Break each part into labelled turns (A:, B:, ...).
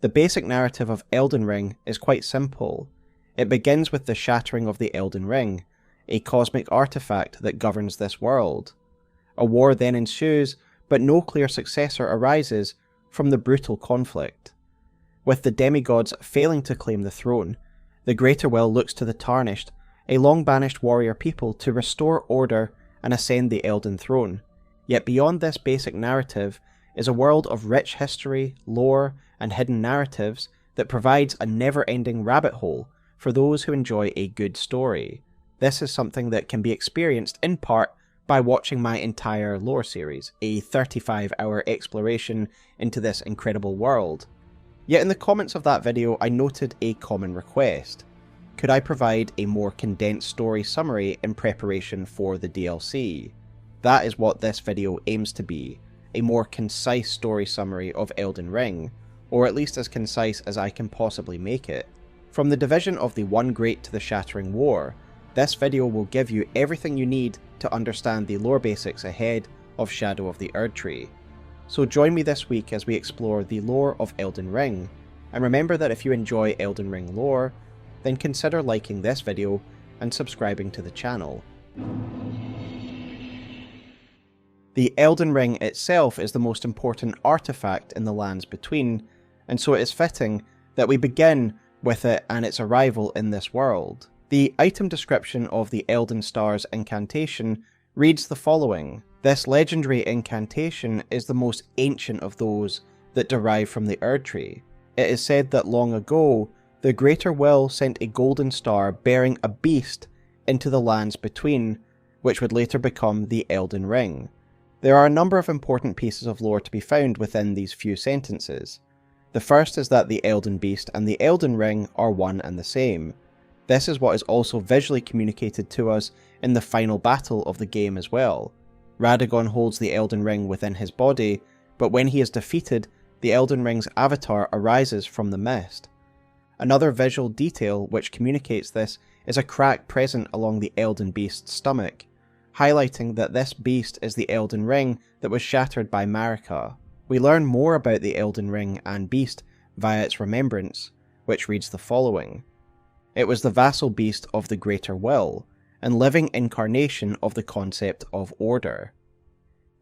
A: The basic narrative of Elden Ring is quite simple. It begins with the shattering of the Elden Ring, a cosmic artifact that governs this world. A war then ensues, but no clear successor arises from the brutal conflict. With the demigods failing to claim the throne, the Greater Will looks to the Tarnished, a long-banished warrior people, to restore order and ascend the Elden Throne. Yet beyond this basic narrative is a world of rich history, lore, and hidden narratives that provides a never-ending rabbit hole for those who enjoy a good story. This is something that can be experienced in part by watching my entire lore series, a 35-hour exploration into this incredible world. Yet in the comments of that video I noted a common request. Could I provide a more condensed story summary in preparation for the DLC? That is what this video aims to be, a more concise story summary of Elden Ring, or at least as concise as I can possibly make it. From the division of the One Great to the Shattering War, this video will give you everything you need to understand the lore basics ahead of Shadow of the Erdtree. So join me this week as we explore the lore of Elden Ring, and remember that if you enjoy Elden Ring lore, then consider liking this video and subscribing to the channel. The Elden Ring itself is the most important artifact in the lands between, and so it is fitting that we begin with it and its arrival in this world. The item description of the Elden Star's incantation reads the following. This legendary incantation is the most ancient of those that derive from the Erdtree. It is said that long ago, the Greater Will sent a golden star bearing a beast into the lands between, which would later become the Elden Ring. There are a number of important pieces of lore to be found within these few sentences. The first is that the Elden Beast and the Elden Ring are one and the same. This is what is also visually communicated to us in the final battle of the game as well. Radagon holds the Elden Ring within his body, but when he is defeated, the Elden Ring's avatar arises from the mist. Another visual detail which communicates this is a crack present along the Elden Beast's stomach, highlighting that this beast is the Elden Ring that was shattered by Marika. We learn more about the Elden Ring and beast via its remembrance, which reads the following. It was the vassal beast of the Greater Will, and living incarnation of the concept of order.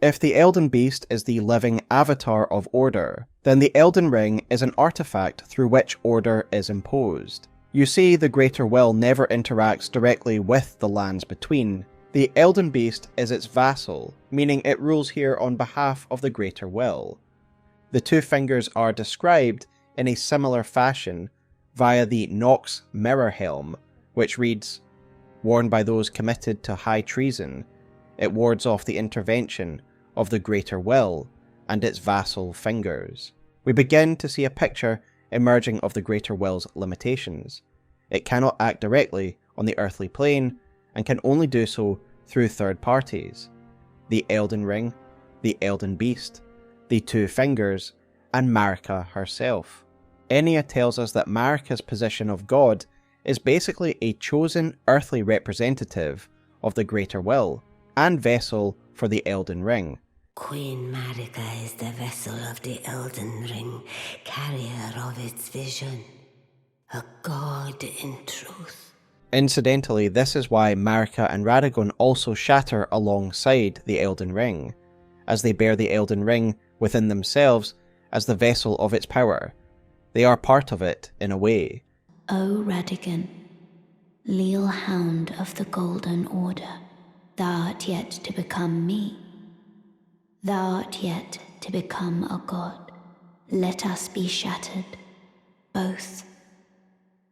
A: If the Elden Beast is the living avatar of order, then the Elden Ring is an artifact through which order is imposed. You see, the Greater Will never interacts directly with the lands between. The Elden Beast is its vassal, meaning it rules here on behalf of the Greater Will. The two fingers are described in a similar fashion via the Nox Mirror Helm, which reads, worn by those committed to high treason, it wards off the intervention of the Greater Will and its vassal fingers. We begin to see a picture emerging of the Greater Will's limitations. It cannot act directly on the earthly plane, and can only do so through third parties. The Elden Ring, the Elden Beast, the Two Fingers, and Marika herself. Enya tells us that Marika's position of God is basically a chosen earthly representative of the Greater Will, and vessel for the Elden Ring.
B: Queen Marika is the vessel of the Elden Ring, carrier of its vision, a god in truth.
A: Incidentally, this is why Marika and Radagon also shatter alongside the Elden Ring, as they bear the Elden Ring within themselves as the vessel of its power. They are part of it, in a way.
C: O Radagon, leal hound of the Golden Order, thou art yet to become me. Thou art yet to become a god. Let us be shattered, both.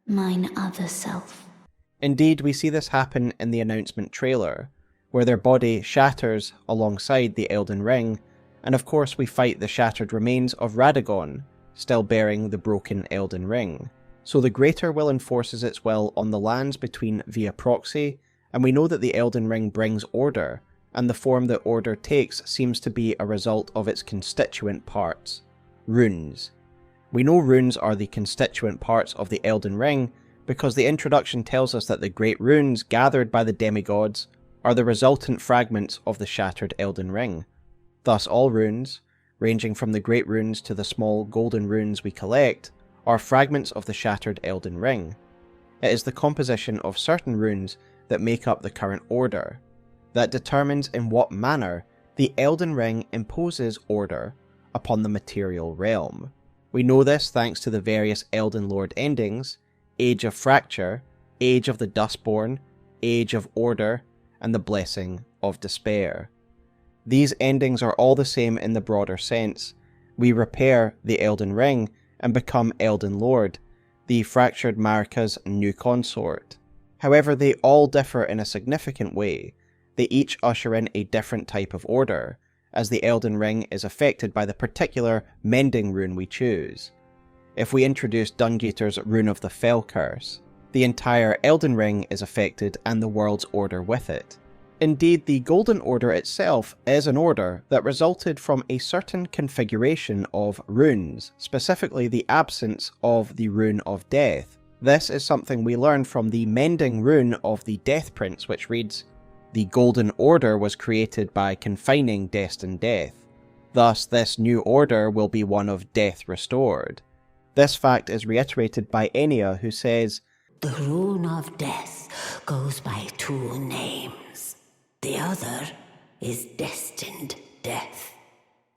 C: Mine other self.
A: Indeed, we see this happen in the announcement trailer, where their body shatters alongside the Elden Ring, and of course we fight the shattered remains of Radagon, still bearing the broken Elden Ring. So the Greater Will enforces its will on the lands between via proxy, and we know that the Elden Ring brings order, and the form that order takes seems to be a result of its constituent parts, runes. We know runes are the constituent parts of the Elden Ring because the introduction tells us that the great runes gathered by the demigods are the resultant fragments of the shattered Elden Ring. Thus all runes, ranging from the great runes to the small golden runes we collect, are fragments of the shattered Elden Ring. It is the composition of certain runes that make up the current order, that determines in what manner the Elden Ring imposes order upon the material realm. We know this thanks to the various Elden Lord endings, Age of Fracture, Age of the Dustborn, Age of Order, and the Blessing of Despair. These endings are all the same in the broader sense. We repair the Elden Ring and become Elden Lord, the fractured Marika's new consort. However, they all differ in a significant way. They each usher in a different type of order, as the Elden Ring is affected by the particular mending rune we choose. If we introduce Dungator's Rune of the Fell Curse, the entire Elden Ring is affected and the world's order with it. Indeed, the Golden Order itself is an order that resulted from a certain configuration of runes, specifically the absence of the Rune of Death. This is something we learn from the mending rune of the Death Prince, which reads, "The Golden Order was created by confining destined death. Thus, this new order will be one of death restored." This fact is reiterated by Enya, who says,
B: "The rune of death goes by two names. The other is destined death,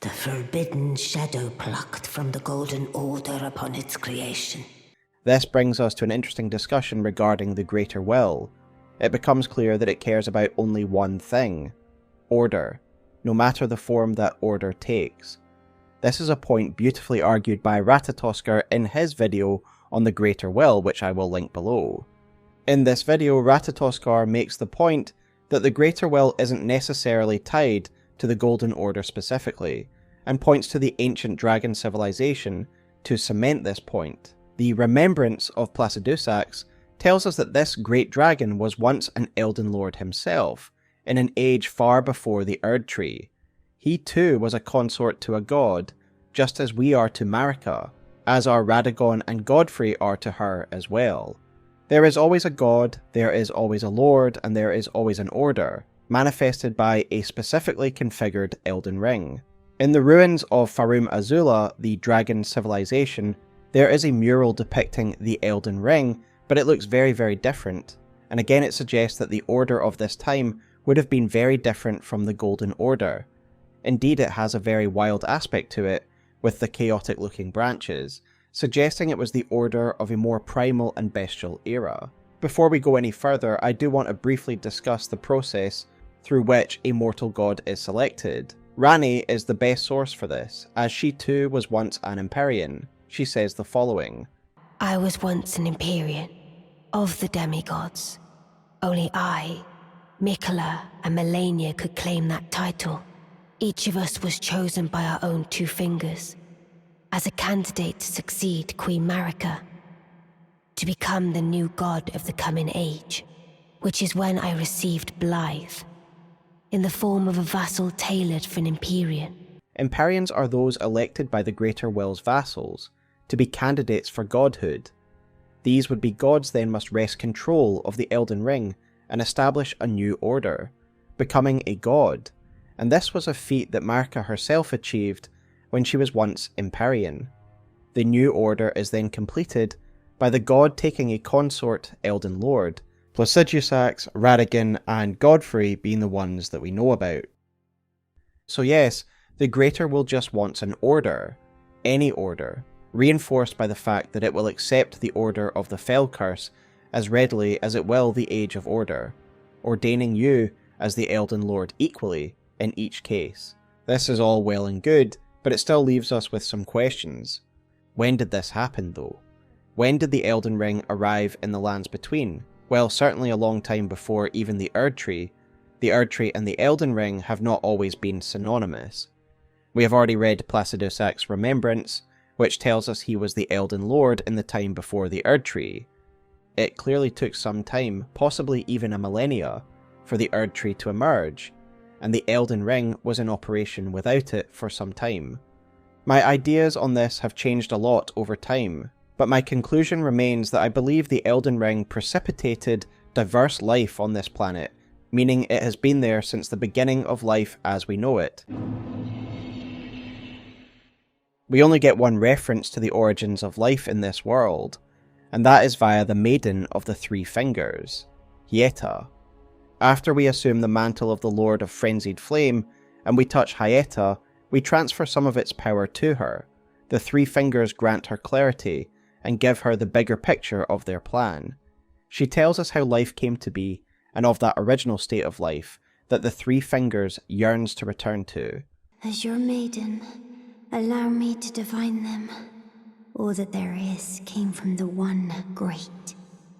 B: the forbidden shadow plucked from the Golden Order upon its creation."
A: This brings us to an interesting discussion regarding the Greater Will. It becomes clear that it cares about only one thing: order, no matter the form that order takes. This is a point beautifully argued by Ratatoskr in his video on the Greater Will, which I will link below. In this video, Ratatoskr makes the point that the Greater Will isn't necessarily tied to the Golden Order specifically, and points to the ancient dragon civilization to cement this point. The Remembrance of Placidusax tells us that this great dragon was once an Elden Lord himself, in an age far before the Erdtree. He too was a consort to a god, just as we are to Marika, as our Radagon and Godfrey are to her as well. There is always a god, there is always a lord, and there is always an order, manifested by a specifically configured Elden Ring. In the ruins of Farum Azula, the dragon civilization, there is a mural depicting the Elden Ring, but it looks very, very different, and again it suggests that the order of this time would have been very different from the Golden Order. Indeed, it has a very wild aspect to it, with the chaotic looking branches, suggesting it was the order of a more primal and bestial era. Before we go any further, I do want to briefly discuss the process through which a mortal god is selected. Ranni is the best source for this, as she too was once an Empyrean. She says the following:
B: "I was once an Empyrean, of the demigods. Only I, Miquella and Malenia could claim that title. Each of us was chosen by our own two fingers, as a candidate to succeed Queen Marika, to become the new god of the coming age, which is when I received Blythe, in the form of a vassal tailored for an Empyrean."
A: Empyreans are those elected by the Greater Will's vassals to be candidates for godhood. These would be gods then must wrest control of the Elden Ring and establish a new order, becoming a god, and this was a feat that Marika herself achieved when she was once Empyrean. The new order is then completed by the god taking a consort Elden Lord, Placidusax, Radagon, and Godfrey being the ones that we know about. So yes, the Greater Will just wants an order, any order, reinforced by the fact that it will accept the order of the Fell Curse as readily as it will the Age of Order, ordaining you as the Elden Lord equally in each case. This is all well and good, but it still leaves us with some questions. When did this happen though? When did the Elden Ring arrive in the lands between? Well, certainly a long time before even the Erdtree. The Erdtree and the Elden Ring have not always been synonymous. We have already read Placidusax's Remembrance, which tells us he was the Elden Lord in the time before the Erdtree. It clearly took some time, possibly even a millennia, for the Erdtree to emerge, and the Elden Ring was in operation without it for some time. My ideas on this have changed a lot over time, but my conclusion remains that I believe the Elden Ring precipitated diverse life on this planet, meaning it has been there since the beginning of life as we know it. We only get one reference to the origins of life in this world, and that is via the Maiden of the Three Fingers, Hieta. After we assume the mantle of the Lord of Frenzied Flame, and we touch Hieta, we transfer some of its power to her. The Three Fingers grant her clarity, and give her the bigger picture of their plan. She tells us how life came to be, and of that original state of life that the Three Fingers yearns to return to.
C: As your maiden, allow me to divine them. All that there is came from the one great.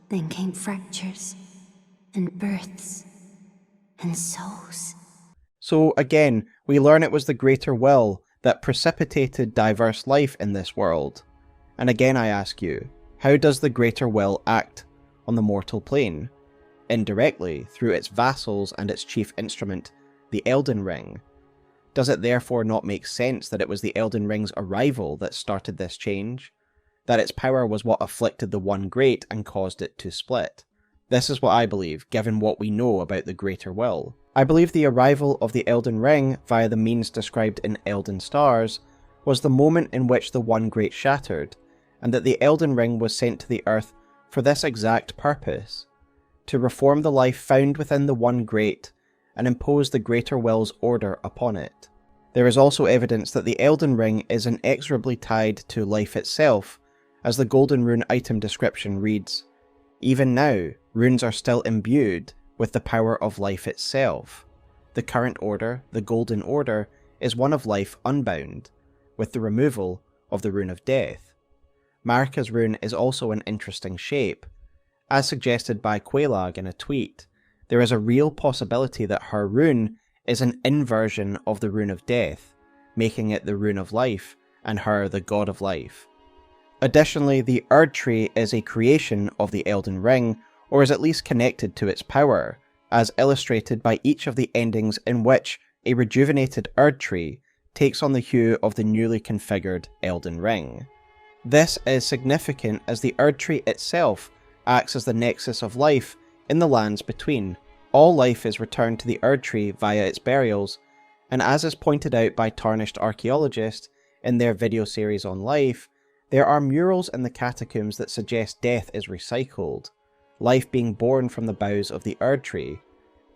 C: Then came fractures, and births, and souls.
A: So again, we learn it was the greater will that precipitated diverse life in this world. And again I ask you, how does the greater will act on the mortal plane? Indirectly, through its vassals and its chief instrument, the Elden Ring. Does it therefore not make sense that it was the Elden Ring's arrival that started this change? That its power was what afflicted the One Great and caused it to split? This is what I believe, given what we know about the greater will. I believe the arrival of the Elden Ring via the means described in Elden Stars was the moment in which the One Great shattered, and that the Elden Ring was sent to the earth for this exact purpose, to reform the life found within the One Great and impose the greater will's order upon it. There is also evidence that the Elden Ring is inexorably tied to life itself, as the Golden Rune item description reads, "Even now, runes are still imbued with the power of life itself. The current order, the Golden Order, is one of life unbound, with the removal of the Rune of Death." Marika's rune is also an interesting shape. As suggested by Quelaag in a tweet, there is a real possibility that her rune is an inversion of the Rune of Death, making it the Rune of Life, and her the God of Life. Additionally, the Erdtree is a creation of the Elden Ring, or is at least connected to its power, as illustrated by each of the endings in which a rejuvenated Erdtree takes on the hue of the newly configured Elden Ring. This is significant as the Erdtree itself acts as the nexus of life in the lands between. All life is returned to the Erdtree via its burials, and as is pointed out by Tarnished archaeologists in their video series on life, there are murals in the catacombs that suggest death is recycled, life being born from the boughs of the Erdtree.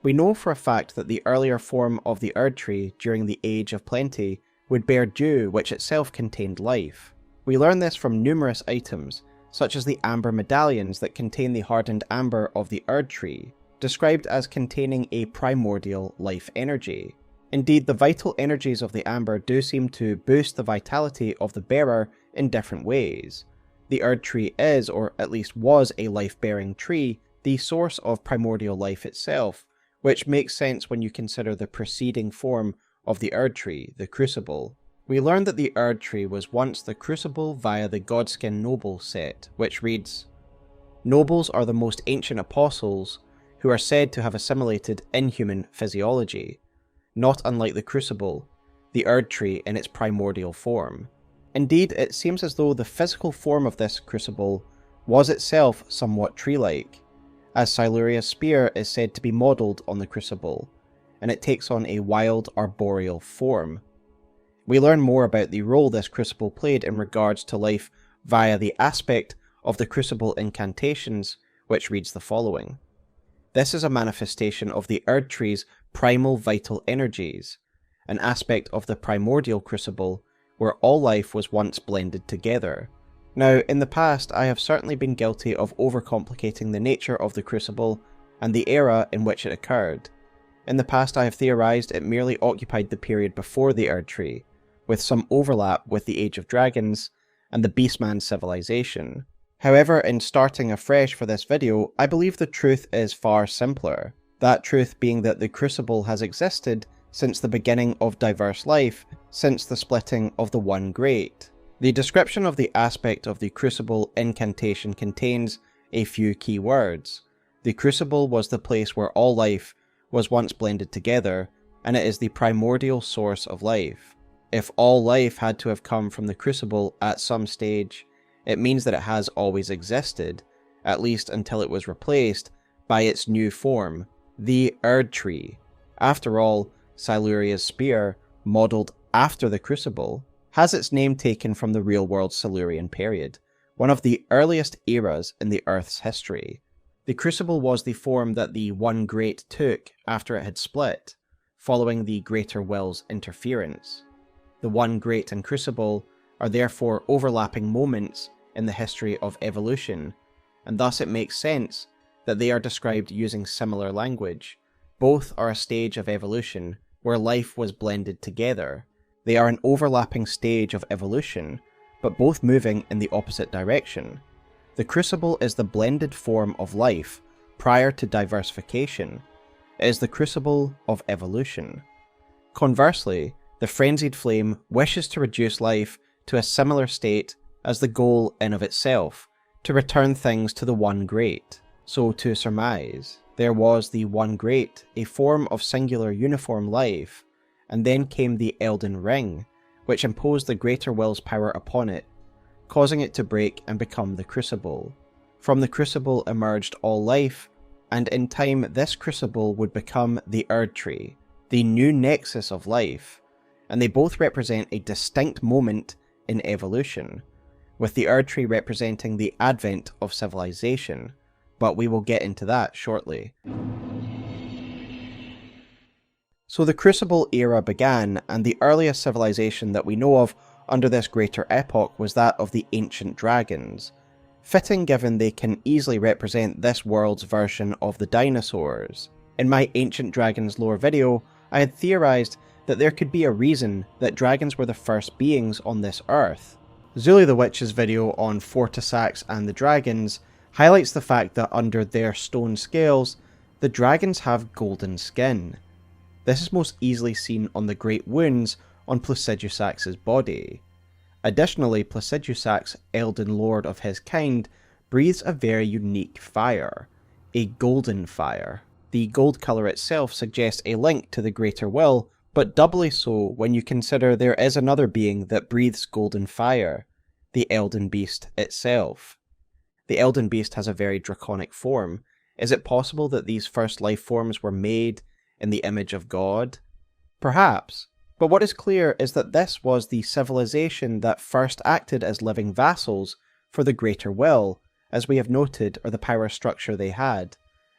A: We know for a fact that the earlier form of the Erdtree during the Age of Plenty would bear dew, which itself contained life. We learn this from numerous items, such as the amber medallions that contain the hardened amber of the Erdtree, described as containing a primordial life energy. Indeed, the vital energies of the amber do seem to boost the vitality of the bearer in different ways. The Erdtree is, or at least was, a life-bearing tree, the source of primordial life itself, which makes sense when you consider the preceding form of the Erdtree, the Crucible. We learn that the Erdtree was once the Crucible via the Godskin Noble set, which reads, "Nobles are the most ancient apostles who are said to have assimilated inhuman physiology, not unlike the Crucible, the Erdtree in its primordial form." Indeed, it seems as though the physical form of this Crucible was itself somewhat tree-like, as Siluria's spear is said to be modelled on the Crucible, and it takes on a wild arboreal form. We learn more about the role this Crucible played in regards to life via the aspect of the Crucible incantations, which reads the following. This is a manifestation of the Erdtree's primal vital energies, an aspect of the primordial Crucible where all life was once blended together. Now, in the past, I have certainly been guilty of overcomplicating the nature of the Crucible and the era in which it occurred. In the past, I have theorized it merely occupied the period before the Erdtree, with some overlap with the Age of Dragons and the Beastman civilization. However, in starting afresh for this video, I believe the truth is far simpler. That truth being that the Crucible has existed since the beginning of diverse life, since the splitting of the One Great. The description of the aspect of the Crucible incantation contains a few key words. The Crucible was the place where all life was once blended together, and it is the primordial source of life. If all life had to have come from the Crucible at some stage, it means that it has always existed, at least until it was replaced by its new form, the Erdtree. After all, Siluria's spear, modelled after the Crucible, has its name taken from the real-world Silurian period, one of the earliest eras in the Earth's history. The Crucible was the form that the One Great took after it had split, following the Greater Will's interference. The One Great and Crucible are therefore overlapping moments in the history of evolution, and thus it makes sense that they are described using similar language. Both are a stage of evolution where life was blended together. They are an overlapping stage of evolution, but both moving in the opposite direction. The Crucible is the blended form of life prior to diversification. It is the Crucible of evolution. Conversely, the Frenzied Flame wishes to reduce life to a similar state as the goal in of itself, to return things to the One Great. So to surmise, there was the One Great, a form of singular uniform life, and then came the Elden Ring, which imposed the Greater Will's power upon it, causing it to break and become the Crucible. From the Crucible emerged all life, and in time this Crucible would become the Erdtree, the new nexus of life, and they both represent a distinct moment in evolution, with the Erdtree representing the advent of civilization, but we will get into that shortly. So the Crucible era began, and the earliest civilization that we know of under this greater epoch was that of the Ancient Dragons, fitting given they can easily represent this world's version of the dinosaurs. In my Ancient Dragons lore video, I had theorized that there could be a reason that dragons were the first beings on this earth. Zuli the Witch's video on Fortisax and the dragons highlights the fact that under their stone scales, the dragons have golden skin. This is most easily seen on the great wounds on Placidusax's body. Additionally, Placidusax, Elden Lord of his kind, breathes a very unique fire, a golden fire. The gold colour itself suggests a link to the Greater Will, but doubly so when you consider there is another being that breathes golden fire, the Elden Beast itself. The Elden Beast has a very draconic form. Is it possible that these first life forms were made in the image of God? Perhaps, but what is clear is that this was the civilization that first acted as living vassals for the Greater Will, as we have noted, or the power structure they had: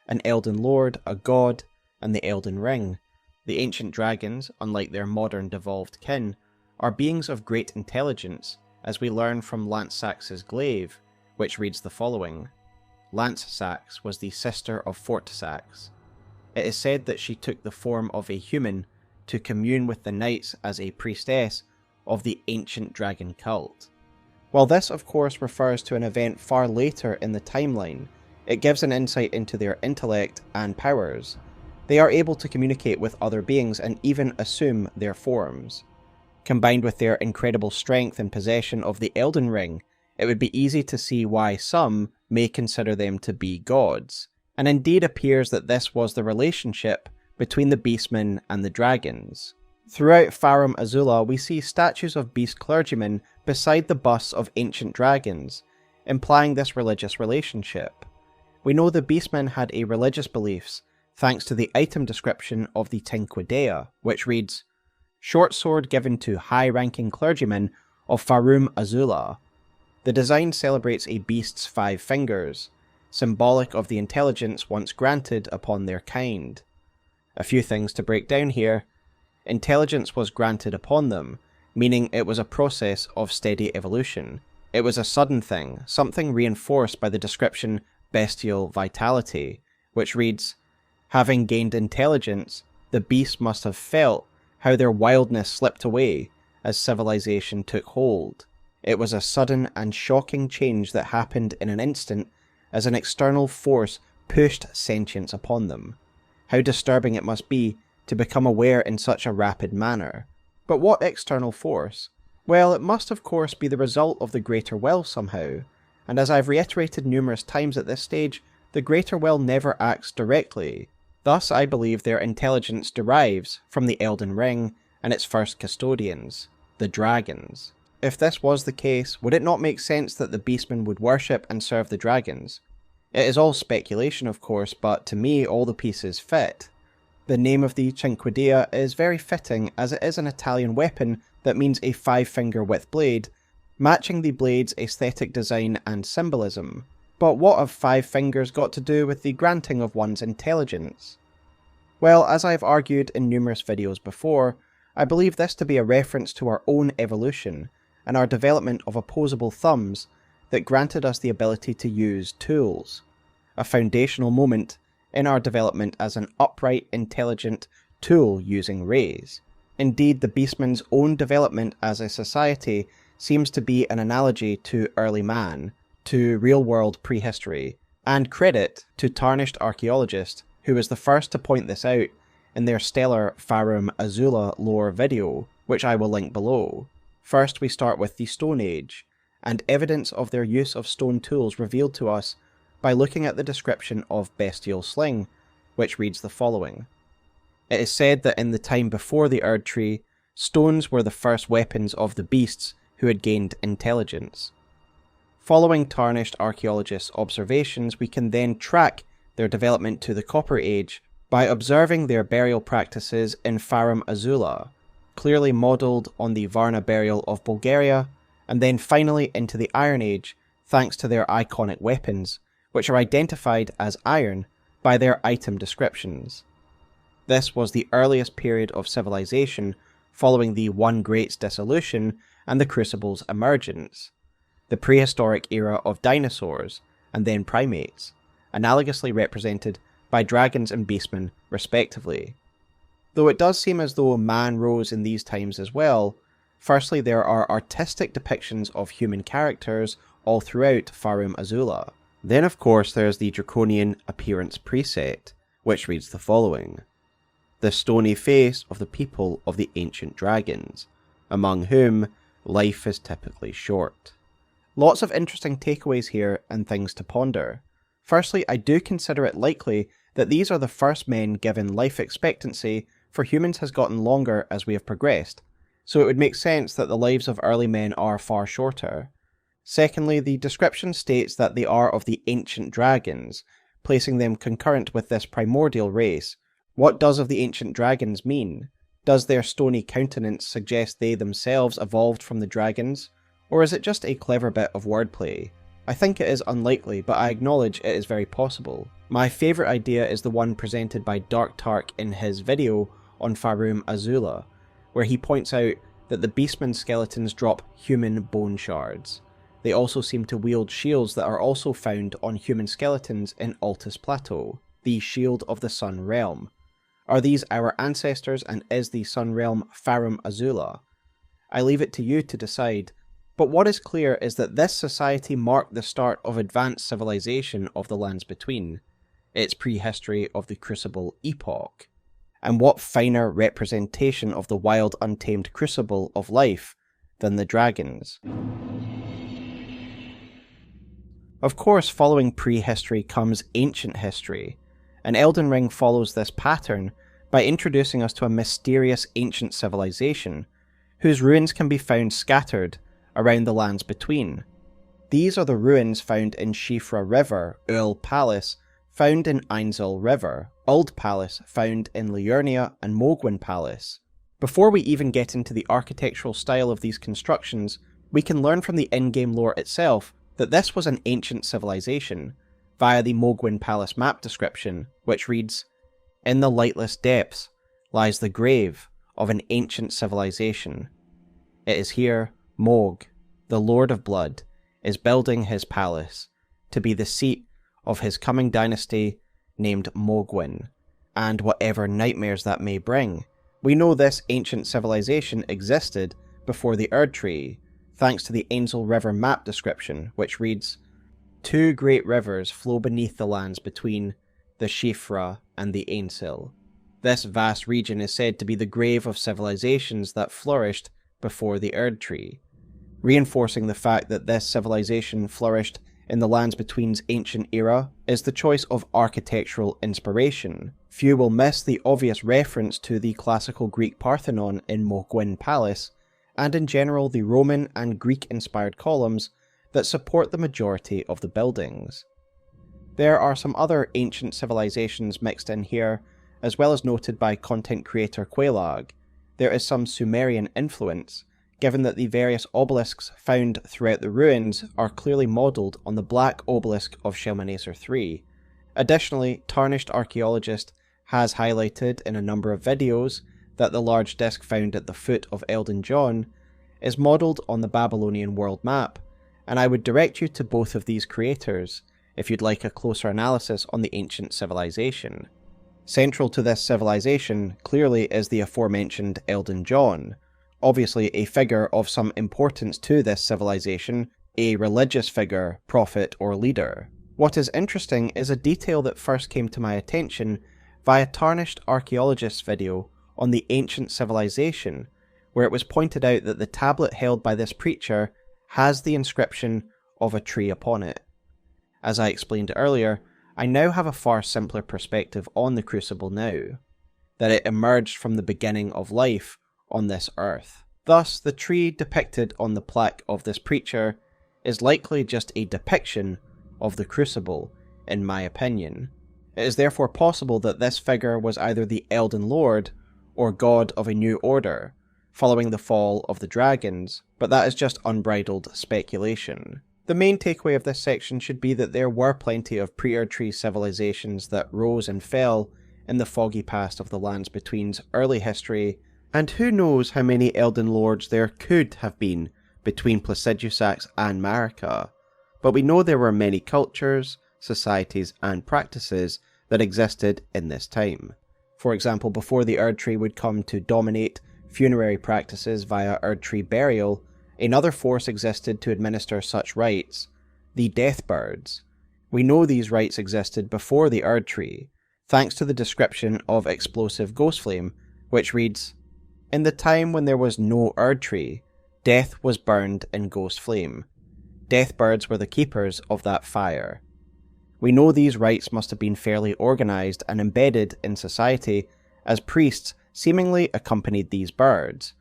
A: an Elden Lord, a god, and the Elden Ring. The ancient dragons, unlike their modern devolved kin, are beings of great intelligence, as we learn from Lance-Sax's glaive, which reads the following. Lance-Sax was the sister of Fortisax. It is said that she took the form of a human to commune with the knights as a priestess of the ancient dragon cult. While this of course refers to an event far later in the timeline, it gives an insight into their intellect and powers. They are able to communicate with other beings and even assume their forms. Combined with their incredible strength and possession of the Elden Ring, it would be easy to see why some may consider them to be gods, and indeed appears that this was the relationship between the beastmen and the dragons. Throughout Farum Azula we see statues of beast clergymen beside the busts of ancient dragons, implying this religious relationship. We know the beastmen had a religious beliefs, thanks to the item description of the Tinquidea, which reads, "Short sword given to high-ranking clergymen of Farum Azula." The design celebrates a beast's 5 fingers, symbolic of the intelligence once granted upon their kind. A few things to break down here. Intelligence was granted upon them, meaning it was a process of steady evolution. It was a sudden thing, something reinforced by the description bestial vitality, which reads, "Having gained intelligence, the beasts must have felt how their wildness slipped away as civilization took hold. It was a sudden and shocking change that happened in an instant as an external force pushed sentience upon them. How disturbing it must be to become aware in such a rapid manner. But what external force? Well, it must of course be the result of the Greater Will somehow, and as I've reiterated numerous times at this stage, the Greater Will never acts directly. Thus I believe their intelligence derives from the Elden Ring and its first custodians, the dragons. If this was the case, would it not make sense that the beastmen would worship and serve the dragons? It is all speculation of course, but to me all the pieces fit. The name of the Cinquedea is very fitting as it is an Italian weapon that means a 5-finger width blade, matching the blade's aesthetic design and symbolism. But what have 5 fingers got to do with the granting of one's intelligence? Well, as I've argued in numerous videos before, I believe this to be a reference to our own evolution and our development of opposable thumbs that granted us the ability to use tools, a foundational moment in our development as an upright, intelligent tool using rays. Indeed, the Beastman's own development as a society seems to be an analogy to early man, to real-world prehistory, and credit to Tarnished archaeologist, who was the first to point this out in their stellar Farum Azula lore video, which I will link below. First we start with the Stone Age, and evidence of their use of stone tools revealed to us by looking at the description of Bestial Sling, which reads the following. It is said that in the time before the Erdtree, stones were the first weapons of the beasts who had gained intelligence. Following Tarnished archaeologists' observations, we can then track their development to the Copper Age by observing their burial practices in Farum Azula, clearly modelled on the Varna burial of Bulgaria, and then finally into the Iron Age thanks to their iconic weapons, which are identified as iron by their item descriptions. This was the earliest period of civilization following the One Great's dissolution and the Crucible's emergence, the prehistoric era of dinosaurs and then primates, analogously represented by dragons and beastmen respectively. Though it does seem as though man rose in these times as well, firstly there are artistic depictions of human characters all throughout Farum Azula. Then of course there's the draconian appearance preset, which reads the following. The stony face of the people of the ancient dragons, among whom life is typically short. Lots of interesting takeaways here and things to ponder. Firstly, I do consider it likely that these are the first men given life expectancy for humans has gotten longer as we have progressed, so it would make sense that the lives of early men are far shorter. Secondly, the description states that they are of the ancient dragons, placing them concurrent with this primordial race. What does of the ancient dragons mean? Does their stony countenance suggest they themselves evolved from the dragons, or is it just a clever bit of wordplay? I think it is unlikely, but I acknowledge it is very possible. My favourite idea is the one presented by Dark Tark in his video on Farum Azula, where he points out that the Beastman skeletons drop human bone shards. They also seem to wield shields that are also found on human skeletons in Altus Plateau, the Shield of the Sun Realm. Are these our ancestors, and is the Sun Realm Farum Azula? I leave it to you to decide, but what is clear is that this society marked the start of advanced civilization of the lands between, its prehistory of the Crucible epoch. And what finer representation of the wild untamed crucible of life than the dragons? Of course, following prehistory comes ancient history, and Elden Ring follows this pattern by introducing us to a mysterious ancient civilization, whose ruins can be found scattered around the lands between. These are the ruins found in Shifra River, Ul Palace, found in Ainzul River, Uld Palace, found in Liurnia, and Mogwyn Palace. Before we even get into the architectural style of these constructions, we can learn from the in-game lore itself that this was an ancient civilization, via the Mogwyn Palace map description, which reads, "In the lightless depths lies the grave of an ancient civilization. It is here Mog, the Lord of Blood, is building his palace, to be the seat of his coming dynasty named Mogwyn, and whatever nightmares that may bring." We know this ancient civilization existed before the Erdtree, thanks to the Ainzul River map description, which reads, "Two great rivers flow beneath the lands between the Shifra and the Ainsil. This vast region is said to be the grave of civilizations that flourished before the Erdtree." Reinforcing the fact that this civilization flourished in the lands between's ancient era is the choice of architectural inspiration. Few will miss the obvious reference to the classical Greek Parthenon in Mogwyn Palace, and in general the Roman and Greek-inspired columns that support the majority of the buildings. There are some other ancient civilizations mixed in here, as well as noted by content creator Quailag. There is some Sumerian influence, given that the various obelisks found throughout the ruins are clearly modelled on the black obelisk of Shalmaneser III. Additionally, Tarnished archaeologist has highlighted in a number of videos that the large disc found at the foot of Elden John is modelled on the Babylonian world map, and I would direct you to both of these creators if you'd like a closer analysis on the ancient civilization. Central to this civilization clearly is the aforementioned Elden John, obviously a figure of some importance to this civilization, a religious figure, prophet, or leader. What is interesting is a detail that first came to my attention via Tarnished archaeologist's video on the ancient civilization, where it was pointed out that the tablet held by this preacher has the inscription of a tree upon it. As I explained earlier, I now have a far simpler perspective on the Crucible now, that it emerged from the beginning of life on this earth. Thus, the tree depicted on the plaque of this preacher is likely just a depiction of the Crucible, in my opinion. It is therefore possible that this figure was either the Elden Lord or God of a new order, following the fall of the dragons, but that is just unbridled speculation. The main takeaway of this section should be that there were plenty of pre-Erdtree civilizations that rose and fell in the foggy past of the Lands Between's early history, and who knows how many Elden Lords there could have been between Placidusax and Marika, but we know there were many cultures, societies and practices that existed in this time. For example, before the Erdtree would come to dominate funerary practices via Erdtree burial, another force existed to administer such rites, the Deathbirds. We know these rites existed before the Erdtree, thanks to the description of explosive Ghostflame, which reads, "In the time when there was no Erdtree, death was burned in Ghostflame. Deathbirds were the keepers of that fire." We know these rites must have been fairly organised and embedded in society, as priests seemingly accompanied these birds,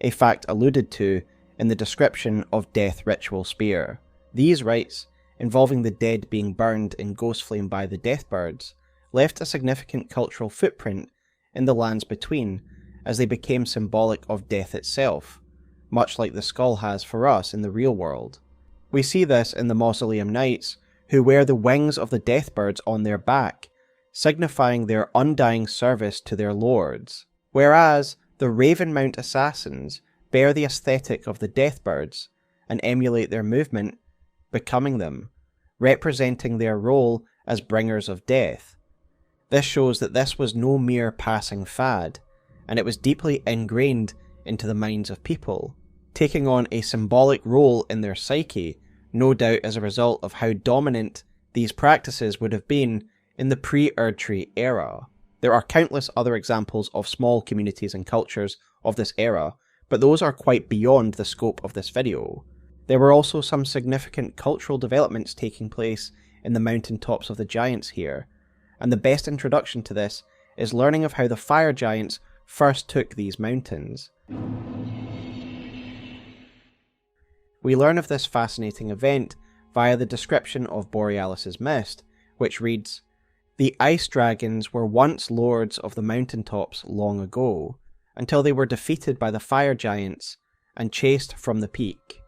A: a fact alluded to in the description of Death Ritual Spear. These rites, involving the dead being burned in Ghostflame by the Deathbirds, left a significant cultural footprint in the Lands Between, as they became symbolic of death itself, much like the skull has for us in the real world. We see this in the Mausoleum Knights, who wear the wings of the Deathbirds on their back, signifying their undying service to their lords, whereas the Ravenmount Assassins bear the aesthetic of the Deathbirds and emulate their movement, becoming them, representing their role as bringers of death. This shows that this was no mere passing fad, and it was deeply ingrained into the minds of people, taking on a symbolic role in their psyche, no doubt as a result of how dominant these practices would have been in the pre-Erdtree era. There are countless other examples of small communities and cultures of this era, but those are quite beyond the scope of this video. There were also some significant cultural developments taking place in the Mountaintops of the Giants here, and the best introduction to this is learning of how the Fire Giants first took these mountains. We learn of this fascinating event via the description of Borealis's Mist, which reads, "The ice dragons were once lords of the mountaintops long ago, until they were defeated by the fire giants and chased from the peak.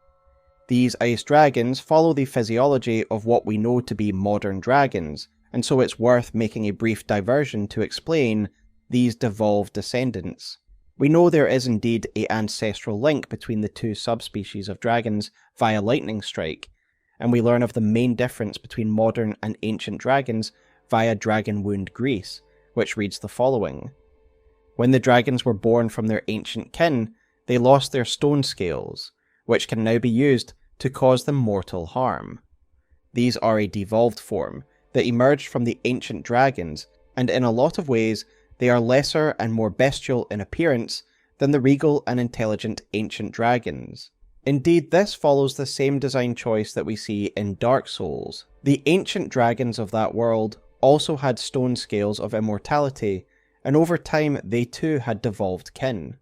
A: These ice dragons follow the physiology of what we know to be modern dragons, and so it's worth making a brief diversion to explain these devolved descendants. We know there is indeed an ancestral link between the two subspecies of dragons via lightning strike, and we learn of the main difference between modern and ancient dragons via Dragon Wound Grease, which reads the following. When the dragons were born from their ancient kin, they lost their stone scales, which can now be used to cause them mortal harm. These are a devolved form that emerged from the ancient dragons, and in a lot of ways they are lesser and more bestial in appearance than the regal and intelligent ancient dragons. Indeed, this follows the same design choice that we see in Dark Souls. The ancient dragons of that world also had stone scales of immortality, and over time they too had devolved kin.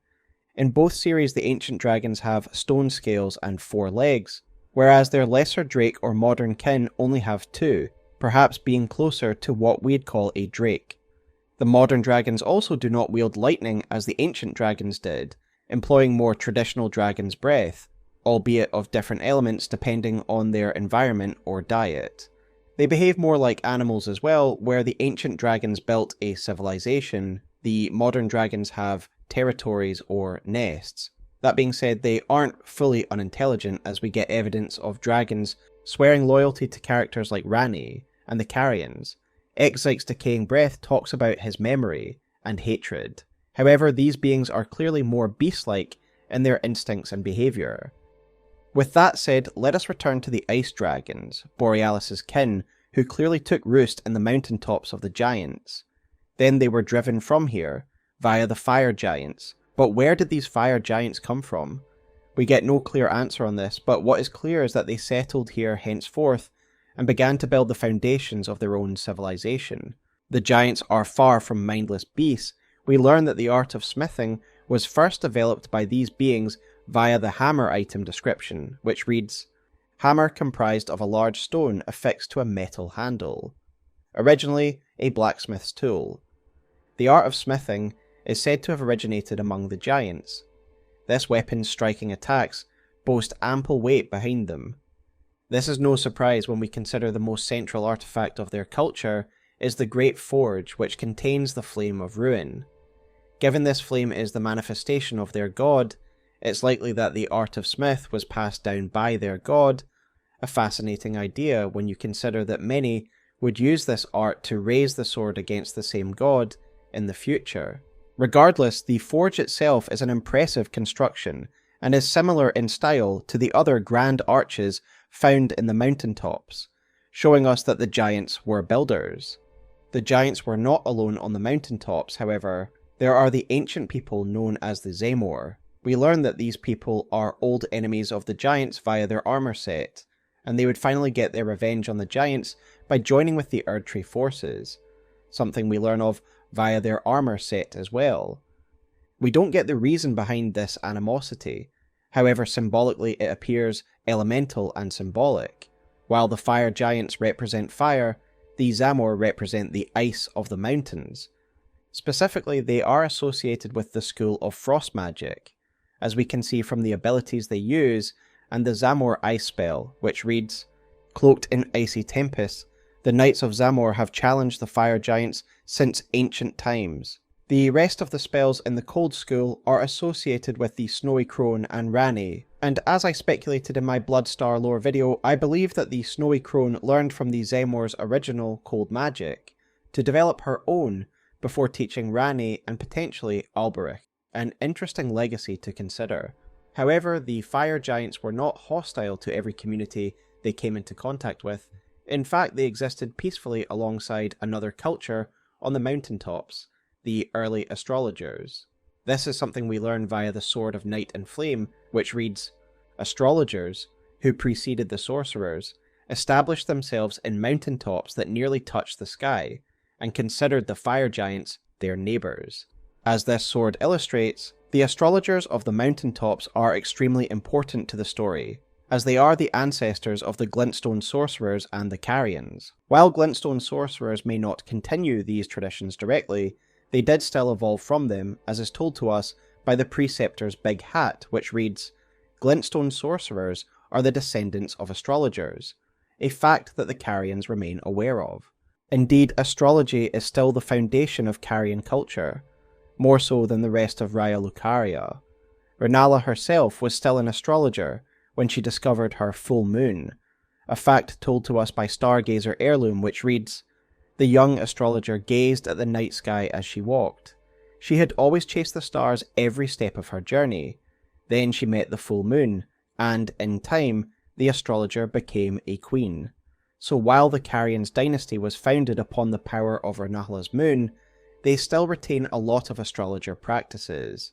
A: In both series the ancient dragons have stone scales and 4 legs, whereas their lesser drake or modern kin only have 2, perhaps being closer to what we'd call a drake. The modern dragons also do not wield lightning as the ancient dragons did, employing more traditional dragon's breath, albeit of different elements depending on their environment or diet. They behave more like animals as well, where the ancient dragons built a civilization, the modern dragons have territories or nests. That being said, they aren't fully unintelligent, as we get evidence of dragons swearing loyalty to characters like Ranni and the Carians. Exike's decaying breath talks about his memory and hatred. However, these beings are clearly more beast-like in their instincts and behaviour. With that said, let us return to the ice dragons, Borealis' kin, who clearly took roost in the mountaintops of the giants. Then they were driven from here, via the fire giants. But where did these fire giants come from? We get no clear answer on this, but what is clear is that they settled here henceforth, and began to build the foundations of their own civilization. The giants are far from mindless beasts. We learn that the art of smithing was first developed by these beings via the hammer item description, which reads, "Hammer comprised of a large stone affixed to a metal handle." Originally, a blacksmith's tool. The art of smithing is said to have originated among the giants. This weapon's striking attacks boast ample weight behind them. This is no surprise when we consider the most central artifact of their culture is the Great Forge, which contains the Flame of Ruin. Given this flame is the manifestation of their god, it's likely that the art of smith was passed down by their god, a fascinating idea when you consider that many would use this art to raise the sword against the same god in the future. Regardless, the forge itself is an impressive construction, and is similar in style to the other grand arches found in the mountaintops, showing us that the giants were builders. The giants were not alone on the mountaintops, however. There are the ancient people known as the Zamor. We learn that these people are old enemies of the giants via their armor set, and they would finally get their revenge on the giants by joining with the Erdtree forces, something we learn of via their armor set as well. We don't get the reason behind this animosity, however symbolically it appears elemental and symbolic. While the fire giants represent fire, the Zamor represent the ice of the mountains. Specifically, they are associated with the school of frost magic, as we can see from the abilities they use and the Zamor ice spell, which reads, "Cloaked in icy tempests, the Knights of Zamor have challenged the fire giants since ancient times." The rest of the spells in the Cold School are associated with the Snowy Crone and Ranni, and as I speculated in my Bloodstar lore video, I believe that the Snowy Crone learned from the Zamor's original cold magic to develop her own before teaching Ranni and potentially Alberich, an interesting legacy to consider. However, the fire giants were not hostile to every community they came into contact with. In fact, they existed peacefully alongside another culture on the mountaintops, the early astrologers. This is something we learn via the Sword of Night and Flame, which reads, "Astrologers, who preceded the sorcerers, established themselves in mountaintops that nearly touched the sky, and considered the fire giants their neighbours." As this sword illustrates, the astrologers of the mountaintops are extremely important to the story, as they are the ancestors of the Glintstone sorcerers and the Carians. While Glintstone sorcerers may not continue these traditions directly, they did still evolve from them, as is told to us by the preceptor's big hat, which reads, "Glintstone sorcerers are the descendants of astrologers," a fact that the Carians remain aware of. Indeed, astrology is still the foundation of Carian culture, more so than the rest of Raya Lucaria. Rennala herself was still an astrologer when she discovered her full moon, a fact told to us by Stargazer Heirloom, which reads, "The young astrologer gazed at the night sky as she walked. She had always chased the stars every step of her journey. Then she met the full moon, and, in time, the astrologer became a queen." So while the Carians' dynasty was founded upon the power of Rennala's moon, they still retain a lot of astrologer practices.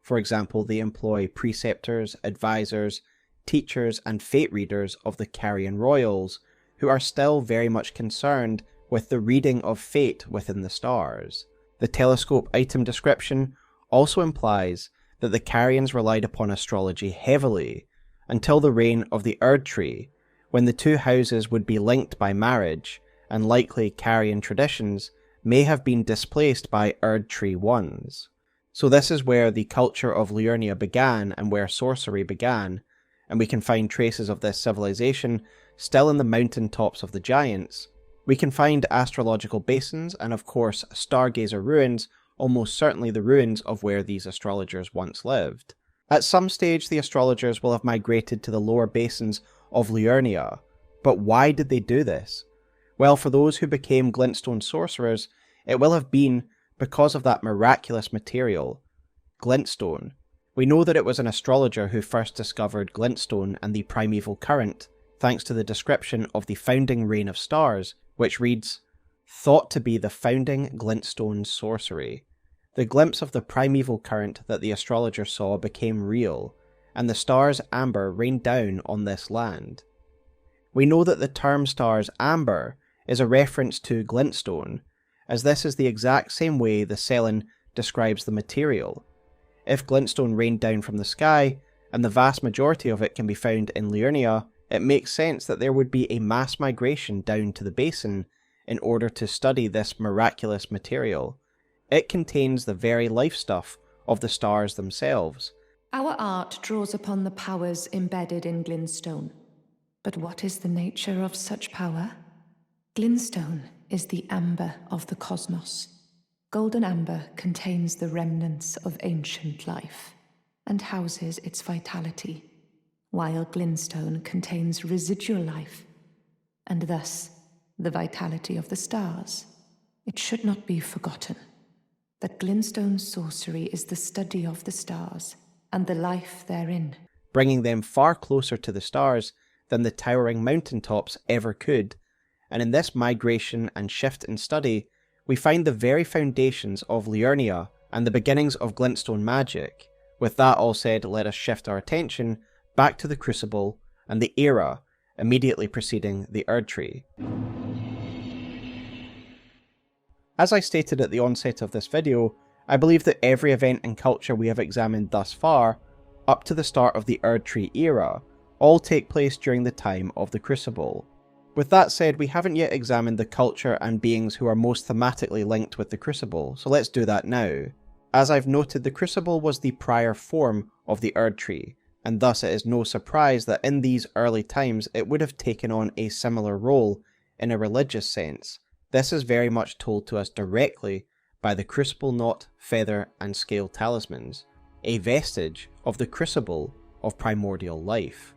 A: For example, they employ preceptors, advisors, teachers, and fate readers of the Carian royals, who are still very much concerned with the reading of fate within the stars. The telescope item description also implies that the Carians relied upon astrology heavily, until the reign of the Erdtree, when the two houses would be linked by marriage, and likely Carian traditions may have been displaced by Erdtree ones. So this is where the culture of Liurnia began and where sorcery began, and we can find traces of this civilization still in the mountaintops of the Giants. We can find astrological basins and of course stargazer ruins, almost certainly the ruins of where these astrologers once lived. At some stage the astrologers will have migrated to the lower basins of Liurnia, but why did they do this? Well, for those who became glintstone sorcerers, it will have been because of that miraculous material, glintstone. We know that it was an astrologer who first discovered glintstone and the primeval current, thanks to the description of the founding reign of stars, which reads, "Thought to be the founding glintstone sorcery." The glimpse of the primeval current that the astrologer saw became real, and the stars amber rained down on this land. We know that the term stars amber is a reference to glintstone, as this is the exact same way the Selen describes the material. If glintstone rained down from the sky, and the vast majority of it can be found in Liurnia, it makes sense that there would be a mass migration down to the basin in order to study this miraculous material. It contains the very life stuff of the stars themselves.
D: Our art draws upon the powers embedded in glintstone. But what is the nature of such power? Glintstone is the amber of the cosmos. Golden amber contains the remnants of ancient life and houses its vitality, while glintstone contains residual life, and thus the vitality of the stars. It should not be forgotten that glintstone sorcery is the study of the stars and the life therein,
A: bringing them far closer to the stars than the towering mountaintops ever could, and in this migration and shift in study, we find the very foundations of Liurnia and the beginnings of glintstone magic. With that all said, let us shift our attention back to the Crucible and the era immediately preceding the Erdtree. As I stated at the onset of this video, I believe that every event and culture we have examined thus far, up to the start of the Erdtree Era, all take place during the time of the Crucible. With that said, we haven't yet examined the culture and beings who are most thematically linked with the Crucible, so let's do that now. As I've noted, the Crucible was the prior form of the Erdtree, and thus it is no surprise that in these early times it would have taken on a similar role in a religious sense. This is very much told to us directly by the Crucible Knot, Feather and Scale talismans, a vestige of the Crucible of primordial life.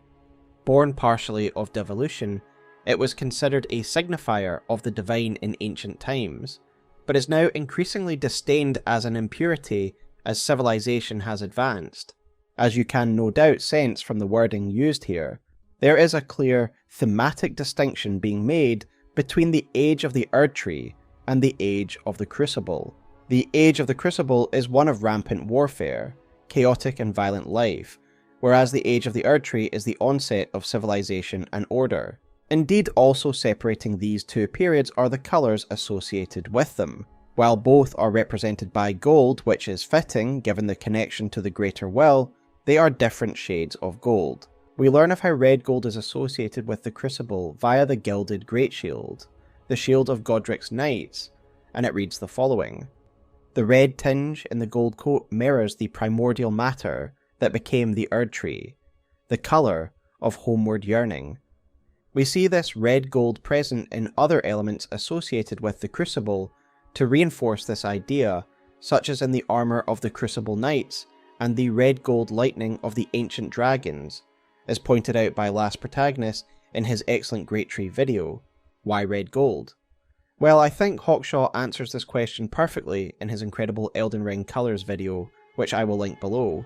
A: Born partially of devolution, it was considered a signifier of the divine in ancient times, but is now increasingly disdained as an impurity as civilization has advanced. As you can no doubt sense from the wording used here, there is a clear thematic distinction being made between the age of the Erdtree and the age of the Crucible. The age of the Crucible is one of rampant warfare, chaotic and violent life, whereas the age of the Erdtree is the onset of civilization and order. Indeed, also separating these two periods are the colours associated with them. While both are represented by gold, which is fitting given the connection to the Greater Will, they are different shades of gold. We learn of how red gold is associated with the Crucible via the gilded Great Shield, the shield of Godric's knights, and it reads the following. The red tinge in the gold coat mirrors the primordial matter that became the Erdtree, the colour of homeward yearning. We see this red gold present in other elements associated with the Crucible to reinforce this idea, such as in the armour of the Crucible Knights and the red gold lightning of the ancient dragons, as pointed out by Last Protagonist in his excellent Great Tree video, Why Red Gold? Well, I think Hawkshaw answers this question perfectly in his incredible Elden Ring Colours video, which I will link below.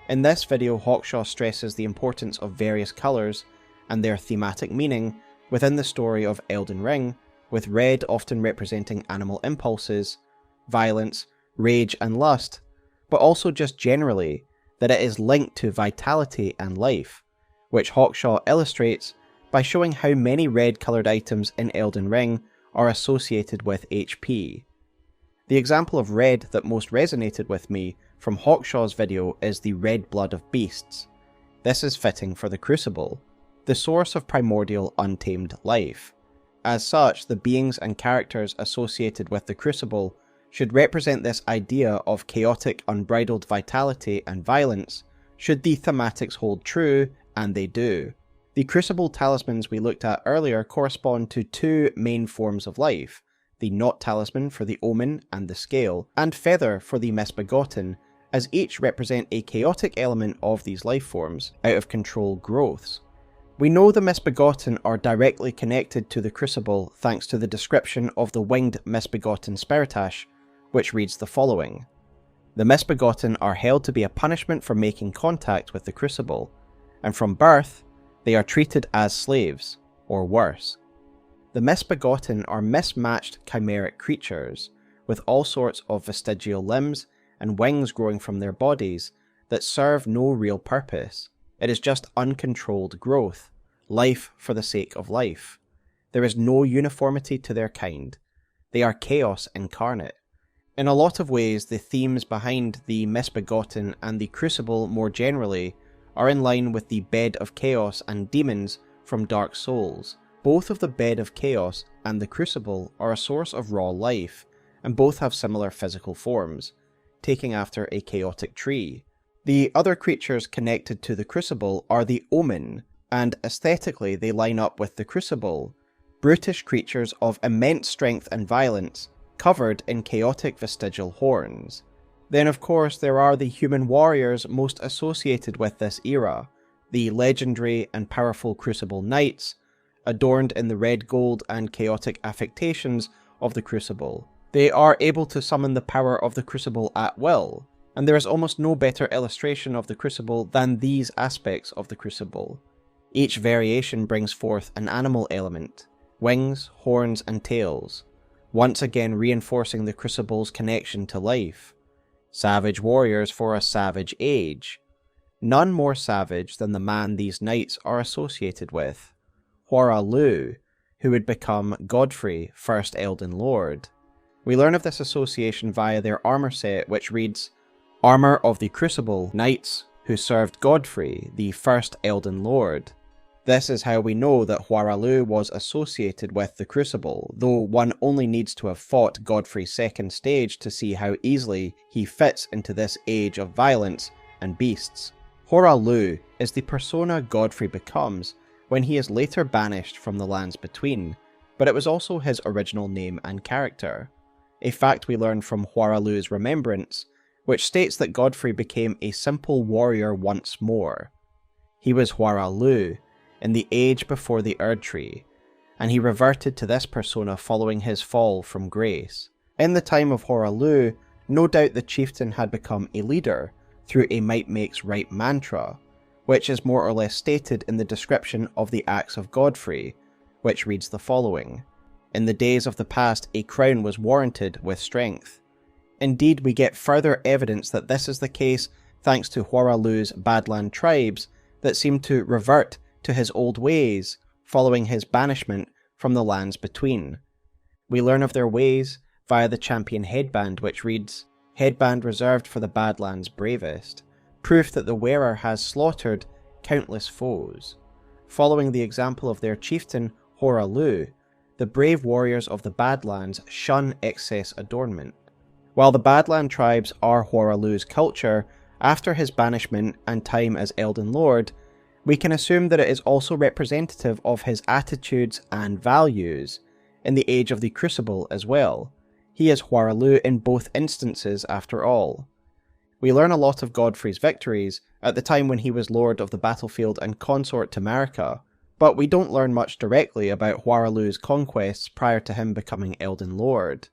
A: In this video, Hawkshaw stresses the importance of various colours and their thematic meaning within the story of Elden Ring, with red often representing animal impulses, violence, rage and lust, but also just generally that it is linked to vitality and life, which Hawkshaw illustrates by showing how many red coloured items in Elden Ring are associated with HP. The example of red that most resonated with me from Hawkshaw's video is the red blood of beasts. This is fitting for the Crucible, the source of primordial untamed life. As such, the beings and characters associated with the Crucible should represent this idea of chaotic, unbridled vitality and violence, should the thematics hold true, and they do. The Crucible talismans we looked at earlier correspond to two main forms of life, the Knot talisman for the Omen and the Scale, and Feather for the Misbegotten, as each represent a chaotic element of these life forms, out of control growths. We know the Misbegotten are directly connected to the Crucible thanks to the description of the winged Misbegotten Spiritash, which reads the following. The Misbegotten are held to be a punishment for making contact with the Crucible, and from birth, they are treated as slaves, or worse. The Misbegotten are mismatched chimeric creatures, with all sorts of vestigial limbs and wings growing from their bodies that serve no real purpose. It is just uncontrolled growth, life for the sake of life. There is no uniformity to their kind. They are chaos incarnate. In a lot of ways, the themes behind the Misbegotten and the Crucible more generally are in line with the Bed of Chaos and demons from Dark Souls. Both of the Bed of Chaos and the Crucible are a source of raw life, and both have similar physical forms, taking after a chaotic tree. The other creatures connected to the Crucible are the Omen, and aesthetically they line up with the Crucible, brutish creatures of immense strength and violence, covered in chaotic vestigial horns. Then of course there are the human warriors most associated with this era, the legendary and powerful Crucible Knights, adorned in the red gold and chaotic affectations of the Crucible. They are able to summon the power of the Crucible at will, and there is almost no better illustration of the Crucible than these aspects of the Crucible. Each variation brings forth an animal element, wings, horns and tails, once again reinforcing the Crucible's connection to life. Savage warriors for a savage age. None more savage than the man these knights are associated with, Huara Lu, who would become Godfrey, first Elden Lord. We learn of this association via their armor set, which reads, Armor of the Crucible Knights who served Godfrey, the first Elden Lord. This is how we know that Huara Lu was associated with the Crucible, though one only needs to have fought Godfrey's second stage to see how easily he fits into this age of violence and beasts. Huara Lu is the persona Godfrey becomes when he is later banished from the Lands Between, but it was also his original name and character, a fact we learn from Huara Lu's remembrance, which states that Godfrey became a simple warrior once more. He was Huara Lu in the age before the Erdtree, and he reverted to this persona following his fall from grace. In the time of Huara Lu, no doubt the chieftain had become a leader through a might makes right mantra, which is more or less stated in the description of the acts of Godfrey, which reads the following. In the days of the past, a crown was warranted with strength. Indeed, we get further evidence that this is the case thanks to Huara Lu's Badland tribes that seem to revert to his old ways following his banishment from the Lands Between. We learn of their ways via the champion headband, which reads, Headband reserved for the Badlands bravest, proof that the wearer has slaughtered countless foes. Following the example of their chieftain Huara Lu, the brave warriors of the Badlands shun excess adornment. While the Badland tribes are Huara Lu's culture, after his banishment and time as Elden Lord, we can assume that it is also representative of his attitudes and values in the age of the Crucible as well. He is Huara Lu in both instances after all. We learn a lot of Godfrey's victories at the time when he was Lord of the Battlefield and consort to Marika, but we don't learn much directly about Huara Lu's conquests prior to him becoming Elden Lord.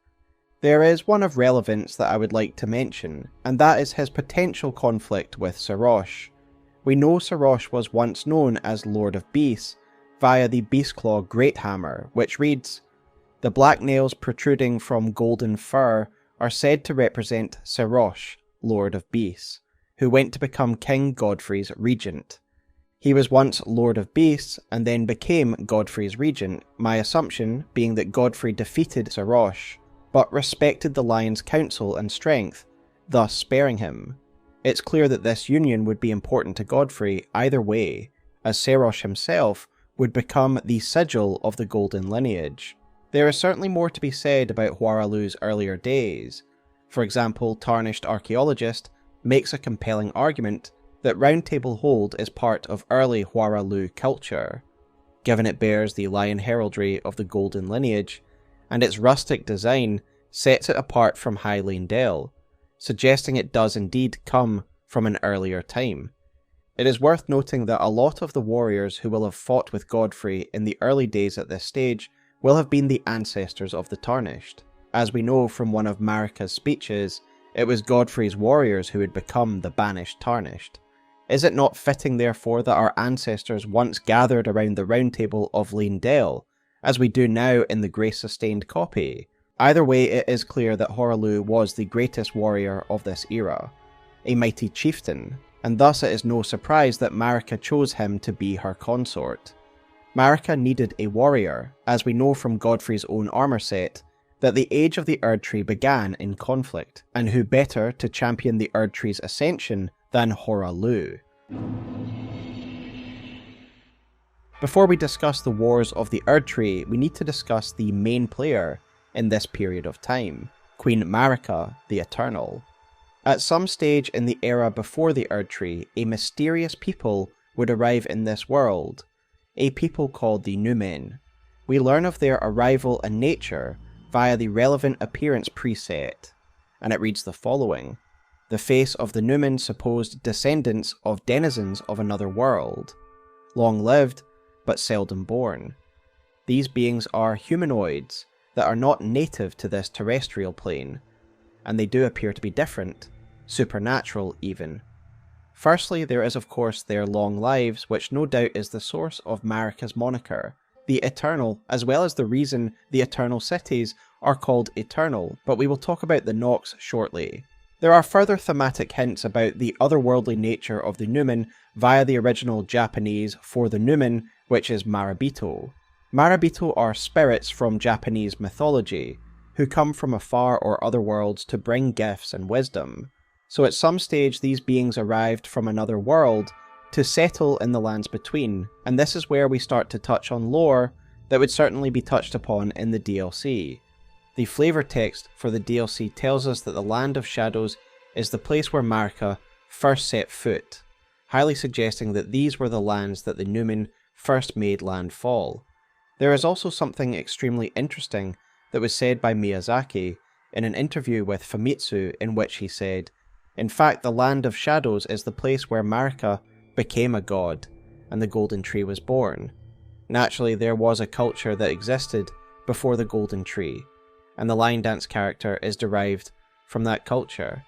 A: There is one of relevance that I would like to mention, and that is his potential conflict with Sarosh. We know Sarosh was once known as Lord of Beasts via the Beastclaw Greathammer, which reads, The black nails protruding from golden fur are said to represent Sarosh, Lord of Beasts, who went to become King Godfrey's regent. He was once Lord of Beasts and then became Godfrey's regent, my assumption being that Godfrey defeated Sarosh, but respected the lion's counsel and strength, thus sparing him. It's clear that this union would be important to Godfrey either way, as Sarosh himself would become the sigil of the golden lineage. There is certainly more to be said about Huara Lu's earlier days, For example, Tarnished archaeologist makes a compelling argument that Round Table Hold is part of early Huaralu culture, given it bears the lion heraldry of the golden lineage, and its rustic design sets it apart from High Lane Dell, suggesting it does indeed come from an earlier time. It is worth noting that a lot of the warriors who will have fought with Godfrey in the early days at this stage will have been the ancestors of the Tarnished. As we know from one of Marika's speeches, it was Godfrey's warriors who had become the banished Tarnished. Is it not fitting therefore that our ancestors once gathered around the Round Table of Lane Dell, as we do now in the grace-sustained copy? Either way, it is clear that Huaralu was the greatest warrior of this era, a mighty chieftain, and thus it is no surprise that Marika chose him to be her consort. Marika needed a warrior, as we know from Godfrey's own armour set, that the age of the Erdtree began in conflict, and who better to champion the Erdtree's ascension than Huaralu. Before we discuss the wars of the Erdtree, we need to discuss the main player in this period of time, Queen Marika the Eternal. At some stage in the era before the Erdtree, a mysterious people would arrive in this world, a people called the Numen. We learn of their arrival and nature via the relevant appearance preset, and it reads the following: the face of the Numen supposed descendants of denizens of another world, long-lived but seldom born. These beings are humanoids that are not native to this terrestrial plane, and they do appear to be different, supernatural even. Firstly, there is of course their long lives, which no doubt is the source of Marika's moniker, the Eternal, as well as the reason the Eternal cities are called Eternal, but we will talk about the Nox shortly. There are further thematic hints about the otherworldly nature of the Numen via the original Japanese for the Numen, which is Marabito. Marabito are spirits from Japanese mythology, who come from afar or other worlds to bring gifts and wisdom. So at some stage these beings arrived from another world to settle in the lands between, and this is where we start to touch on lore that would certainly be touched upon in the DLC. The flavour text for the DLC tells us that the Land of Shadows is the place where Marika first set foot, highly suggesting that these were the lands that the Numen first made landfall. There is also something extremely interesting that was said by Miyazaki in an interview with Famitsu, in which he said, "In fact, the Land of Shadows is the place where Marika became a god, and the Golden Tree was born. Naturally, there was a culture that existed before the Golden Tree, and the line dance character is derived from that culture."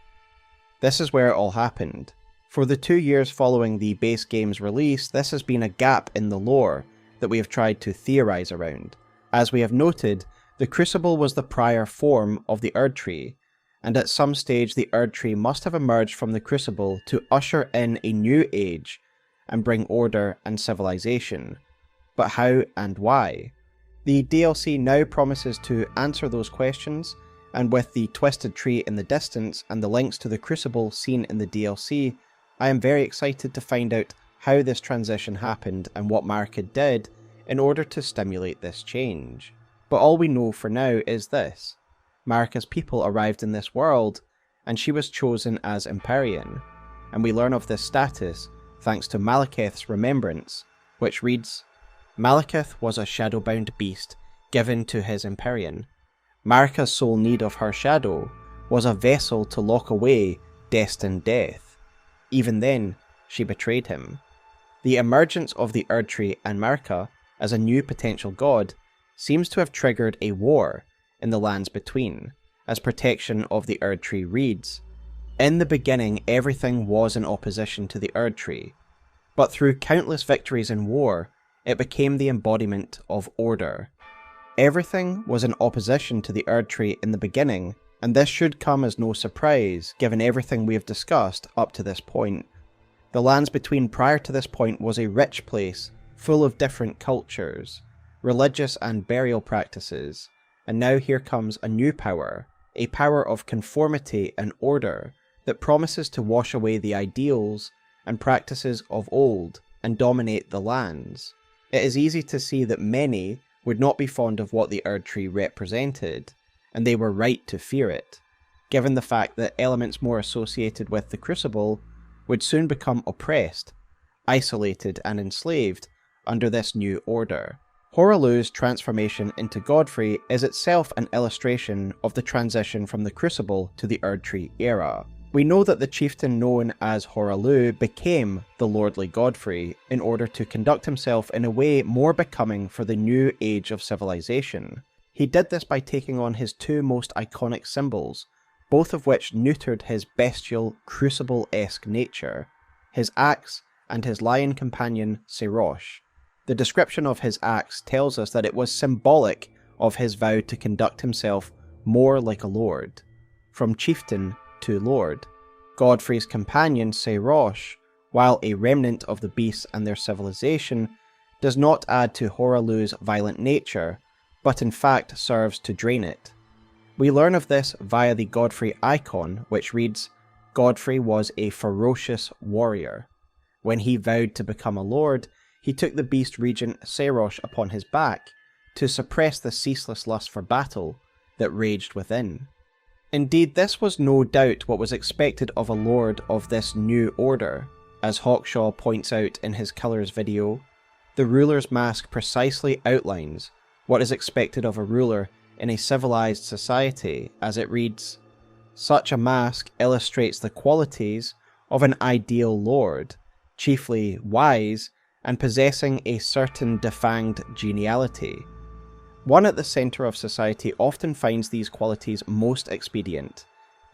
A: This is where it all happened. For the 2 years following the base game's release, this has been a gap in the lore that we have tried to theorise around. As we have noted, the Crucible was the prior form of the Erdtree, and at some stage the Erdtree must have emerged from the Crucible to usher in a new age and bring order and civilization. But how and why? The DLC now promises to answer those questions, and with the twisted tree in the distance and the links to the Crucible seen in the DLC, I am very excited to find out how this transition happened and what Marika did in order to stimulate this change. But all we know for now is this: Marika's people arrived in this world, and she was chosen as Empyrean, and we learn of this status thanks to Malekith's remembrance, which reads, "Malekith was a shadow-bound beast given to his Empyrean. Marika's sole need of her shadow was a vessel to lock away destined death. Even then, she betrayed him." The emergence of the Erdtree and Marika as a new potential god seems to have triggered a war in the lands between, as protection of the Erdtree reads, "In the beginning everything was in opposition to the Erdtree, but through countless victories in war, it became the embodiment of order." Everything was in opposition to the Erdtree in the beginning, and this should come as no surprise given everything we have discussed up to this point. The lands between prior to this point was a rich place, full of different cultures, religious and burial practices, and now here comes a new power, a power of conformity and order that promises to wash away the ideals and practices of old and dominate the lands. It is easy to see that many would not be fond of what the Erdtree represented, and they were right to fear it. given the fact that elements more associated with the Crucible would soon become oppressed, isolated and enslaved under this new order. Hoaraluz's transformation into Godfrey is itself an illustration of the transition from the Crucible to the Erdtree Era. We know that the chieftain known as Hoaraluz became the lordly Godfrey in order to conduct himself in a way more becoming for the new age of civilization. He did this by taking on his two most iconic symbols, both of which neutered his bestial, Crucible-esque nature, his axe and his lion companion Serosh. The description of his axe tells us that it was symbolic of his vow to conduct himself more like a lord, from chieftain to lord. Godfrey's companion Serosh, while a remnant of the beasts and their civilization, does not add to Hoaraluz's violent nature, but in fact serves to drain it. We learn of this via the Godfrey icon, which reads, "Godfrey was a ferocious warrior. When he vowed to become a lord, he took the beast regent Serosh upon his back to suppress the ceaseless lust for battle that raged within." Indeed, this was no doubt what was expected of a lord of this new order. As Hawkshaw points out in his Colours video, the ruler's mask precisely outlines what is expected of a ruler in a civilized society, as it reads, "Such a mask illustrates the qualities of an ideal lord, chiefly wise and possessing a certain defanged geniality. One at the centre of society often finds these qualities most expedient.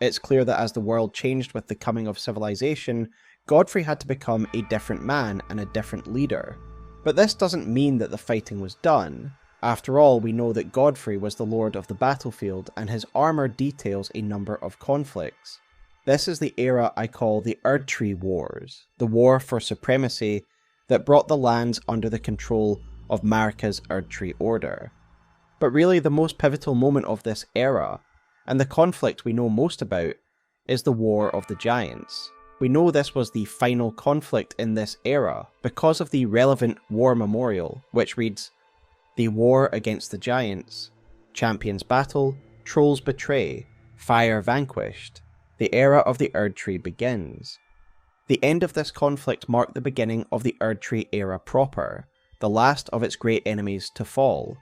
A: It's clear that as the world changed with the coming of civilization, Godfrey had to become a different man and a different leader. But this doesn't mean that the fighting was done. After all, we know that Godfrey was the lord of the battlefield, and his armour details a number of conflicts. This is the era I call the Erdtree Wars, the war for supremacy that brought the lands under the control of Marika's Erdtree order. But really the most pivotal moment of this era, and the conflict we know most about, is the War of the Giants. We know this was the final conflict in this era because of the relevant war memorial, which reads, "The war against the giants, champions battle, trolls betray, fire vanquished, the era of the Erdtree begins." The end of this conflict marked the beginning of the Erdtree Era proper, the last of its great enemies to fall.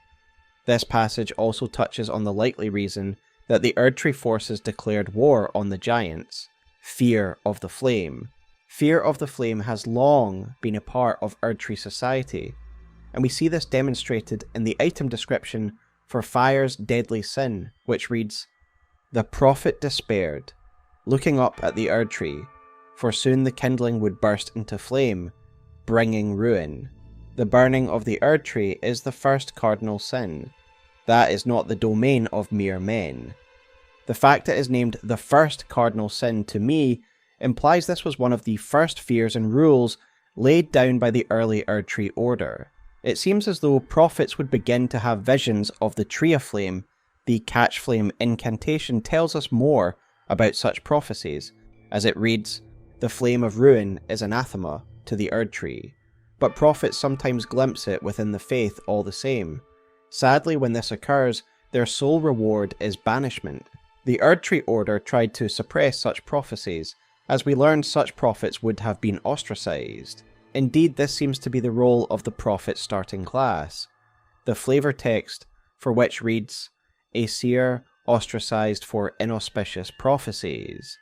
A: This passage also touches on the likely reason that the Erdtree forces declared war on the giants: fear of the flame. Fear of the flame has long been a part of Erdtree society, and we see this demonstrated in the item description for fire's deadly sin, which reads, "The prophet despaired, looking up at the Erdtree, for soon the kindling would burst into flame, bringing ruin. The burning of the Erdtree is the first cardinal sin. That is not the domain of mere men." The fact it is named the first cardinal sin to me implies this was one of the first fears and rules laid down by the early Erdtree order. It seems as though prophets would begin to have visions of the Tree of Flame. The Catch Flame incantation tells us more about such prophecies, as it reads, "The flame of ruin is anathema to the Erdtree," but prophets sometimes glimpse it within the faith all the same. Sadly, when this occurs, their sole reward is banishment. The Erdtree order tried to suppress such prophecies, as we learned such prophets would have been ostracized. Indeed, this seems to be the role of the prophet starting class. The flavor text for which reads, "A seer ostracized for inauspicious prophecies,"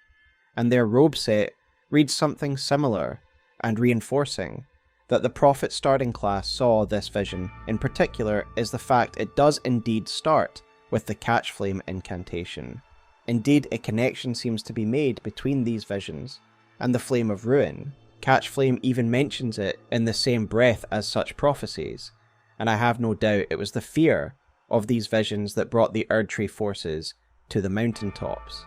A: and their robe set reads something similar, and reinforcing that the prophet starting class saw this vision in particular is the fact it does indeed start with the Catch Flame incantation. Indeed, a connection seems to be made between these visions and the Flame of Ruin. Catch Flame even mentions it in the same breath as such prophecies, and I have no doubt it was the fear of these visions that brought the Erdtree forces to the Mountaintops.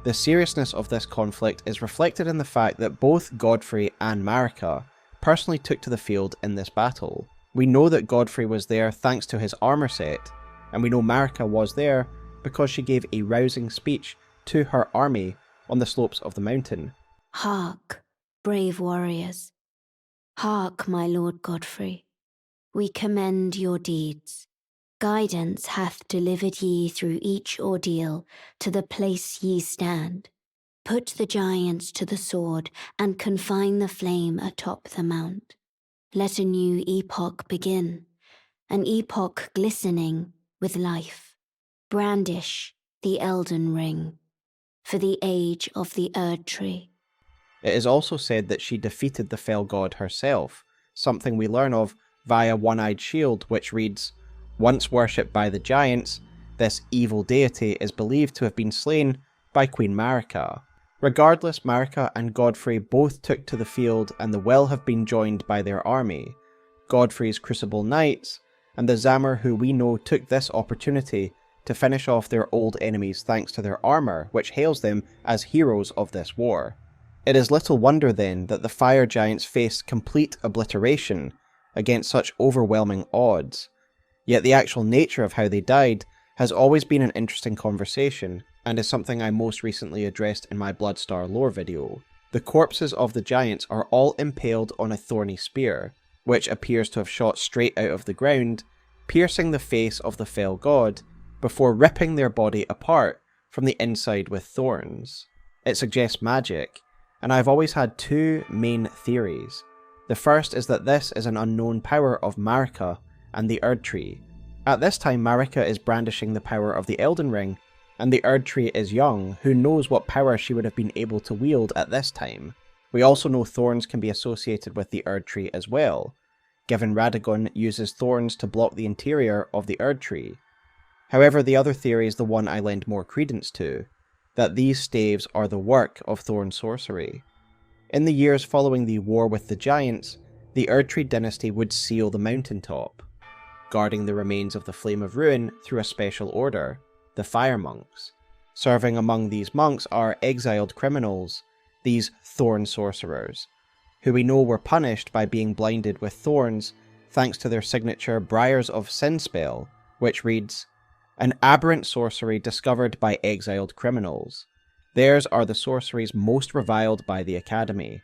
A: The seriousness of this conflict is reflected in the fact that both Godfrey and Marika personally took to the field in this battle. We know that Godfrey was there thanks to his armour set, and we know Marika was there because she gave a rousing speech to her army on the slopes of the mountain.
C: Hark, brave warriors. Hark, my lord Godfrey. We commend your deeds. Guidance hath delivered ye through each ordeal to the place ye stand. Put the giants to the sword and confine the flame atop the mount. Let a new epoch begin, an epoch glistening with life. Brandish the Elden Ring for the age of the Erdtree.
A: It is also said that she defeated the fell god herself, something we learn of via One-Eyed Shield, which reads, "Once worshipped by the giants, this evil deity is believed to have been slain by Queen Marika." Regardless, Marika and Godfrey both took to the field and the will have been joined by their army. Godfrey's Crucible Knights, and the Zamir who we know took this opportunity to finish off their old enemies thanks to their armour, which hails them as heroes of this war. It is little wonder then that the fire giants faced complete obliteration against such overwhelming odds. Yet the actual nature of how they died has always been an interesting conversation, and is something I most recently addressed in my Bloodstar lore video. The corpses of the giants are all impaled on a thorny spear, which appears to have shot straight out of the ground, piercing the face of the fell god, before ripping their body apart from the inside with thorns. It suggests magic, and I've always had two main theories. The first is that this is an unknown power of Marika and the Erdtree. At this time, Marika is brandishing the power of the Elden Ring, and the Erdtree is young. Who knows what power she would have been able to wield at this time. We also know thorns can be associated with the Erdtree as well, given Radagon uses thorns to block the interior of the Erdtree. However, the other theory is the one I lend more credence to, that these staves are the work of thorn sorcery. In the years following the war with the giants, the Erdtree dynasty would seal the Mountaintop, guarding the remains of the Flame of Ruin through a special order, the Fire Monks. Serving among these monks are exiled criminals, these thorn sorcerers, who we know were punished by being blinded with thorns thanks to their signature Briars of Sin spell, which reads, "An aberrant sorcery discovered by exiled criminals. Theirs are the sorceries most reviled by the Academy.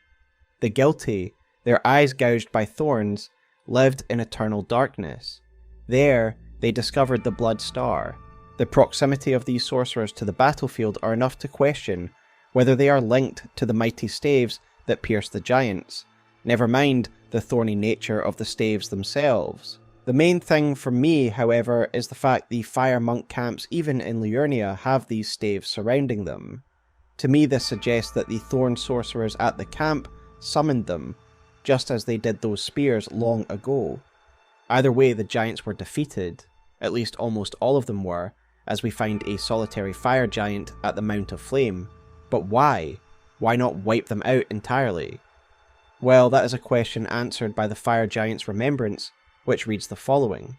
A: The guilty, their eyes gouged by thorns, lived in eternal darkness. There, they discovered the Blood Star. The proximity of these sorcerers to the battlefield are enough to question whether they are linked to the mighty staves that pierced the giants, never mind the thorny nature of the staves themselves. The main thing for me, however, is the fact the fire monk camps even in Liurnia have these staves surrounding them. To me this suggests that the thorn sorcerers at the camp summoned them, just as they did those spears long ago. Either way, the giants were defeated, at least almost all of them were, as we find a solitary fire giant at the Mount of Flame. But why? Why not wipe them out entirely? Well, that is a question answered by the fire giant's remembrance, which reads the following.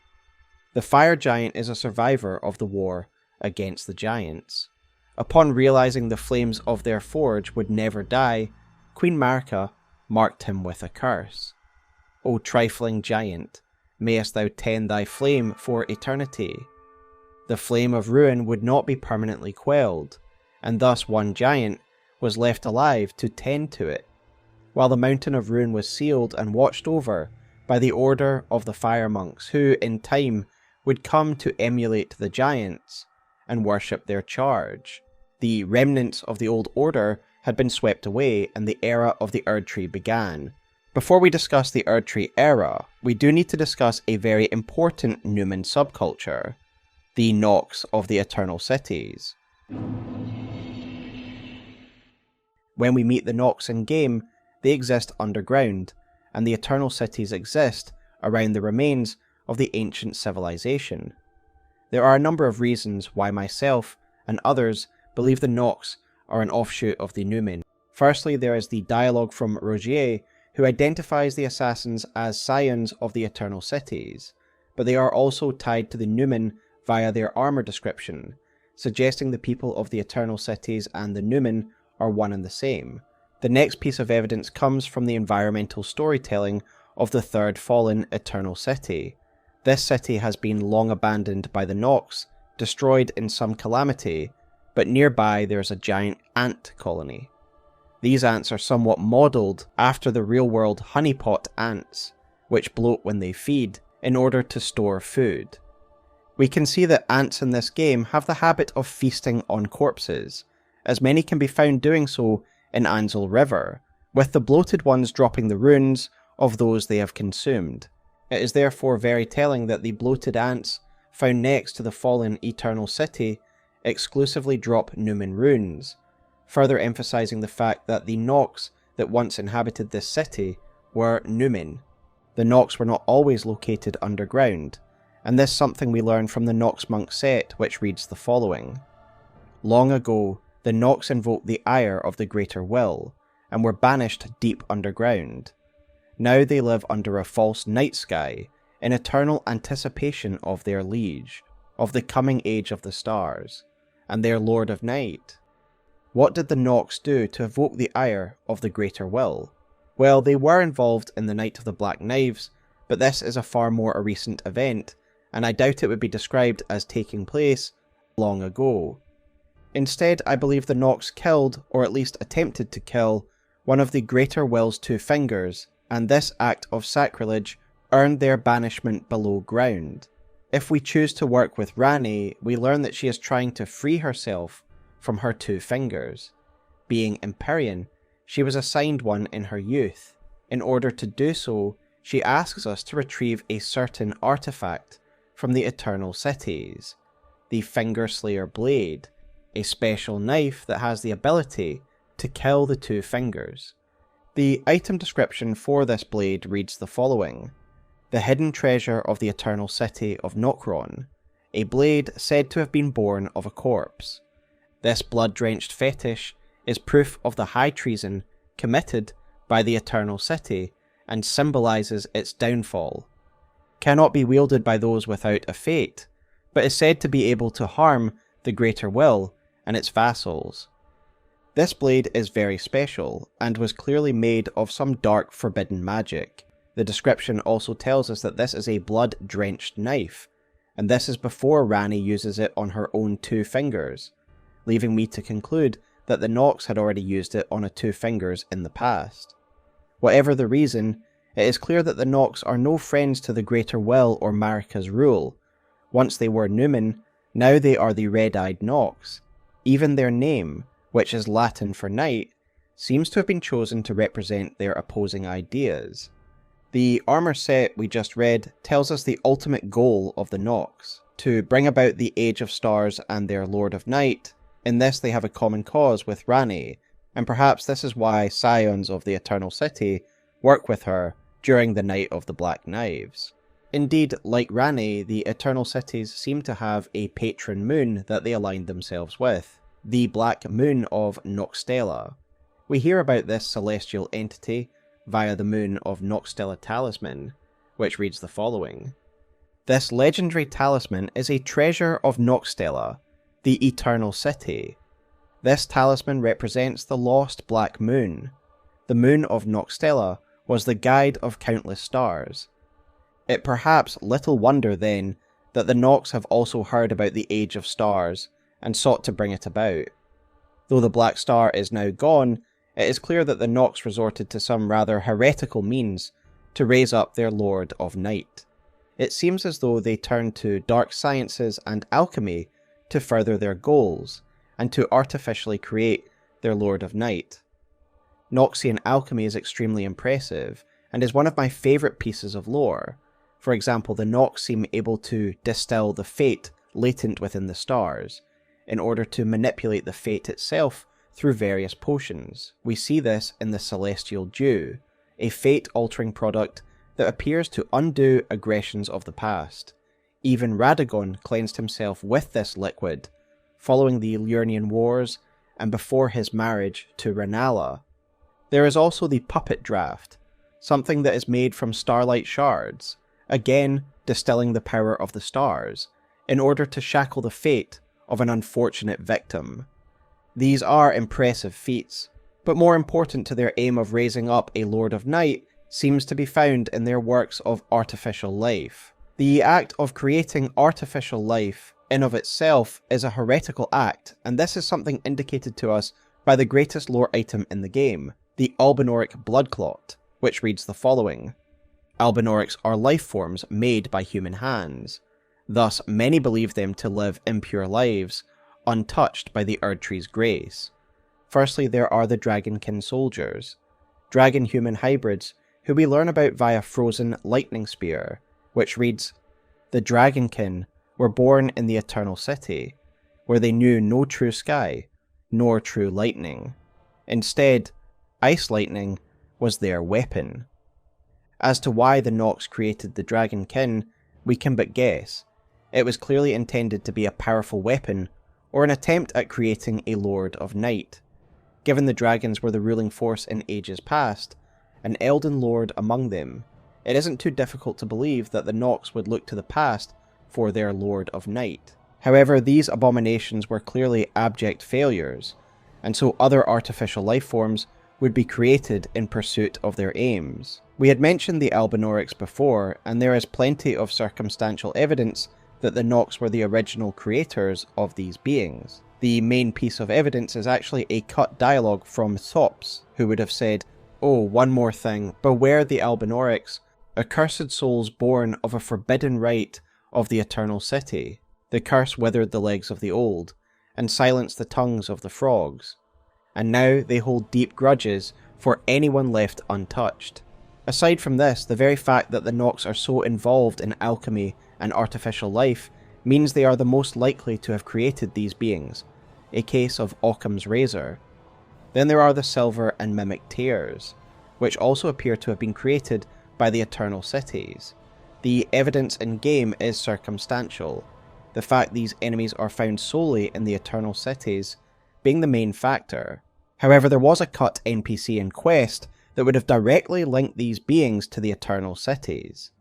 A: The fire giant is a survivor of the war against the giants. Upon realizing the flames of their forge would never die, Queen Marika marked him with a curse. O trifling giant, mayest thou tend thy flame for eternity. The flame of ruin would not be permanently quelled, and thus one giant was left alive to tend to it, while the mountain of ruin was sealed and watched over by the order of the fire monks, who, in time, would come to emulate the giants and worship their charge. The remnants of the old order had been swept away, and the era of the Erdtree began. Before we discuss the Erdtree Era, we do need to discuss a very important Numen subculture, the Nox of the Eternal Cities. When we meet the Nox in-game, they exist underground, and the Eternal Cities exist around the remains of the ancient civilization. There are a number of reasons why myself and others believe the Nox are an offshoot of the Numen. Firstly, there is the dialogue from Rogier, who identifies the assassins as scions of the Eternal Cities, but they are also tied to the Numen via their armour description, suggesting the people of the Eternal Cities and the Numen are one and the same. The next piece of evidence comes from the environmental storytelling of the third fallen Eternal City. This city has been long abandoned by the Nox, destroyed in some calamity, but nearby there is a giant ant colony. These ants are somewhat modelled after the real-world honeypot ants, which bloat when they feed in order to store food. We can see that ants in this game have the habit of feasting on corpses, as many can be found doing so in Ansel River, with the bloated ones dropping the runes of those they have consumed. It is therefore very telling that the bloated ants found next to the fallen Eternal City exclusively drop Numen runes, further emphasising the fact that the Nox that once inhabited this city were Numen. The Nox were not always located underground, and this is something we learn from the Nox Monk set, which reads the following. Long ago, the Nox invoked the ire of the Greater Will, and were banished deep underground. Now they live under a false night sky, in eternal anticipation of their liege, of the coming age of the stars, and their Lord of Night. What did the Nox do to evoke the ire of the Greater Will? Well, they were involved in the Night of the Black Knives, but this is a far more a recent event, and I doubt it would be described as taking place long ago. Instead, I believe the Nox killed, or at least attempted to kill, one of the Greater Will's two fingers, and this act of sacrilege earned their banishment below ground. If we choose to work with Ranni, we learn that she is trying to free herself from her two fingers. Being Empyrean, she was assigned one in her youth. In order to do so, she asks us to retrieve a certain artifact from the Eternal Cities, the Finger Slayer Blade, a special knife that has the ability to kill the two fingers. The item description for this blade reads the following. The hidden treasure of the Eternal City of Nokron, a blade said to have been born of a corpse. This blood-drenched fetish is proof of the high treason committed by the Eternal City and symbolises its downfall. Cannot be wielded by those without a fate, but is said to be able to harm the Greater Will and its vassals. This blade is very special, and was clearly made of some dark forbidden magic. The description also tells us that this is a blood-drenched knife, and this is before Ranni uses it on her own two fingers, leaving me to conclude that the Nox had already used it on her two fingers in the past. Whatever the reason, it is clear that the Nox are no friends to the Greater Will or Marika's rule. Once they were Numen, now they are the Red-Eyed Nox. Even their name, which is Latin for night, seems to have been chosen to represent their opposing ideas. The armor set we just read tells us the ultimate goal of the Nox, to bring about the Age of Stars and their Lord of Night. In this they have a common cause with Ranni, and perhaps this is why Scions of the Eternal City work with her during the Night of the Black Knives. Indeed, like Ranni, the Eternal Cities seem to have a patron moon that they aligned themselves with, the Black Moon of Nokstella. We hear about this celestial entity via the moon of Nokstella Talisman, which reads the following. This legendary talisman is a treasure of Nokstella, the Eternal City. This talisman represents the lost Black Moon. The moon of Nokstella was the guide of countless stars. It perhaps little wonder then that the Nox have also heard about the Age of Stars and sought to bring it about. Though the Black Star is now gone, it is clear that the Nox resorted to some rather heretical means to raise up their Lord of Night. It seems as though they turned to dark sciences and alchemy to further their goals, and to artificially create their Lord of Night. Noxian alchemy is extremely impressive, and is one of my favourite pieces of lore. For example, the Nox seem able to distill the fate latent within the stars, in order to manipulate the fate itself through various potions. We see this in the Celestial Dew, a fate-altering product that appears to undo aggressions of the past. Even Radagon cleansed himself with this liquid, following the Erdtree Wars and before his marriage to Rennala. There is also the Puppet Draft, something that is made from starlight shards, again distilling the power of the stars, in order to shackle the fate of an unfortunate victim. These are impressive feats, but more important to their aim of raising up a Lord of Night seems to be found in their works of artificial life. The act of creating artificial life in of itself is a heretical act, and this is something indicated to us by the greatest lore item in the game, the Albinauric Blood Clot, which reads the following. Albinaurics are life forms made by human hands. Thus, many believe them to live impure lives, untouched by the Erdtree's grace. Firstly, there are the Dragonkin soldiers, dragon-human hybrids who we learn about via Frozen Lightning Spear, which reads, "The Dragonkin were born in the Eternal City, where they knew no true sky, nor true lightning. Instead, ice lightning was their weapon." As to why the Nox created the Dragonkin, we can but guess. It was clearly intended to be a powerful weapon, or an attempt at creating a Lord of Night. Given the dragons were the ruling force in ages past, an Elden Lord among them, it isn't too difficult to believe that the Nox would look to the past for their Lord of Night. However, these abominations were clearly abject failures, and so other artificial life forms would be created in pursuit of their aims. We had mentioned the Albinaurics before, and there is plenty of circumstantial evidence that the Nox were the original creators of these beings. The main piece of evidence is actually a cut dialogue from Thops, who would have said, "Oh, one more thing, beware the Albinaurics, accursed souls born of a forbidden rite of the Eternal City. The curse withered the legs of the old, and silenced the tongues of the frogs. And now they hold deep grudges for anyone left untouched." Aside from this, the very fact that the Nox are so involved in alchemy and artificial life means they are the most likely to have created these beings, a case of Occam's razor. Then there are the Silver and Mimic Tears, which also appear to have been created by the Eternal Cities. The evidence in-game is circumstantial, the fact these enemies are found solely in the Eternal Cities being the main factor. However, there was a cut NPC in Quest that would have directly linked these beings to the Eternal Cities.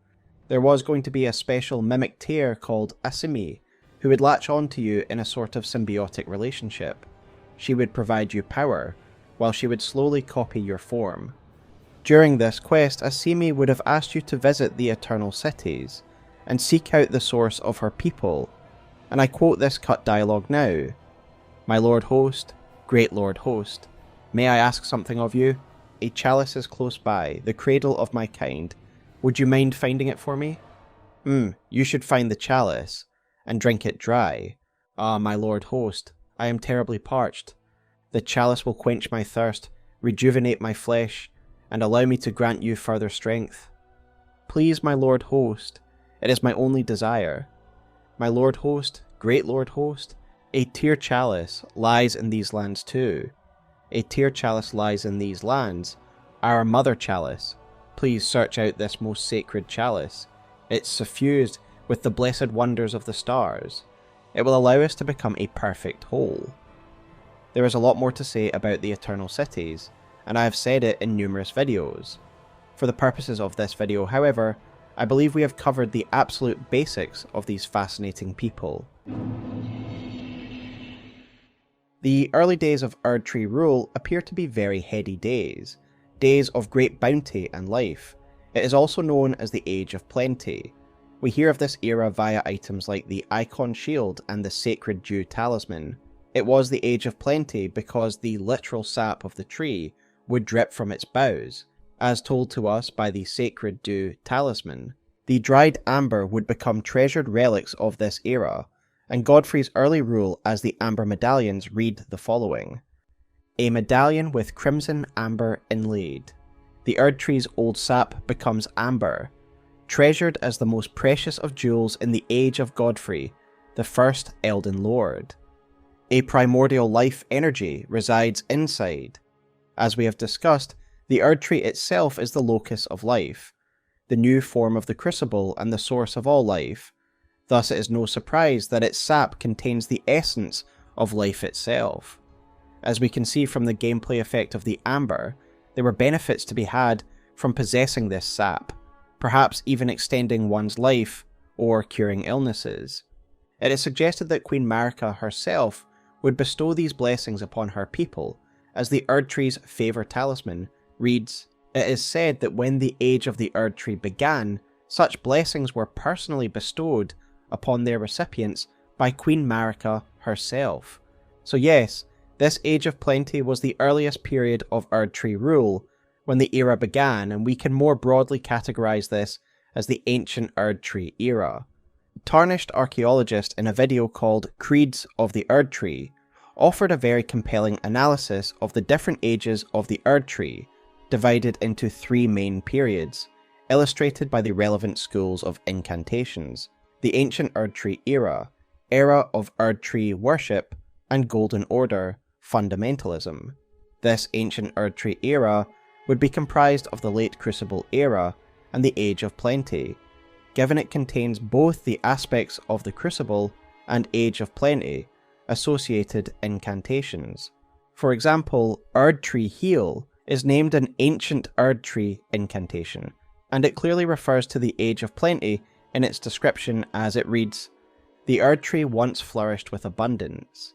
A: There was going to be a special Mimic Tear called Asimi, who would latch on to you in a sort of symbiotic relationship. She would provide you power, while she would slowly copy your form. During this quest, Asimi would have asked you to visit the Eternal Cities, and seek out the source of her people, and I quote this cut dialogue now. "My Lord Host, Great Lord Host, may I ask something of you? A chalice is close by, the cradle of my kind. Would you mind finding it for me?" You should find the chalice, and drink it dry. "Ah, my Lord Host, I am terribly parched. The chalice will quench my thirst, rejuvenate my flesh, and allow me to grant you further strength. Please, my Lord Host, it is my only desire. My Lord Host, Great Lord Host, a tear chalice lies in these lands too. A tear chalice lies in these lands, our mother chalice. Please search out this most sacred chalice. It's suffused with the blessed wonders of the stars. It will allow us to become a perfect whole." There is a lot more to say about the Eternal Cities, and I have said it in numerous videos. For the purposes of this video, however, I believe we have covered the absolute basics of these fascinating people. The early days of Erdtree rule appear to be very heady days, days of great bounty and life. It is also known as the Age of Plenty. We hear of this era via items like the Icon Shield and the Sacred Dew Talisman. It was the Age of Plenty because the literal sap of the tree would drip from its boughs, as told to us by the Sacred Dew Talisman. The dried amber would become treasured relics of this era, and Godfrey's early rule as the Amber Medallions read the following. "A medallion with crimson amber inlaid. The Erdtree's old sap becomes amber, treasured as the most precious of jewels in the age of Godfrey, the first Elden Lord. A primordial life energy resides inside. As we have discussed, the Erdtree itself is the locus of life, the new form of the Crucible and the source of all life. Thus it is no surprise that its sap contains the essence of life itself. As we can see from the gameplay effect of the Amber, there were benefits to be had from possessing this sap, perhaps even extending one's life or curing illnesses. It is suggested that Queen Marika herself would bestow these blessings upon her people, as the Erdtree's favour talisman reads, "It is said that when the age of the Erdtree began, such blessings were personally bestowed upon their recipients by Queen Marika herself." So yes, this Age of Plenty was the earliest period of Erdtree rule when the era began, and we can more broadly categorise this as the Ancient Erdtree Era. Tarnished archaeologist in a video called Creeds of the Erdtree offered a very compelling analysis of the different ages of the Erdtree, divided into 3 main periods, illustrated by the relevant schools of incantations: the ancient Erdtree Era, Era of Erdtree worship, and Golden Order fundamentalism. This ancient Erdtree Era would be comprised of the late Crucible Era and the Age of Plenty, given it contains both the aspects of the Crucible and Age of Plenty associated incantations. For example, Erdtree Heal is named an ancient Erdtree incantation, and it clearly refers to the Age of Plenty in its description, as it reads, "The Erdtree once flourished with abundance,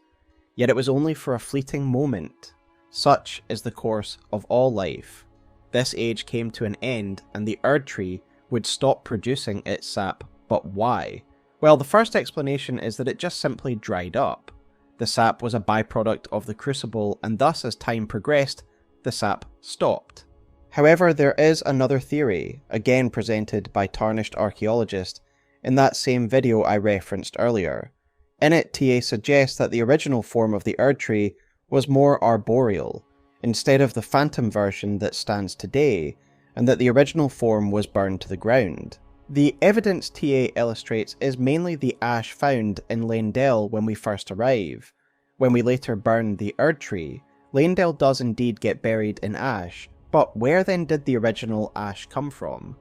A: yet it was only for a fleeting moment. Such is the course of all life. This age came to an end, and the Erdtree would stop producing its sap, but why? Well, the first explanation is that it just simply dried up. The sap was a byproduct of the Crucible, and thus as time progressed, the sap stopped." However, there is another theory, again presented by Tarnished archaeologist, in that same video I referenced earlier. In it, TA suggests that the original form of the Erdtree was more arboreal, instead of the phantom version that stands today, and that the original form was burned to the ground. The evidence TA illustrates is mainly the ash found in Leyndell when we first arrive. When we later burn the Erdtree, Leyndell does indeed get buried in ash, but where then did the original ash come from?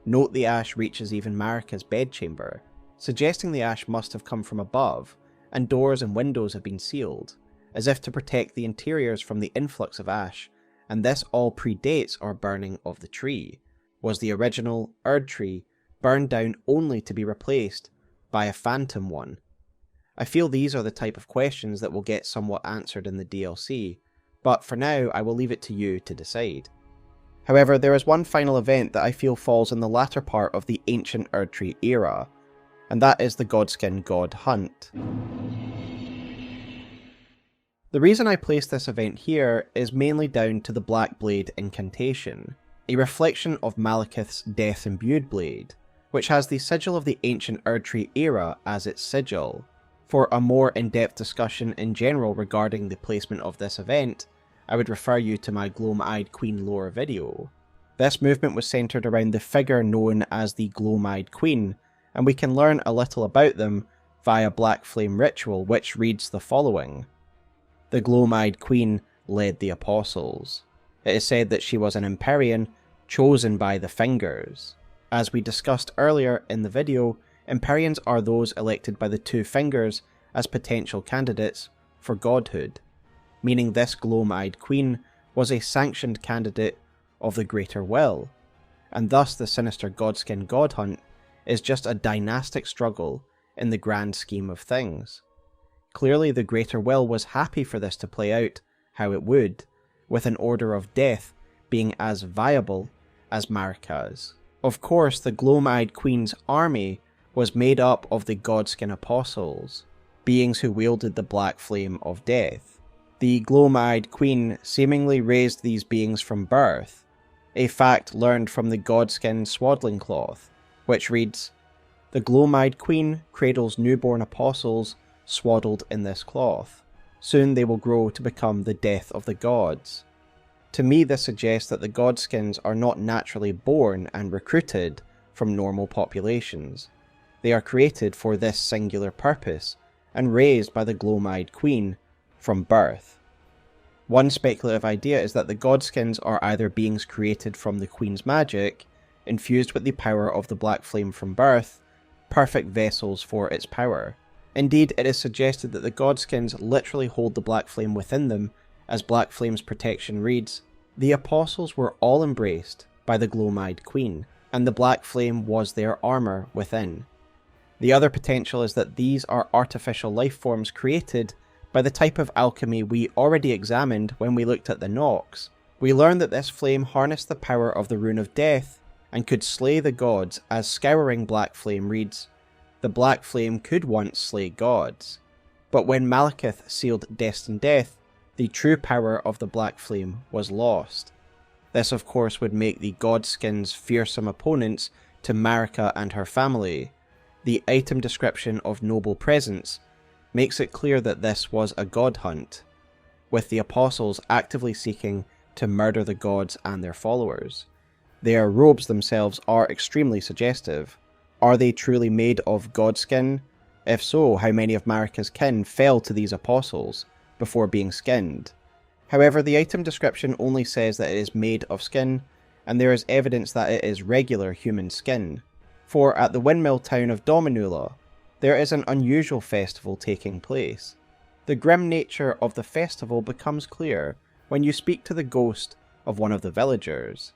A: Note the ash reaches even Marika's bedchamber, suggesting the ash must have come from above, and doors and windows have been sealed, as if to protect the interiors from the influx of ash, and this all predates our burning of the tree. Was the original Erdtree burned down only to be replaced by a phantom one? I feel these are the type of questions that will get somewhat answered in the DLC, but for now I will leave it to you to decide. However, there is one final event that I feel falls in the latter part of the ancient Erdtree era, and that is the Godskin God Hunt. The reason I place this event here is mainly down to the Black Blade incantation, a reflection of Malekith's death-imbued blade, which has the sigil of the ancient Erdtree era as its sigil. For a more in-depth discussion in general regarding the placement of this event, I would refer you to my Gloam-Eyed Queen lore video. This movement was centred around the figure known as the Gloam-Eyed Queen, and we can learn a little about them via Black Flame ritual, which reads the following. The Gloam-Eyed Queen led the Apostles. It is said that she was an Empyrean chosen by the Fingers. As we discussed earlier in the video, Empyreans are those elected by the two Fingers as potential candidates for godhood, meaning this Gloam-Eyed Queen was a sanctioned candidate of the Greater Will, and thus the sinister Godskin God Hunt is just a dynastic struggle in the grand scheme of things. Clearly the Greater Will was happy for this to play out how it would, with an order of death being as viable as Marika's. Of course, the Gloam-Eyed Queen's army was made up of the Godskin Apostles, beings who wielded the Black Flame of Death. The Gloam-Eyed Queen seemingly raised these beings from birth, a fact learned from the Godskin Swaddling Cloth, which reads, "The Gloam-Eyed Queen cradles newborn apostles swaddled in this cloth. Soon they will grow to become the death of the gods." To me, this suggests that the Godskins are not naturally born and recruited from normal populations. They are created for this singular purpose, and raised by the Gloam-Eyed Queen from birth. One speculative idea is that the Godskins are either beings created from the Queen's magic, infused with the power of the Black Flame from birth, perfect vessels for its power. Indeed, it is suggested that the Godskins literally hold the Black Flame within them, as Black Flame's protection reads, "The Apostles were all embraced by the Gloam-Eyed Queen, and the Black Flame was their armour within." The other potential is that these are artificial life forms created by the type of alchemy we already examined when we looked at the Nox. We learned that this flame harnessed the power of the Rune of Death and could slay the gods, as Scouring Black Flame reads, "The Black Flame could once slay gods." But when Malekith sealed Destined Death, the true power of the Black Flame was lost. This of course would make the Godskins fearsome opponents to Marika and her family. The item description of Noble Presence makes it clear that this was a god hunt, with the apostles actively seeking to murder the gods and their followers. Their robes themselves are extremely suggestive. Are they truly made of god skin? If so, how many of Marika's kin fell to these apostles before being skinned? However, the item description only says that it is made of skin, and there is evidence that it is regular human skin. For at the windmill town of Dominula, there is an unusual festival taking place. The grim nature of the festival becomes clear when you speak to the ghost of one of the villagers.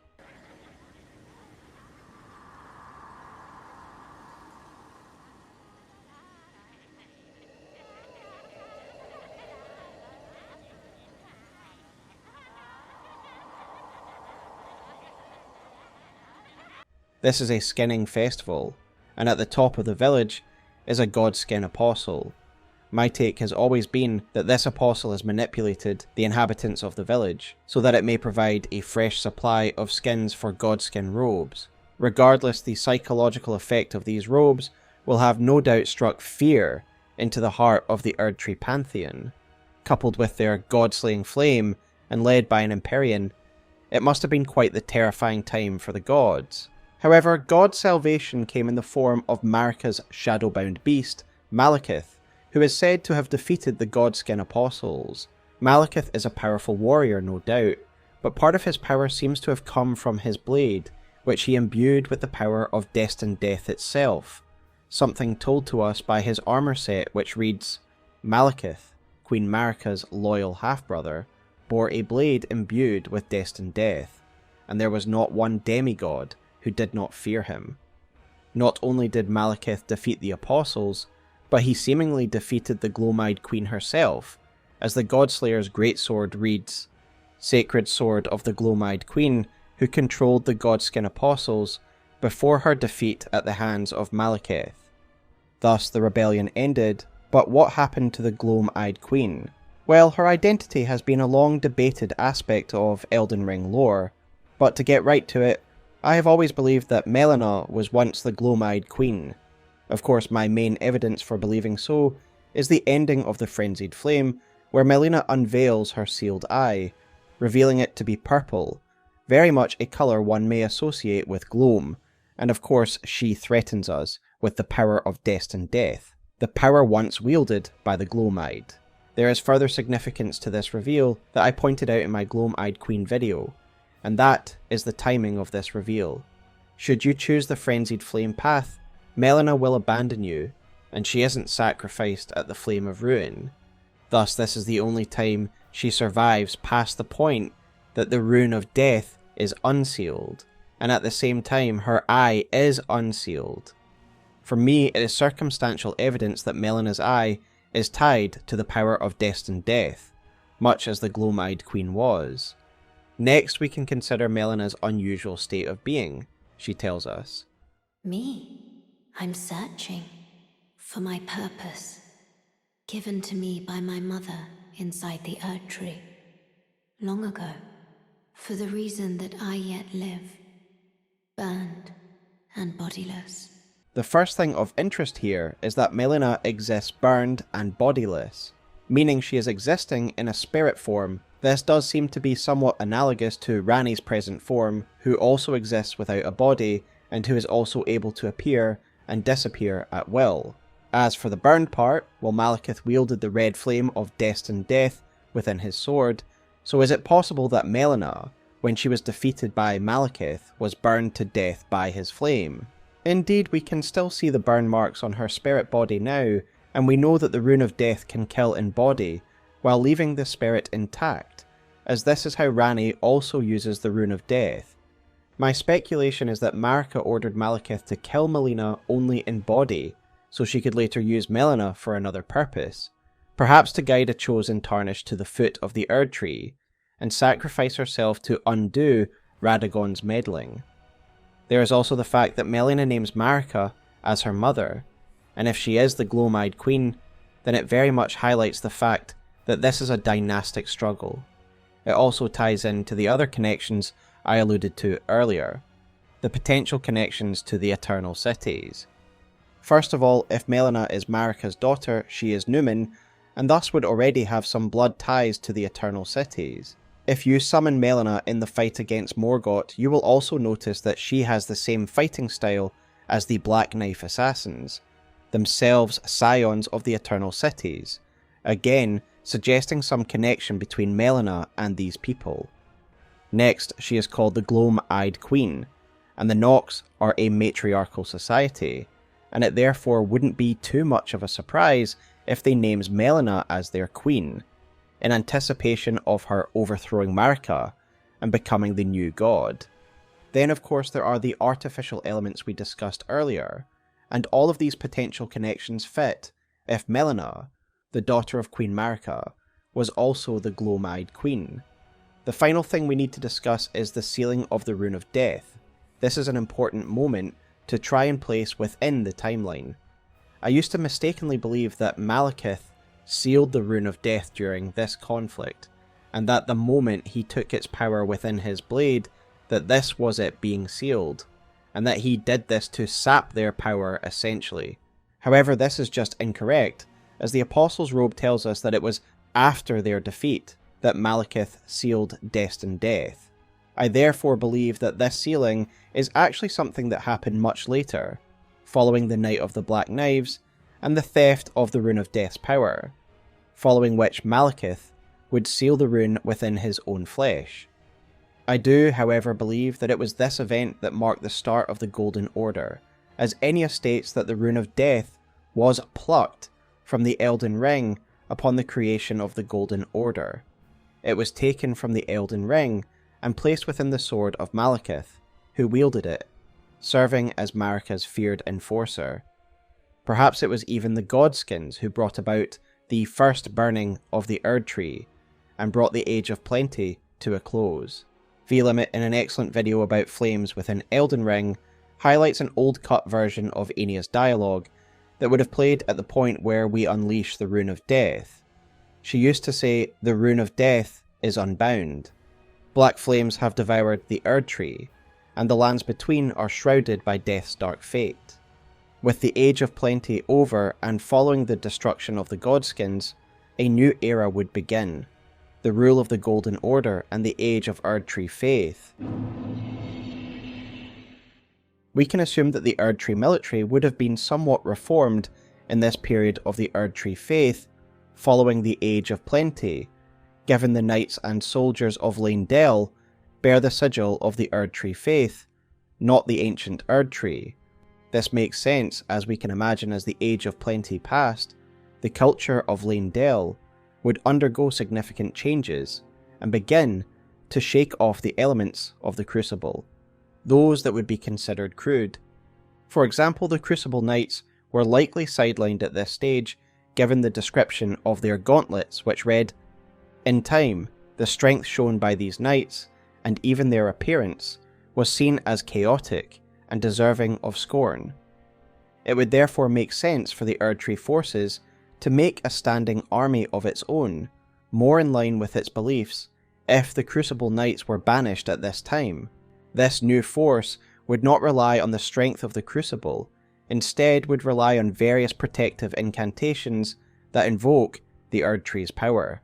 A: This is a skinning festival, and at the top of the village is a godskin apostle. My take has always been that this apostle has manipulated the inhabitants of the village so that it may provide a fresh supply of skins for godskin robes. Regardless, the psychological effect of these robes will have no doubt struck fear into the heart of the Erdtree pantheon. Coupled with their god-slaying flame and led by an Empyrean, it must have been quite the terrifying time for the gods. However, God's salvation came in the form of Marika's shadow-bound beast, Malekith, who is said to have defeated the Godskin Apostles. Malekith is a powerful warrior, no doubt, but part of his power seems to have come from his blade, which he imbued with the power of destined death itself, something told to us by his armour set which reads, Malekith, Queen Marika's loyal half-brother, bore a blade imbued with destined death, and there was not one demigod who did not fear him. Not only did Malekith defeat the Apostles, but he seemingly defeated the Gloam-Eyed Queen herself, as the Godslayer's greatsword reads, Sacred Sword of the Gloam-Eyed Queen, who controlled the Godskin Apostles before her defeat at the hands of Malekith. Thus the rebellion ended, but what happened to the Gloam-Eyed Queen? Well, her identity has been a long debated aspect of Elden Ring lore, but to get right to it, I have always believed that Malenia was once the Gloam-Eyed Queen. Of course, my main evidence for believing so is the ending of the Frenzied Flame, where Malenia unveils her sealed eye, revealing it to be purple, very much a colour one may associate with gloam, and of course she threatens us with the power of destined death, the power once wielded by the Gloam-Eyed. There is further significance to this reveal that I pointed out in my Gloam-Eyed Queen video, and that is the timing of this reveal. Should you choose the Frenzied Flame path, Malenia will abandon you, and she isn't sacrificed at the Flame of Ruin. Thus this is the only time she survives past the point that the Rune of Death is unsealed, and at the same time her eye is unsealed. For me, it is circumstantial evidence that Malenia's eye is tied to the power of destined death, much as the Gloam-Eyed Queen was. Next, we can consider Malenia's unusual state of being, she tells us.
C: Me? I'm searching for my purpose, given to me by my mother inside the Erdtree, long ago, for the reason that I yet live, burned and bodiless.
A: The first thing of interest here is that Malenia exists burned and bodiless, meaning she is existing in a spirit form. This does seem to be somewhat analogous to Ranni's present form, who also exists without a body, and who is also able to appear and disappear at will. As for the burned part, well, Malekith wielded the red flame of destined death within his sword, so is it possible that Malenia, when she was defeated by Malekith, was burned to death by his flame? Indeed, we can still see the burn marks on her spirit body now, and we know that the Rune of Death can kill in body, while leaving the spirit intact, as this is how Ranni also uses the Rune of Death. My speculation is that Marika ordered Malekith to kill Malenia only in body, so she could later use Malenia for another purpose, perhaps to guide a chosen Tarnished to the foot of the Erdtree, and sacrifice herself to undo Radagon's meddling. There is also the fact that Malenia names Marika as her mother, and if she is the Gloam-Eyed Queen, then it very much highlights the fact that this is a dynastic struggle. It also ties into the other connections I alluded to earlier, the potential connections to the Eternal Cities. First of all, if Malenia is Marika's daughter, she is Numen, and thus would already have some blood ties to the Eternal Cities. If you summon Malenia in the fight against Morgott, you will also notice that she has the same fighting style as the Black Knife Assassins, themselves scions of the Eternal Cities, again suggesting some connection between Malenia and these people. Next, she is called the Gloam-Eyed Queen, and the Nox are a matriarchal society, and it therefore wouldn't be too much of a surprise if they named Malenia as their queen, in anticipation of her overthrowing Marika and becoming the new god. Then of course there are the artificial elements we discussed earlier, and all of these potential connections fit if Malenia, the daughter of Queen Marika, was also the Gloam-Eyed Queen. The final thing we need to discuss is the sealing of the Rune of Death. This is an important moment to try and place within the timeline. I used to mistakenly believe that Malekith sealed the Rune of Death during this conflict, and that the moment he took its power within his blade, that this was it being sealed, and that he did this to sap their power essentially. However, this is just incorrect, as the Apostle's Robe tells us that it was after their defeat that Malekith sealed Destined Death. I therefore believe that this sealing is actually something that happened much later, following the Night of the Black Knives and the theft of the Rune of Death's power, following which Malekith would seal the rune within his own flesh. I do, however, believe that it was this event that marked the start of the Golden Order, as Enya states that the Rune of Death was plucked from the Elden Ring upon the creation of the Golden Order. It was taken from the Elden Ring and placed within the sword of Malekith, who wielded it, serving as Marika's feared enforcer. Perhaps it was even the Godskins who brought about the first burning of the Erdtree and brought the Age of Plenty to a close. V-Limit, in an excellent video about flames within Elden Ring, highlights an old cut version of Enya's dialogue that would have played at the point where we unleash the Rune of Death. She used to say, "The Rune of Death is unbound. Black flames have devoured the Erdtree, and the lands between are shrouded by death's dark fate." With the Age of Plenty over and following the destruction of the Godskins, a new era would begin, the rule of the Golden Order and the age of Erdtree Faith. We can assume that the Erdtree military would have been somewhat reformed in this period of the Erdtree Faith, following the Age of Plenty, given the knights and soldiers of Leyndell bear the sigil of the Erdtree Faith, not the ancient Erdtree. This makes sense, as we can imagine as the Age of Plenty passed, the culture of Leyndell would undergo significant changes and begin to shake off the elements of the Crucible, those that would be considered crude. For example, the Crucible Knights were likely sidelined at this stage, given the description of their gauntlets, which read, "In time, the strength shown by these knights, and even their appearance, was seen as chaotic and deserving of scorn." It would therefore make sense for the Erdtree forces to make a standing army of its own, more in line with its beliefs, if the Crucible Knights were banished at this time. This new force would not rely on the strength of the Crucible, instead would rely on various protective incantations that invoke the Erdtree's power.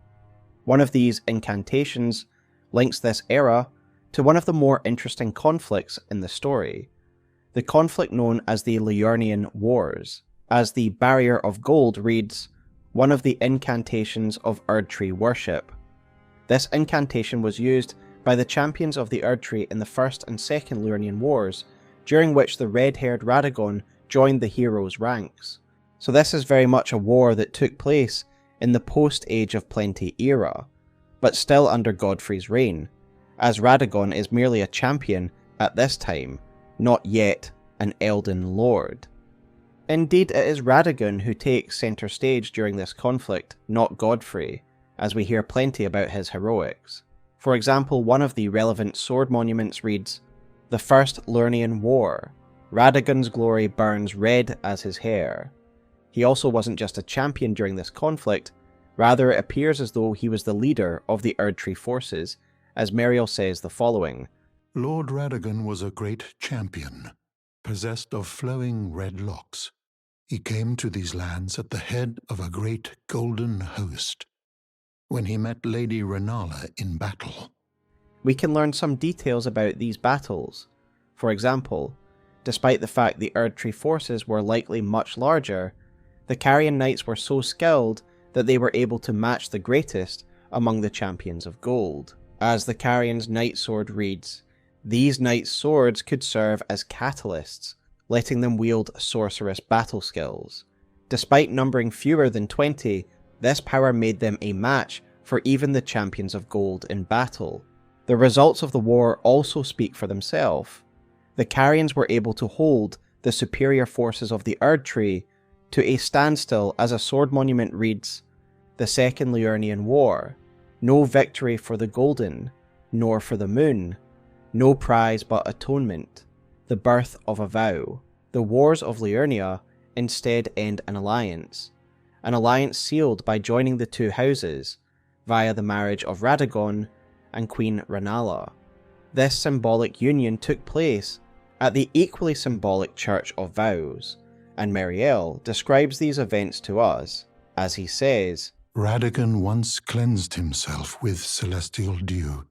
A: One of these incantations links this era to one of the more interesting conflicts in the story, the conflict known as the Liurnian Wars. As the Barrier of Gold reads, one of the incantations of Erdtree worship. This incantation was used by the champions of the Erdtree in the First and Second Liurnian Wars, during which the red-haired Radagon joined the heroes' ranks. So this is very much a war that took place in the post-Age of Plenty era, but still under Godfrey's reign, as Radagon is merely a champion at this time, not yet an Elden Lord. Indeed, it is Radagon who takes centre stage during this conflict, not Godfrey, as we hear plenty about his heroics. For example, one of the relevant sword monuments reads, "The First Liurnian War. Radagon's glory burns red as his hair." He also wasn't just a champion during this conflict, rather it appears as though he was the leader of the Erdtree forces, as Meriel says the following,
E: "Lord Radagon was a great champion, possessed of flowing red locks. He came to these lands at the head of a great golden host, when he met Lady Rennala in battle.
A: We can learn some details about these battles. For example, despite the fact the Erdtree forces were likely much larger, the Carian knights were so skilled that they were able to match the greatest among the champions of gold. As the Carian's knight sword reads, these knights' swords could serve as catalysts, letting them wield sorcerous battle skills. Despite numbering fewer than 20, this power made them a match for even the champions of gold in battle. The results of the war also speak for themselves. The Carians were able to hold the superior forces of the Erdtree to a standstill as a sword monument reads, "The Second Liurnian War. No victory for the Golden, nor for the Moon. No prize but atonement. The birth of a vow. The wars of Liurnia instead end an alliance sealed by joining the two houses via the marriage of Radagon and Queen Rennala. This symbolic union took place at the equally symbolic Church of Vows, and Meriel describes these events to us, as he says,
E: Radagon once cleansed himself with celestial dew,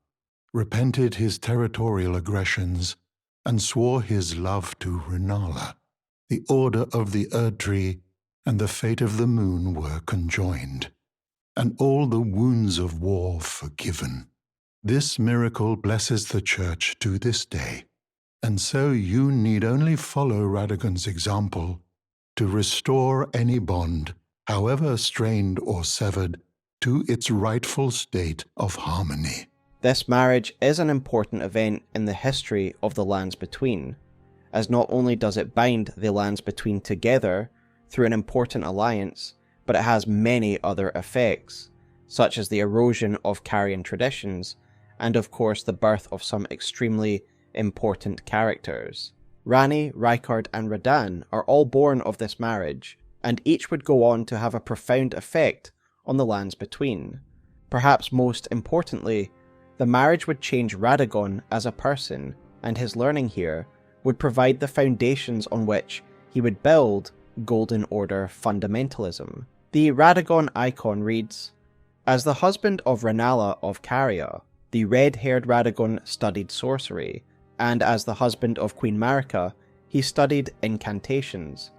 E: repented his territorial aggressions, and swore his love to Rennala. The order of the Erdtree and the fate of the moon were conjoined, and all the wounds of war forgiven. This miracle blesses the Church to this day, and so you need only follow Radagon's example to restore any bond, however strained or severed, to its rightful state of harmony.
A: This marriage is an important event in the history of the Lands Between, as not only does it bind the Lands Between together through an important alliance, but it has many other effects, such as the erosion of Carian traditions, and of course the birth of some extremely important characters. Ranni, Rykard and Radahn are all born of this marriage, and each would go on to have a profound effect on the Lands Between. Perhaps most importantly, the marriage would change Radagon as a person, and his learning here would provide the foundations on which he would build Golden Order fundamentalism. The Radagon icon reads, "As the husband of Rennala of Caria, the red-haired Radagon studied sorcery, and as the husband of Queen Marika, he studied incantations.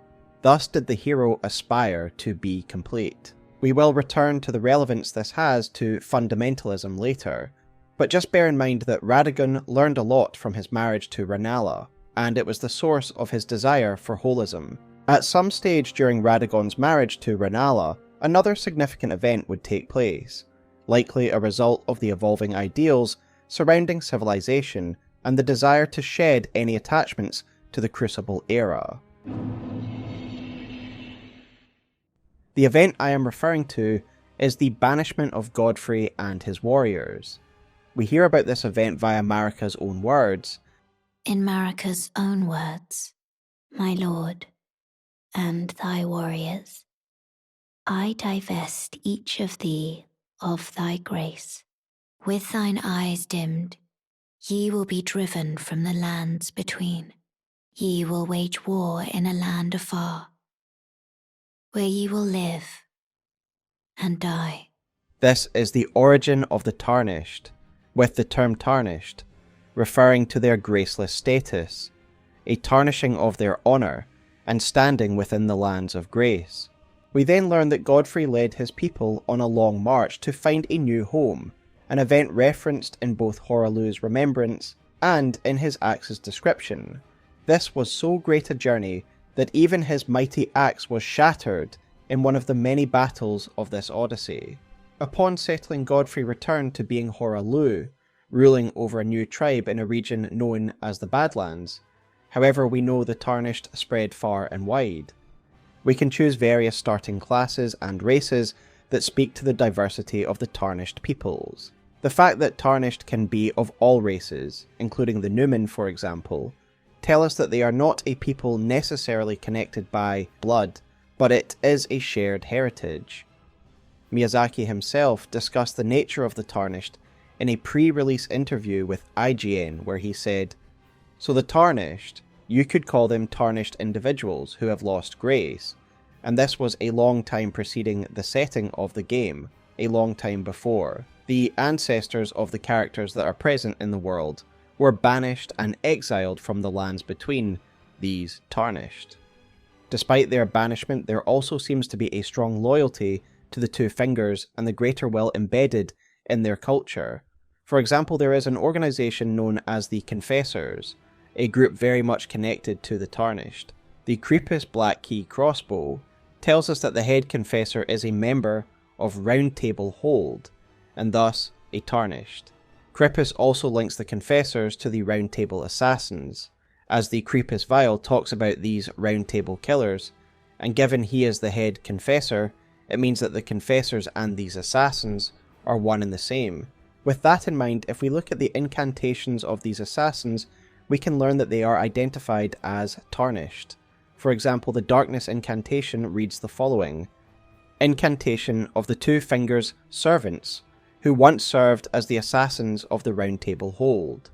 A: Thus did the hero aspire to be complete." We will return to the relevance this has to fundamentalism later, but just bear in mind that Radagon learned a lot from his marriage to Rennala, and it was the source of his desire for holism. At some stage during Radagon's marriage to Rennala, another significant event would take place, likely a result of the evolving ideals surrounding civilization and the desire to shed any attachments to the Crucible Era. The event I am referring to is the banishment of Godfrey and his warriors. We hear about this event via Marika's own words.
C: In Marika's own words, my lord, and thy warriors, I divest each of thee of thy grace. With thine eyes dimmed, ye will be driven from the lands between. Ye will wage war in a land afar, where ye will live and die.
A: This is the origin of the Tarnished, with the term Tarnished referring to their graceless status, a tarnishing of their honour and standing within the lands of grace. We then learn that Godfrey led his people on a long march to find a new home, an event referenced in both Hoaraluz's remembrance and in his axe's description. This was so great a journey that even his mighty axe was shattered in one of the many battles of this odyssey. Upon settling, Godfrey returned to being Hoaraluz, ruling over a new tribe in a region known as the Badlands. However, we know the Tarnished spread far and wide. We can choose various starting classes and races that speak to the diversity of the Tarnished peoples. The fact that Tarnished can be of all races, including the Numen for example, tell us that they are not a people necessarily connected by blood, but it is a shared heritage. Miyazaki himself discussed the nature of the Tarnished in a pre-release interview with IGN where he said, "So the Tarnished, you could call them tarnished individuals who have lost grace, and this was a long time preceding the setting of the game, a long time before. The ancestors of the characters that are present in the world were banished and exiled from the lands between these Tarnished. Despite their banishment, there also seems to be a strong loyalty to the Two Fingers and the greater will embedded in their culture. For example, there is an organisation known as the Confessors, a group very much connected to the Tarnished. The Creepus Black Key crossbow tells us that the head Confessor is a member of Round Table Hold, and thus a Tarnished. Creepus also links the Confessors to the Round Table Assassins, as the Creepus Vial talks about these Round Table killers, and given he is the head Confessor, it means that the Confessors and these assassins are one and the same. With that in mind, if we look at the incantations of these assassins, we can learn that they are identified as Tarnished. For example, the Darkness incantation reads the following: Incantation of the Two Fingers Servants, who once served as the assassins of the Round Table Hold.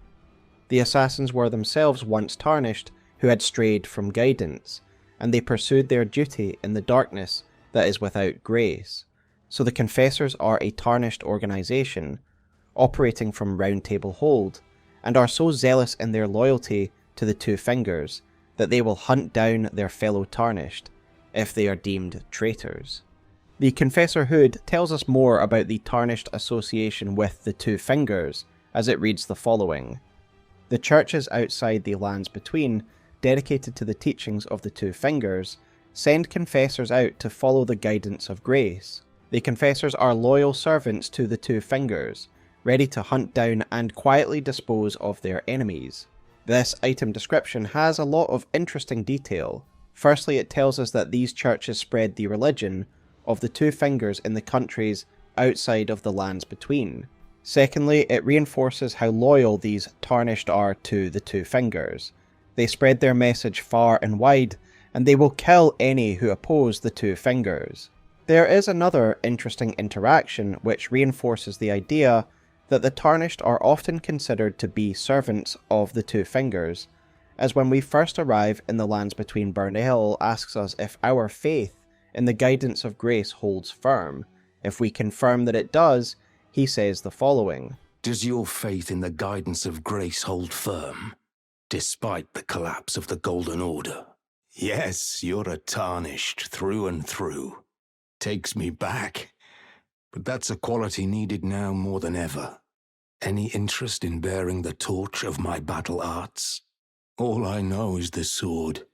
A: The assassins were themselves once Tarnished, who had strayed from guidance, and they pursued their duty in the darkness that is without grace. So the Confessors are a Tarnished organisation, operating from Round Table Hold, and are so zealous in their loyalty to the Two Fingers that they will hunt down their fellow Tarnished if they are deemed traitors. The Confessor Hood tells us more about the Tarnished association with the Two Fingers, as it reads the following: The churches outside the lands between, dedicated to the teachings of the Two Fingers, send confessors out to follow the guidance of grace. The confessors are loyal servants to the Two Fingers, ready to hunt down and quietly dispose of their enemies. This item description has a lot of interesting detail. Firstly, it tells us that these churches spread the religion of the Two Fingers in the countries outside of the lands between. Secondly, it reinforces how loyal these Tarnished are to the Two Fingers. They spread their message far and wide, and they will kill any who oppose the Two Fingers. There is another interesting interaction which reinforces the idea that the Tarnished are often considered to be servants of the Two Fingers, as when we first arrive in the lands between, Bernahl asks us if our faith in the guidance of grace holds firm. If we confirm that it does, he says the following:
F: Does your faith in the guidance of grace hold firm, despite the collapse of the Golden Order? Yes, you're a Tarnished through and through. Takes me back, but that's a quality needed now more than ever. Any interest in bearing the torch of my battle arts? All I know is the sword.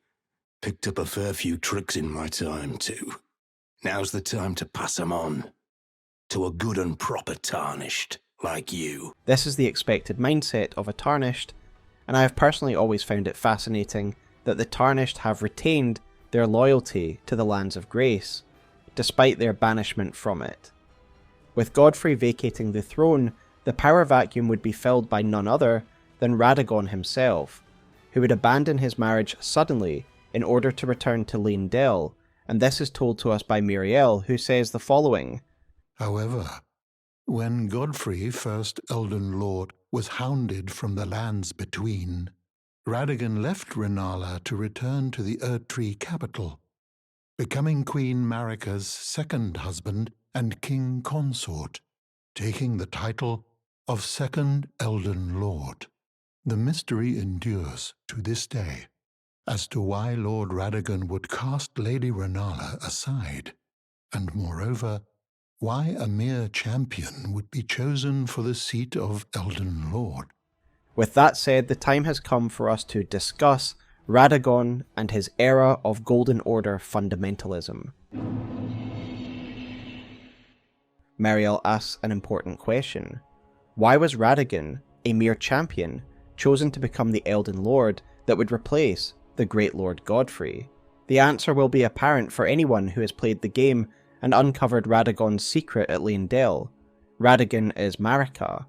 F: Picked up a fair few tricks in my time, too. Now's the time to pass 'em on. To a good and proper Tarnished, like you.
A: This is the expected mindset of a Tarnished, and I have personally always found it fascinating that the Tarnished have retained their loyalty to the lands of grace, despite their banishment from it. With Godfrey vacating the throne, the power vacuum would be filled by none other than Radagon himself, who would abandon his marriage suddenly in order to return to Leyndell, and this is told to us by Muriel, who says the following:
E: However, when Godfrey, first Elden Lord, was hounded from the lands between, Radagon left Rennala to return to the Erdtree capital, becoming Queen Marika's second husband and king consort, taking the title of Second Elden Lord. The mystery endures to this day as to why Lord Radagon would cast Lady Rennala aside, and moreover, why a mere champion would be chosen for the seat of Elden Lord.
A: With that said, the time has come for us to discuss Radagon and his era of Golden Order fundamentalism. Muriel asks an important question. Why was Radagon, a mere champion, chosen to become the Elden Lord that would replace the Great Lord Godfrey? The answer will be apparent for anyone who has played the game and uncovered Radagon's secret at Leyndell. Radagon is Marika.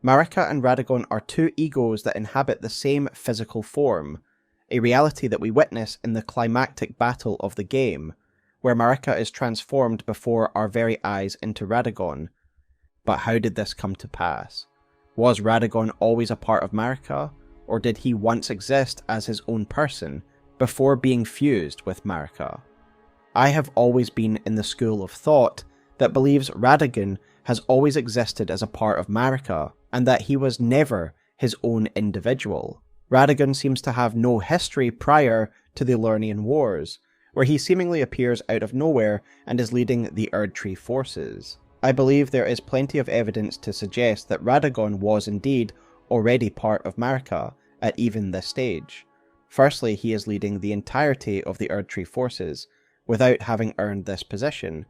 A: Marika and Radagon are two egos that inhabit the same physical form, a reality that we witness in the climactic battle of the game, where Marika is transformed before our very eyes into Radagon. But how did this come to pass? Was Radagon always a part of Marika, or did he once exist as his own person before being fused with Marika? I have always been in the school of thought that believes Radagon has always existed as a part of Marika, and that he was never his own individual. Radagon seems to have no history prior to the Lernian Wars, where he seemingly appears out of nowhere and is leading the Erdtree forces. I believe there is plenty of evidence to suggest that Radagon was indeed already part of Marika at even this stage. Firstly, he is leading the entirety of the Erdtree forces, without having earned this position,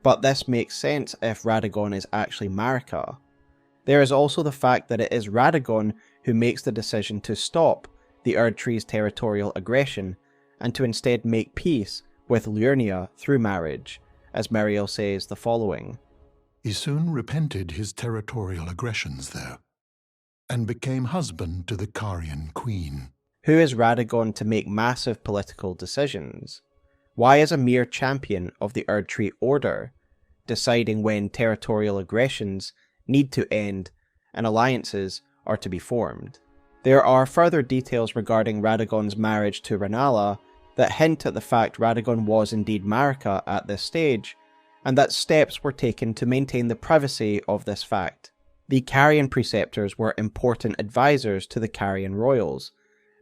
A: but this makes sense if Radagon is actually Marika. There is also the fact that it is Radagon who makes the decision to stop the Erdtree's territorial aggression and to instead make peace with Liurnia through marriage, as Miriel says the following.
E: He soon repented his territorial aggressions there, and became husband to the Carian queen.
A: Who is Radagon to make massive political decisions? Why is a mere champion of the Erdtree Order deciding when territorial aggressions need to end and alliances are to be formed? There are further details regarding Radagon's marriage to Rennala that hint at the fact Radagon was indeed Marika at this stage, and that steps were taken to maintain the privacy of this fact. The Carian preceptors were important advisors to the Carian royals,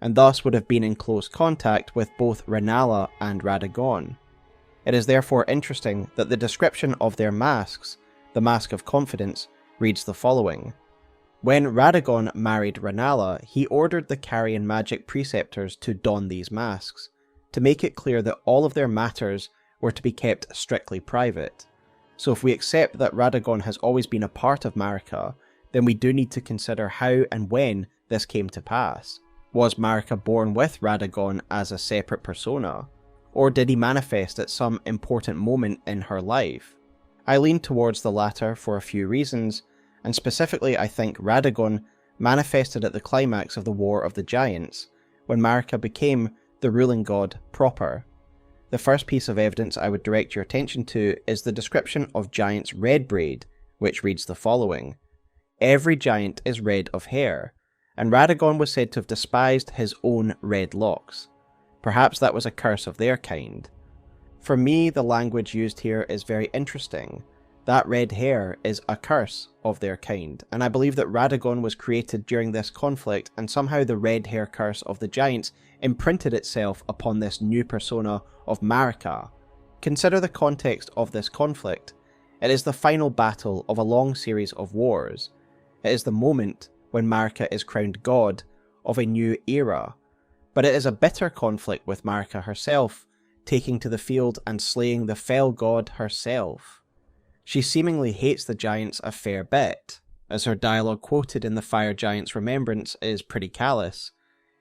A: and thus would have been in close contact with both Rennala and Radagon. It is therefore interesting that the description of their masks, the Mask of Confidence, reads the following. When Radagon married Rennala, he ordered the Carian magic preceptors to don these masks, to make it clear that all of their matters were to be kept strictly private. So if we accept that Radagon has always been a part of Marika, then we do need to consider how and when this came to pass. Was Marika born with Radagon as a separate persona, or did he manifest at some important moment in her life? I lean towards the latter for a few reasons, and specifically I think Radagon manifested at the climax of the War of the Giants, when Marika became the ruling god proper. The first piece of evidence I would direct your attention to is the description of Giant's red braid, which reads the following. Every giant is red of hair, and Radagon was said to have despised his own red locks. Perhaps that was a curse of their kind. For me, the language used here is very interesting. That red hair is a curse of their kind, and I believe that Radagon was created during this conflict, and somehow the red hair curse of the giants imprinted itself upon this new persona of Marika. Consider the context of this conflict. It is the final battle of a long series of wars. It is the moment when Marika is crowned god of a new era, but it is a bitter conflict with Marika herself, taking to the field and slaying the fell god herself. She seemingly hates the giants a fair bit, as her dialogue quoted in the Fire Giant's remembrance is pretty callous.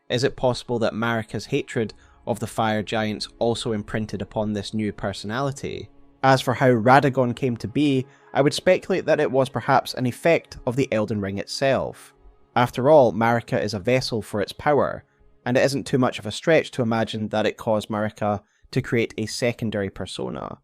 A: Is it possible that Marika's hatred of the Fire Giants also imprinted upon this new personality? As for how Radagon came to be, I would speculate that it was perhaps an effect of the Elden Ring itself. After all, Marika is a vessel for its power, and it isn't too much of a stretch to imagine that it caused Marika to create a secondary persona.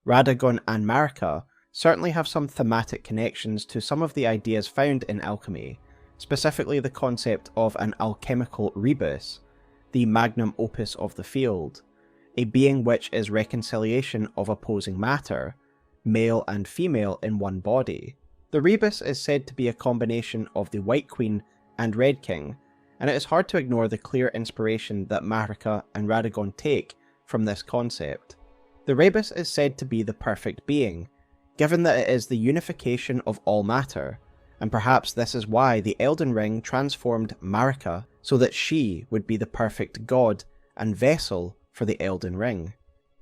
A: Radagon and Marika certainly have some thematic connections to some of the ideas found in alchemy, specifically the concept of an alchemical rebus, the magnum opus of the field, a being which is reconciliation of opposing matter, male and female in one body. The rebus is said to be a combination of the White Queen and Red King, and it is hard to ignore the clear inspiration that Marika and Radagon take from this concept. The rebus is said to be the perfect being, given that it is the unification of all matter, and perhaps this is why the Elden Ring transformed Marika so that she would be the perfect god and vessel for the Elden Ring.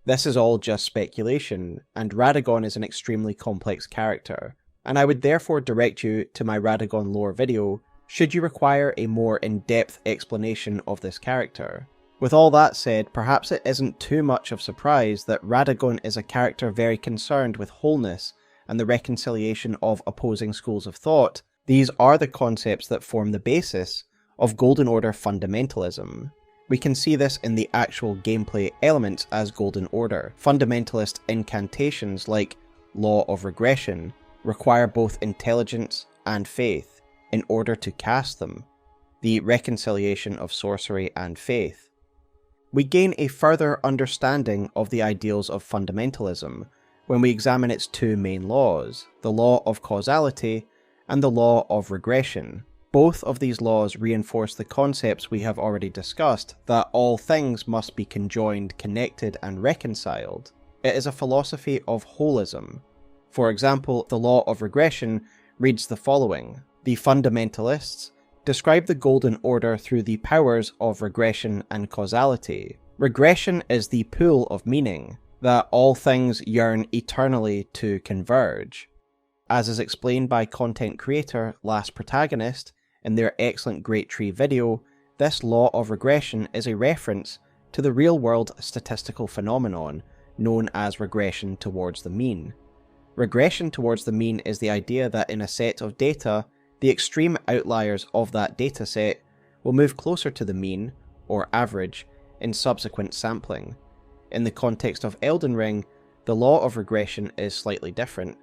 A: This is all just speculation, and Radagon is an extremely complex character, and I would therefore direct you to my Radagon lore video should you require a more in-depth explanation of this character. With all that said, perhaps it isn't too much of surprise that Radagon is a character very concerned with wholeness and the reconciliation of opposing schools of thought. These are the concepts that form the basis of Golden Order fundamentalism. We can see this in the actual gameplay elements as Golden Order. Fundamentalist incantations like Law of Regression require both intelligence and faith in order to cast them, the reconciliation of sorcery and faith. We gain a further understanding of the ideals of fundamentalism when we examine its two main laws, the law of causality and the law of regression. Both of these laws reinforce the concepts we have already discussed, that all things must be conjoined, connected, and reconciled. It is a philosophy of holism. For example, the law of regression reads the following: the fundamentalists describe the Golden Order through the powers of regression and causality. Regression is the pool of meaning, that all things yearn eternally to converge. As is explained by content creator Last Protagonist in their excellent Great Tree video, this law of regression is a reference to the real-world statistical phenomenon known as regression towards the mean. Regression towards the mean is the idea that in a set of data, the extreme outliers of that dataset will move closer to the mean, or average, in subsequent sampling. In the context of Elden Ring, the law of regression is slightly different,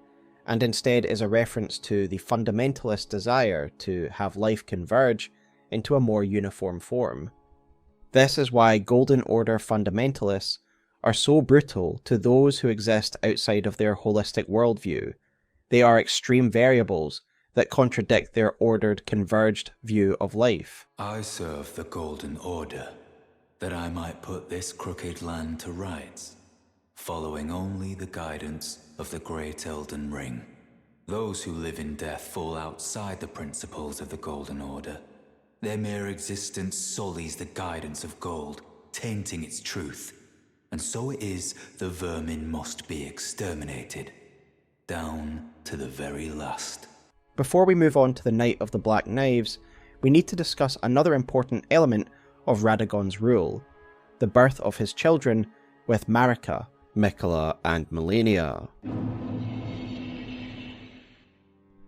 A: and instead is a reference to the fundamentalist desire to have life converge into a more uniform form. This is why Golden Order fundamentalists are so brutal to those who exist outside of their holistic worldview. They are extreme variables that contradict their ordered, converged view of life.
G: I serve the Golden Order, that I might put this crooked land to rights, following only the guidance of the great Elden Ring. Those who live in death fall outside the principles of the Golden Order. Their mere existence sullies the guidance of gold, tainting its truth. And so it is the vermin must be exterminated, down to the very last.
A: Before we move on to the Knight of the Black Knives, we need to discuss another important element of Radagon's rule, the birth of his children with Marika, Miquella and Malenia.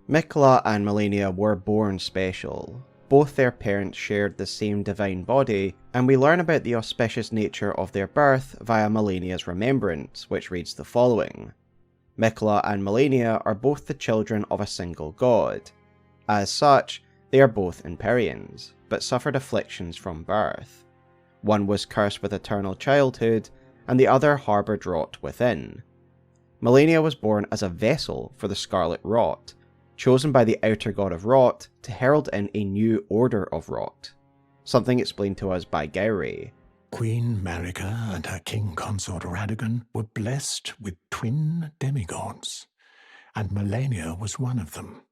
A: Miquella and Malenia were born special. Both their parents shared the same divine body, and we learn about the auspicious nature of their birth via Malenia's remembrance, which reads the following: Miquella and Malenia are both the children of a single god. As such, they are both Empyreans, but suffered afflictions from birth. One was cursed with eternal childhood, and the other harboured rot within. Malenia was born as a vessel for the Scarlet Rot, chosen by the outer god of Rot to herald in a new order of Rot, something explained to us by Gowrie.
E: Queen Marika and her king consort Radagon were blessed with twin demigods, and Malenia was one of them.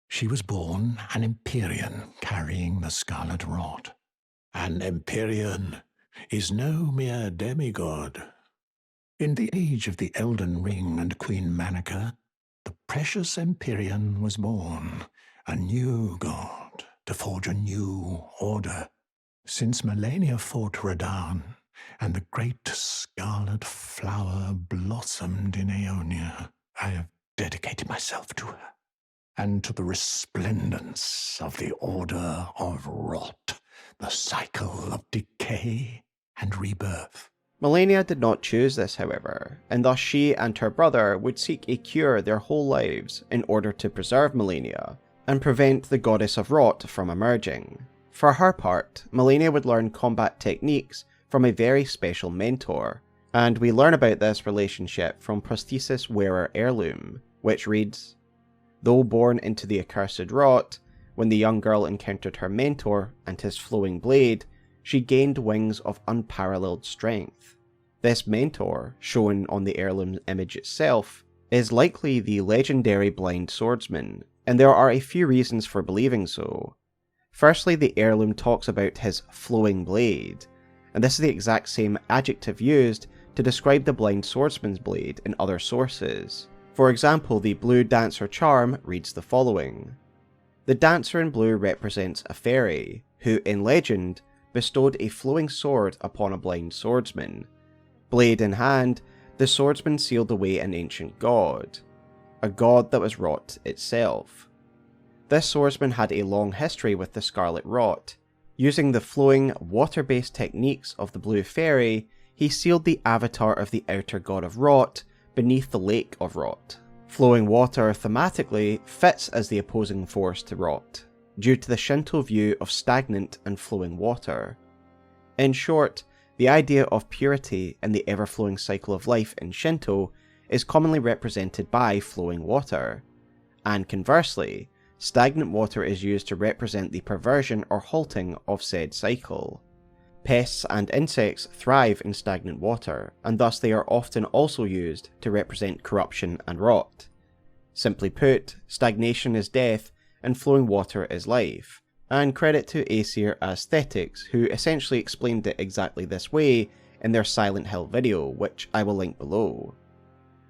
E: She was born an Empyrean carrying the Scarlet Rot. An Empyrean is no mere demigod. In the age of the Elden Ring and Queen Marika, the precious Empyrean was born, a new god, to forge a new order. Since Malenia fought Radahn, and the great scarlet flower blossomed in Aeonia, I have dedicated myself to her, and to the resplendence of the Order of Rot, the cycle of decay and rebirth.
A: Malenia did not choose this, however, and thus she and her brother would seek a cure their whole lives in order to preserve Malenia, and prevent the Goddess of Rot from emerging. For her part, Malenia would learn combat techniques from a very special mentor, and we learn about this relationship from Prosthesis Wearer Heirloom, which reads: Though born into the accursed Rot, when the young girl encountered her mentor and his flowing blade, she gained wings of unparalleled strength. This mentor, shown on the heirloom image itself, is likely the legendary blind swordsman, and there are a few reasons for believing so. Firstly, the heirloom talks about his flowing blade, and this is the exact same adjective used to describe the blind swordsman's blade in other sources. For example, the Blue Dancer charm reads the following: The dancer in blue represents a fairy, who, in legend, bestowed a flowing sword upon a blind swordsman. Blade in hand, the swordsman sealed away an ancient god, a god that was Rot itself. This swordsman had a long history with the Scarlet Rot. Using the flowing, water-based techniques of the Blue Fairy, he sealed the avatar of the outer god of Rot beneath the Lake of Rot. Flowing water thematically fits as the opposing force to Rot, due to the Shinto view of stagnant and flowing water. In short, The idea of purity in the ever-flowing cycle of life in Shinto is commonly represented by flowing water, and conversely, stagnant water is used to represent the perversion or halting of said cycle. Pests and insects thrive in stagnant water, and thus they are often also used to represent corruption and rot. Simply put, stagnation is death and flowing water is life, and credit to Aesir Aesthetics, who essentially explained it exactly this way in their Silent Hill video, which I will link below.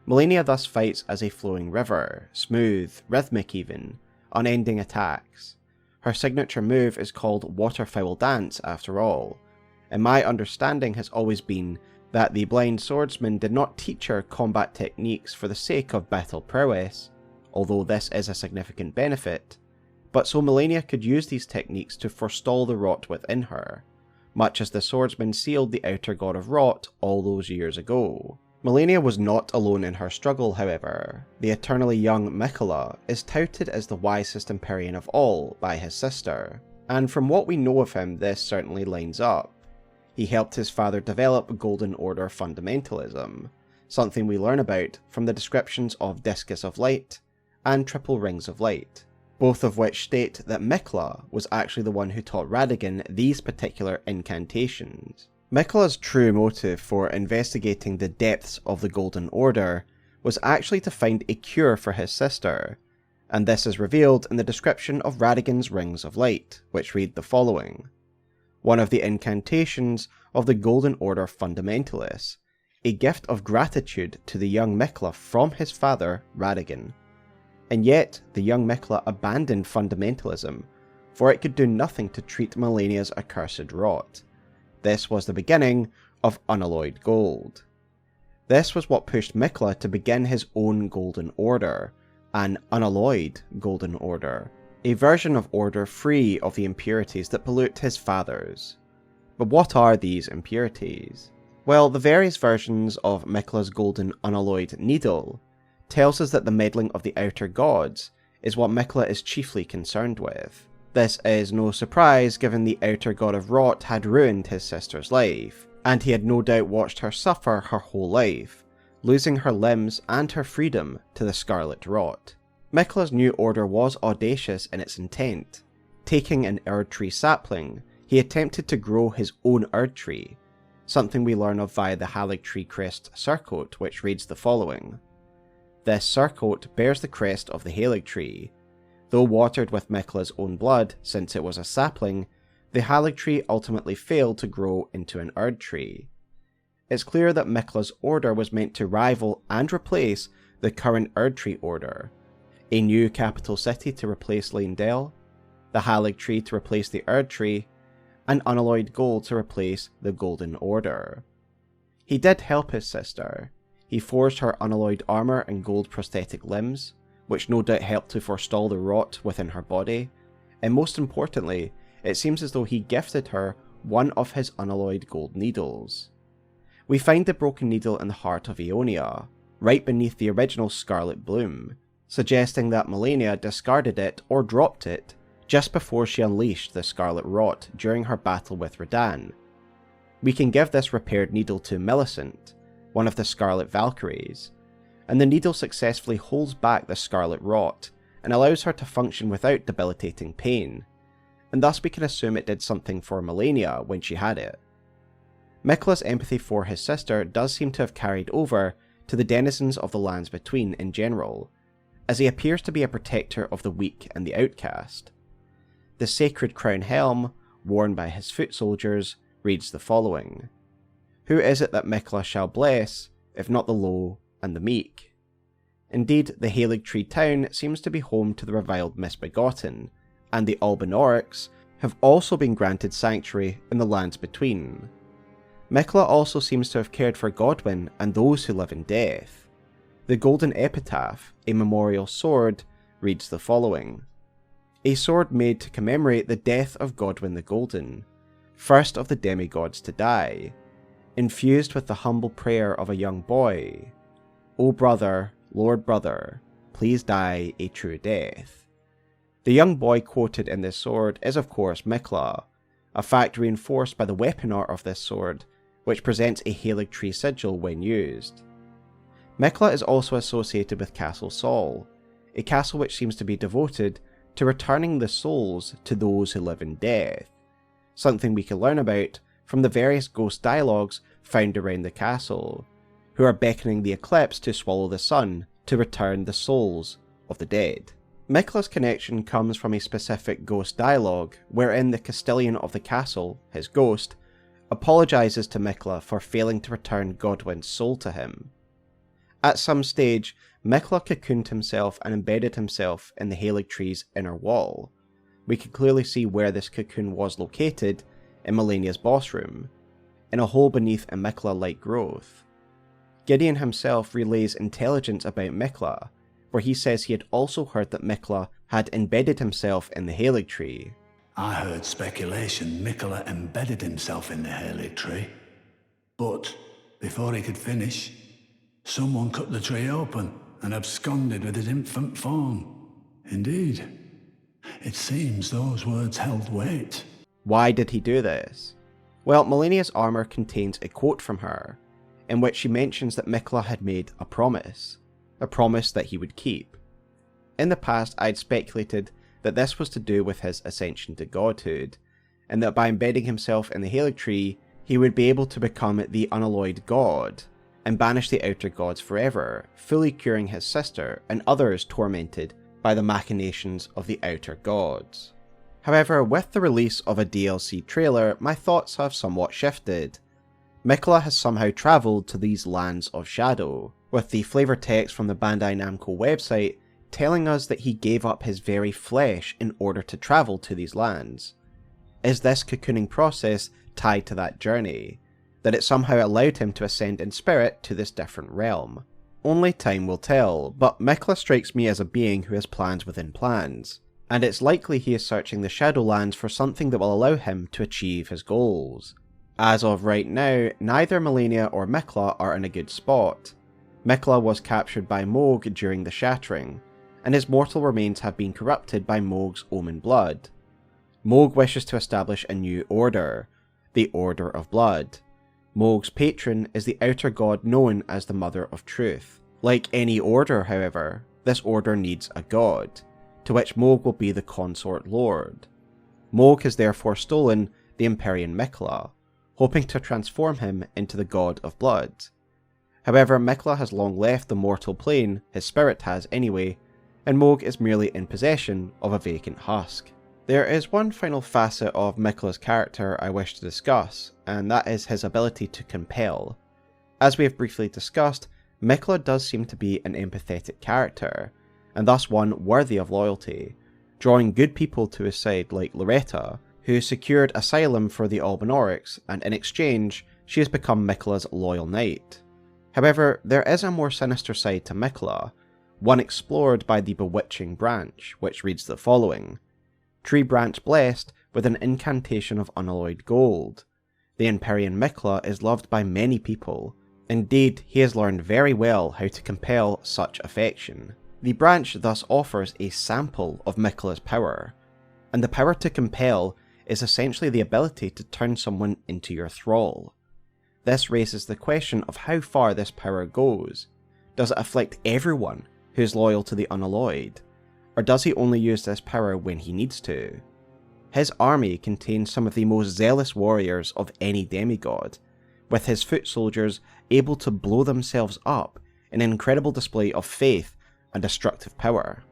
A: Malenia thus fights as a flowing river, smooth, rhythmic even, unending attacks. Her signature move is called Waterfowl Dance after all, and my understanding has always been that the blind swordsman did not teach her combat techniques for the sake of battle prowess, although this is a significant benefit, but so Malenia could use these techniques to forestall the rot within her, much as the swordsman sealed the outer god of rot all those years ago. Malenia was not alone in her struggle, however. The eternally young Miquella is touted as the wisest Empyrean of all by his sister, and from what we know of him this certainly lines up. He helped his father develop Golden Order fundamentalism, something we learn about from the descriptions of Discus of Light and Triple Rings of Light, both of which state that Miquella was actually the one who taught Radagon these particular incantations. Miquella's true motive for investigating the depths of the Golden Order was actually to find a cure for his sister, and this is revealed in the description of Radagon's Rings of Light, which read the following. One of the incantations of the Golden Order fundamentalists, a gift of gratitude to the young Miquella from his father, Radagon. And yet, the young Miquella abandoned fundamentalism, for it could do nothing to treat Malenia's accursed rot. This was the beginning of unalloyed gold. This was what pushed Miquella to begin his own Golden Order, an unalloyed Golden Order, a version of order free of the impurities that pollute his father's. But what are these impurities? Well, the various versions of Miquella's golden unalloyed needle tells us that the meddling of the outer gods is what Miquella is chiefly concerned with. This is no surprise given the outer god of rot had ruined his sister's life, and he had no doubt watched her suffer her whole life, losing her limbs and her freedom to the scarlet rot. Miquella's new order was audacious in its intent. Taking an Erdtree sapling, he attempted to grow his own Erdtree, something we learn of via the Haligtree crest surcoat, which reads the following. This surcoat bears the crest of the Haligtree. Though watered with Miquella's own blood since it was a sapling, the Haligtree ultimately failed to grow into an Erdtree. It's clear that Miquella's order was meant to rival and replace the current Erdtree order. A new capital city to replace Leyndell, the Haligtree to replace the Erdtree, and unalloyed gold to replace the Golden Order. He did help his sister. He forged her unalloyed armour and gold prosthetic limbs, which no doubt helped to forestall the rot within her body, and most importantly, it seems as though he gifted her one of his unalloyed gold needles. We find the broken needle in the heart of Aeonia, right beneath the original Scarlet Bloom, suggesting that Malenia discarded it or dropped it just before she unleashed the Scarlet Rot during her battle with Radahn. We can give this repaired needle to Millicent, one of the Scarlet Valkyries, and the needle successfully holds back the Scarlet Rot and allows her to function without debilitating pain, and thus we can assume it did something for Malenia when she had it. Miquella's empathy for his sister does seem to have carried over to the denizens of the Lands Between in general, as he appears to be a protector of the weak and the outcast. The sacred crown helm, worn by his foot soldiers, reads the following. Who is it that Miquella shall bless, if not the low and the meek? Indeed, the Haligtree town seems to be home to the reviled misbegotten, and the Albinaurics have also been granted sanctuary in the Lands Between. Miquella also seems to have cared for Godwyn and those who live in death. The Golden Epitaph, a memorial sword, reads the following. A sword made to commemorate the death of Godwyn the Golden, first of the demigods to die, infused with the humble prayer of a young boy. O brother, Lord brother, please die a true death. The young boy quoted in this sword is of course Miquella, a fact reinforced by the weapon art of this sword, which presents a Haligtree sigil when used. Miquella is also associated with Castle Sol, a castle which seems to be devoted to returning the souls to those who live in death, something we can learn about from the various ghost dialogues found around the castle, who are beckoning the eclipse to swallow the sun to return the souls of the dead. Miquella's connection comes from a specific ghost dialogue wherein the Castellan of the castle, his ghost, apologises to Miquella for failing to return Godwyn's soul to him. At some stage, Miquella cocooned himself and embedded himself in the Haligtree's inner wall. We can clearly see where this cocoon was located in Malenia's boss room, in a hole beneath a Miquella-like growth. Gideon himself relays intelligence about Miquella, where he says he had also heard that Miquella had embedded himself in the Haligtree.
H: I heard speculation Miquella embedded himself in the Haligtree, but before he could finish, someone cut the tree open and absconded with his infant form. Indeed, it seems those words held weight.
A: Why did he do this? Well, Malenia's armour contains a quote from her, in which she mentions that Miquella had made a promise that he would keep. In the past, I'd speculated that this was to do with his ascension to godhood, and that by embedding himself in the Haligtree, he would be able to become the unalloyed god, and banish the outer gods forever, fully curing his sister and others tormented by the machinations of the outer gods. However, with the release of a DLC trailer, my thoughts have somewhat shifted. Miquella has somehow travelled to these lands of shadow, with the flavour text from the Bandai Namco website telling us that he gave up his very flesh in order to travel to these lands. Is this cocooning process tied to that journey, that it somehow allowed him to ascend in spirit to this different realm? Only time will tell, but Miquella strikes me as a being who has plans within plans, and it's likely he is searching the Shadowlands for something that will allow him to achieve his goals. As of right now, neither Malenia or Miquella are in a good spot. Miquella was captured by Morg during the Shattering, and his mortal remains have been corrupted by Morg's omen blood. Morg wishes to establish a new order, the Order of Blood. Morg's patron is the outer god known as the Mother of Truth. Like any order, however, this order needs a god, to which Morg will be the consort lord. Morg has therefore stolen the Empyrean Miquella, hoping to transform him into the god of blood. However, Miquella has long left the mortal plane, his spirit has anyway, and Morg is merely in possession of a vacant husk. There is one final facet of Miquella's character I wish to discuss, and that is his ability to compel. As we have briefly discussed, Miquella does seem to be an empathetic character, and thus one worthy of loyalty, drawing good people to his side like Loretta, who secured asylum for the Albinaurics, and in exchange, she has become Miquella's loyal knight. However, there is a more sinister side to Miquella, one explored by the Bewitching Branch, which reads the following: Tree branch blessed with an incantation of unalloyed gold. The Empyrean Miquella is loved by many people. Indeed, he has learned very well how to compel such affection. The branch thus offers a sample of Miquella's power, and the power to compel is essentially the ability to turn someone into your thrall. This raises the question of how far this power goes. Does it afflict everyone who is loyal to the unalloyed, or does he only use this power when he needs to? His army contains some of the most zealous warriors of any demigod, with his foot soldiers able to blow themselves up in an incredible display of faith and destructive power.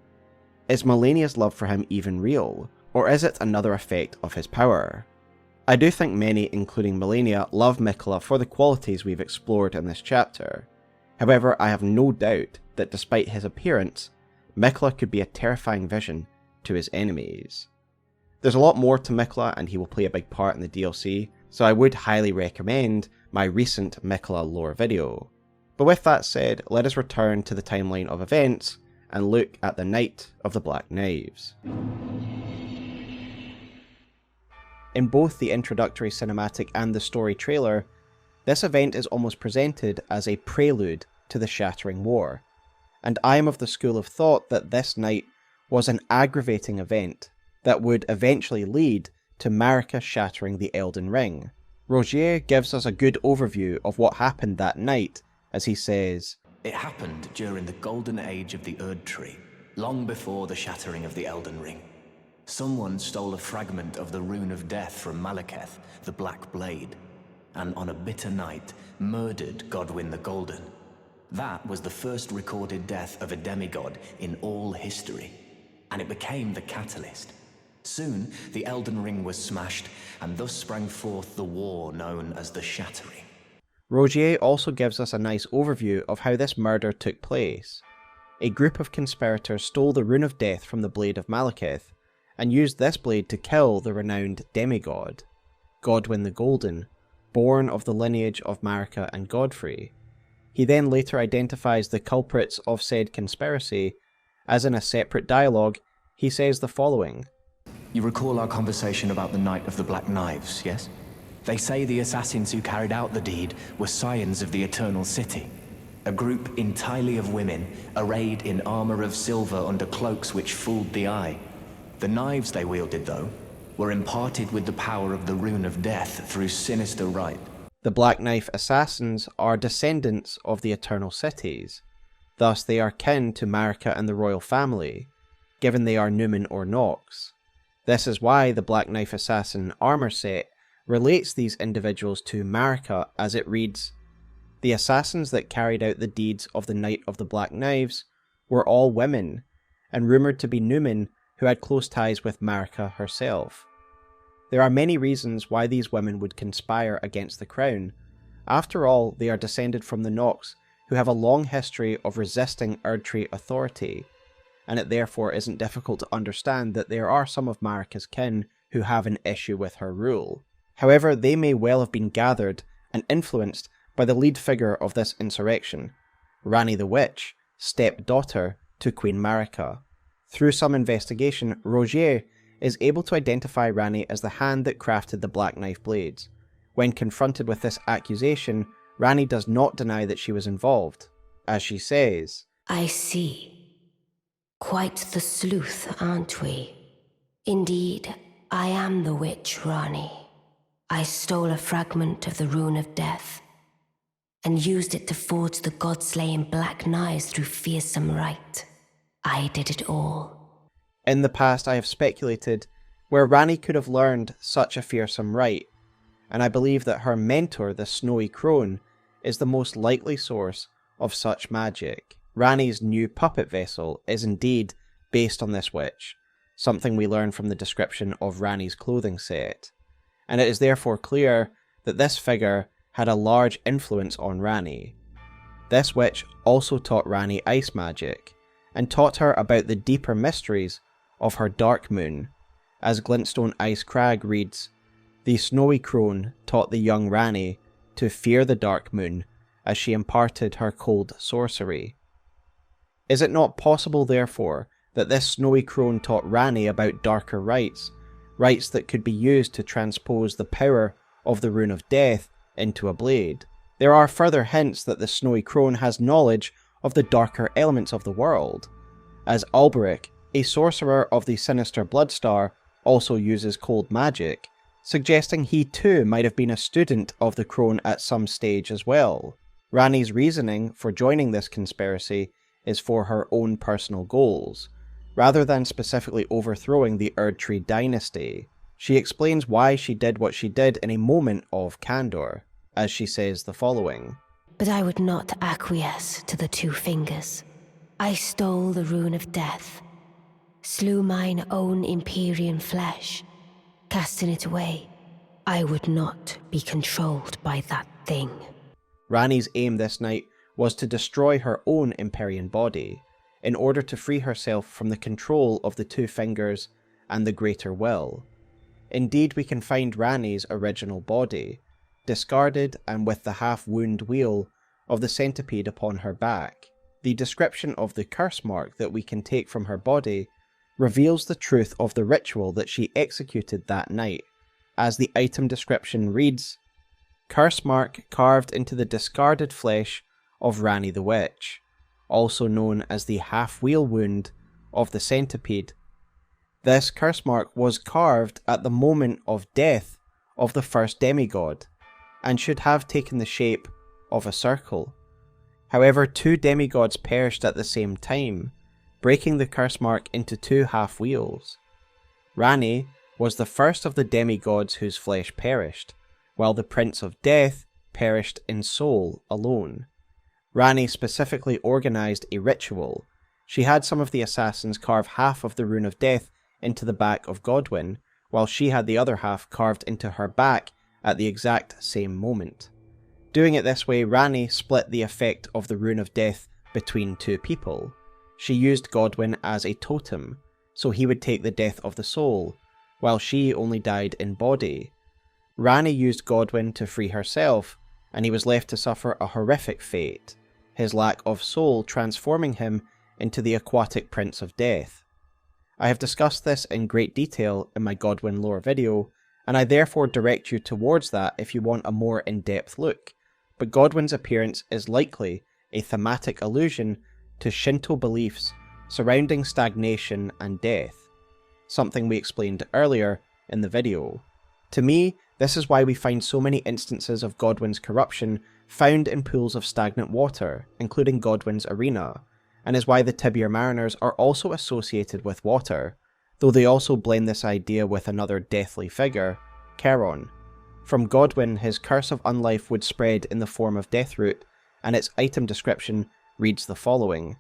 A: Is Malenia's love for him even real, or is it another effect of his power? I do think many, including Malenia, love Miquella for the qualities we've explored in this chapter. However, I have no doubt that despite his appearance, Miquella could be a terrifying vision to his enemies. There's a lot more to Miquella, and he will play a big part in the DLC, so I would highly recommend my recent Miquella lore video. But with that said, let us return to the timeline of events and look at the Night of the Black Knives. In both the introductory cinematic and the story trailer, this event is almost presented as a prelude to the Shattering War, and I am of the school of thought that this night was an aggravating event that would eventually lead to Marika shattering the Elden Ring, Rogier gives us a good overview of what happened that night, as he says,
F: It happened during the golden age of the Erdtree, long before the shattering of the Elden Ring. Someone stole a fragment of the Rune of Death from Malekith, the Black Blade, and on a bitter night, murdered Godwyn the Golden. That was the first recorded death of a demigod in all history, and it became the catalyst. Soon, the Elden Ring was smashed, and thus sprang forth the war known as the Shattering.
A: Rogier also gives us a nice overview of how this murder took place. A group of conspirators stole the Rune of Death from the Blade of Malekith, and used this blade to kill the renowned demigod, Godwyn the Golden, born of the lineage of Marika and Godfrey. He then later identifies the culprits of said conspiracy, as in a separate dialogue, he says the following.
F: You recall our conversation about the Night of the Black Knives, yes? They say the assassins who carried out the deed were scions of the Eternal City, a group entirely of women, arrayed in armor of silver under cloaks which fooled the eye. The knives they wielded, though, were imparted with the power of the Rune of Death through sinister rite.
A: The Black Knife assassins are descendants of the Eternal Cities, thus they are kin to Marika and the royal family, given they are Numen or Nox. This is why the Black Knife assassin armor set relates these individuals to Marika, as it reads, The assassins that carried out the deeds of the Night of the Black Knives were all women, and rumoured to be Numen who had close ties with Marika herself. There are many reasons why these women would conspire against the crown. After all, they are descended from the Nox, who have a long history of resisting Erdtree authority, and it therefore isn't difficult to understand that there are some of Marika's kin who have an issue with her rule. However, they may well have been gathered and influenced by the lead figure of this insurrection, Ranni the Witch, stepdaughter to Queen Marika. Through some investigation, Rogier is able to identify Ranni as the hand that crafted the Black Knife blades. When confronted with this accusation, Ranni does not deny that she was involved, as she says,
B: I see. Quite the sleuth, aren't we? Indeed, I am the witch Ranni. I stole a fragment of the Rune of Death, and used it to forge the god-slaying black knives through fearsome rite. I did it all.
A: In the past I have speculated where Ranni could have learned such a fearsome rite, and I believe that her mentor, the Snowy Crone, is the most likely source of such magic. Ranni's new puppet vessel is indeed based on this witch, something we learn from the description of Ranni's clothing set, and it is therefore clear that this figure had a large influence on Ranni. This witch also taught Ranni ice magic, and taught her about the deeper mysteries of her dark moon. As Glintstone Ice Crag reads, The Snowy Crone taught the young Ranni to fear the dark moon as she imparted her cold sorcery. Is it not possible, therefore, that this Snowy Crone taught Ranni about darker rites, rites that could be used to transpose the power of the Rune of Death into a blade? There are further hints that the Snowy Crone has knowledge of the darker elements of the world, as Alberic, a sorcerer of the sinister Bloodstar, also uses cold magic, suggesting he too might have been a student of the Crone at some stage as well. Ranni's reasoning for joining this conspiracy is for her own personal goals, rather than specifically overthrowing the Erdtree dynasty. She explains why she did what she did in a moment of candor, as she says the following.
B: But I would not acquiesce to the Two Fingers. I stole the Rune of Death, slew mine own Empyrean flesh, casting it away. I would not be controlled by that thing.
A: Ranni's aim this night was to destroy her own Empyrean body, in order to free herself from the control of the Two Fingers and the Greater Will. Indeed, we can find Ranni's original body, discarded and with the half-wound wheel of the centipede upon her back. The description of the curse mark that we can take from her body reveals the truth of the ritual that she executed that night, as the item description reads, Curse mark carved into the discarded flesh of Ranni the Witch, also known as the half-wheel wound of the centipede. This curse mark was carved at the moment of death of the first demigod, and should have taken the shape of a circle. However, 2 demigods perished at the same time, breaking the curse mark into 2 half-wheels. Ranni was the first of the demigods whose flesh perished, while the Prince of Death perished in soul alone. Ranni specifically organised a ritual. She had some of the assassins carve half of the Rune of Death into the back of Godwyn, while she had the other half carved into her back at the exact same moment. Doing it this way, Ranni split the effect of the Rune of Death between 2 people. She used Godwyn as a totem, so he would take the death of the soul, while she only died in body. Ranni used Godwyn to free herself, and he was left to suffer a horrific fate, his lack of soul transforming him into the aquatic Prince of Death. I have discussed this in great detail in my Godwyn Lore video, and I therefore direct you towards that if you want a more in-depth look, but Godwyn's appearance is likely a thematic allusion to Shinto beliefs surrounding stagnation and death, something we explained earlier in the video. To me, this is why we find so many instances of Godwyn's corruption found in pools of stagnant water, including Godwyn's arena, and is why the Tibir Mariners are also associated with water, though they also blend this idea with another deathly figure, Charon. From Godwyn, his curse of unlife would spread in the form of Deathroot, and its item description reads the following: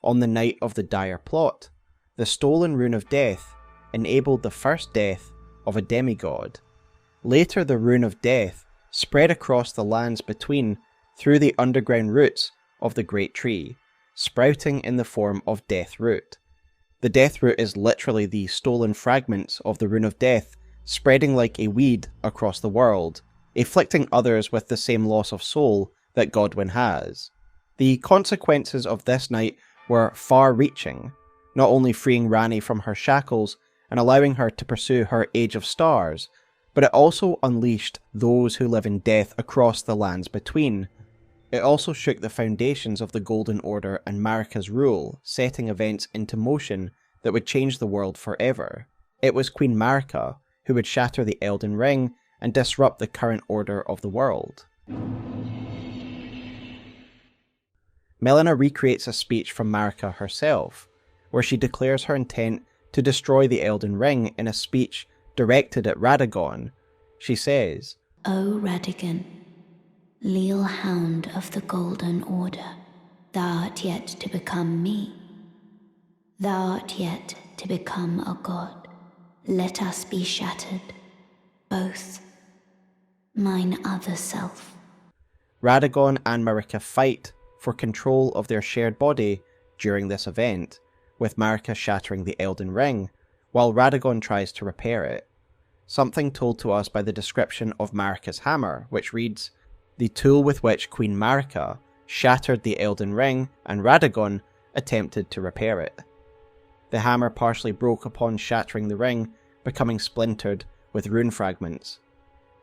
A: on the night of the dire plot, the stolen Rune of Death enabled the first death of a demigod. Later the Rune of Death spread across the lands between through the underground roots of the Great Tree, sprouting in the form of Deathroot. The Deathroot is literally the stolen fragments of the Rune of Death spreading like a weed across the world, afflicting others with the same loss of soul that Godwyn has. The consequences of this night were far-reaching, not only freeing Ranni from her shackles and allowing her to pursue her Age of Stars, but it also unleashed those who live in death across the lands between. It also shook the foundations of the Golden Order and Marika's rule, setting events into motion that would change the world forever. It was Queen Marika who would shatter the Elden Ring and disrupt the current order of the world. Malenia recreates a speech from Marika herself, where she declares her intent to destroy the Elden Ring in a speech directed at Radagon. She says,
C: O Radagon, leal hound of the Golden Order, thou art yet to become me. Thou art yet to become a god. Let us be shattered, both. Mine other self.
A: Radagon and Marika fight for control of their shared body during this event, with Marika shattering the Elden Ring, while Radagon tries to repair it. Something told to us by the description of Marika's hammer, which reads, the tool with which Queen Marika shattered the Elden Ring and Radagon attempted to repair it. The hammer partially broke upon shattering the ring, becoming splintered with rune fragments.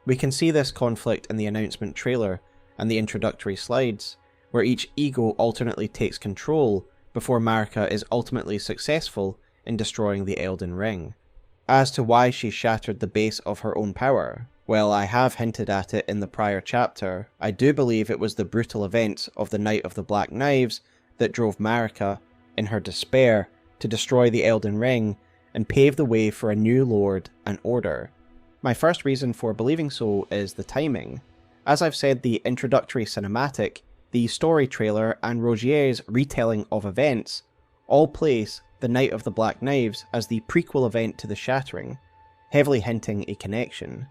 A: We can see this conflict in the announcement trailer and the introductory slides, where each ego alternately takes control before Marika is ultimately successful in destroying the Elden Ring. As to why she shattered the base of her own power, well, I have hinted at it in the prior chapter. I do believe it was the brutal events of the Night of the Black Knives that drove Marika, in her despair, to destroy the Elden Ring and pave the way for a new lord and order. My first reason for believing so is the timing. As I've said, the introductory cinematic, the story trailer, and Rogier's retelling of events all place the Night of the Black Knives as the prequel event to the Shattering, heavily hinting a connection.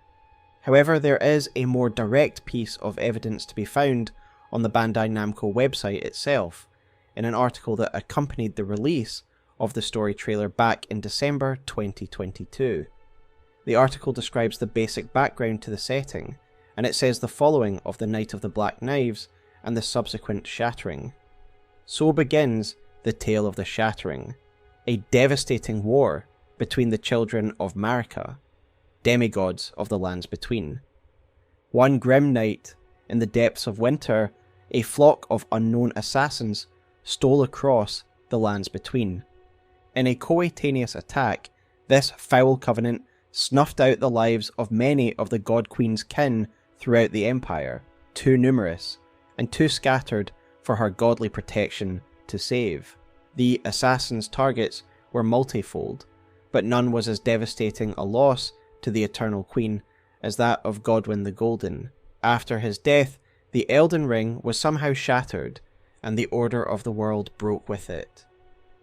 A: However, there is a more direct piece of evidence to be found on the Bandai Namco website itself, in an article that accompanied the release of the story trailer back in December 2022. The article describes the basic background to the setting, and it says the following of the Night of the Black Knives and the subsequent Shattering. So begins the tale of the Shattering, a devastating war between the children of Marika, demigods of the lands between. One grim night, in the depths of winter, a flock of unknown assassins stole across the lands between. In a coetaneous attack, this foul covenant snuffed out the lives of many of the God Queen's kin throughout the Empire, too numerous, and too scattered for her godly protection to save. The assassins' targets were multifold, but none was as devastating a loss to the Eternal Queen as that of Godwyn the Golden. After his death, the Elden Ring was somehow shattered, and the order of the world broke with it.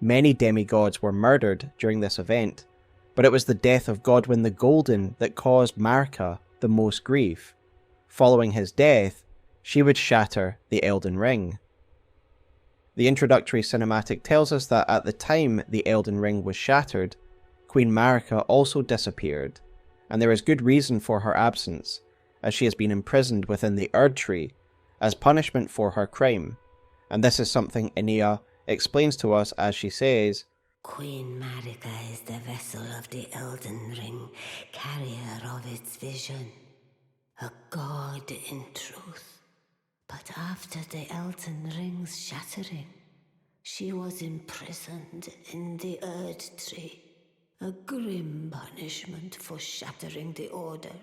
A: Many demigods were murdered during this event, but it was the death of Godwyn the Golden that caused Marika the most grief. Following his death, she would shatter the Elden Ring. The introductory cinematic tells us that at the time the Elden Ring was shattered, Queen Marika also disappeared, and there is good reason for her absence, as she has been imprisoned within the Erdtree as punishment for her crime, and this is something Enea explains to us as she says,
B: Queen Marika is the vessel of the Elden Ring, carrier of its vision, a god in truth. But after the Elden Ring's shattering, she was imprisoned in the Erdtree, a grim punishment for shattering the Order,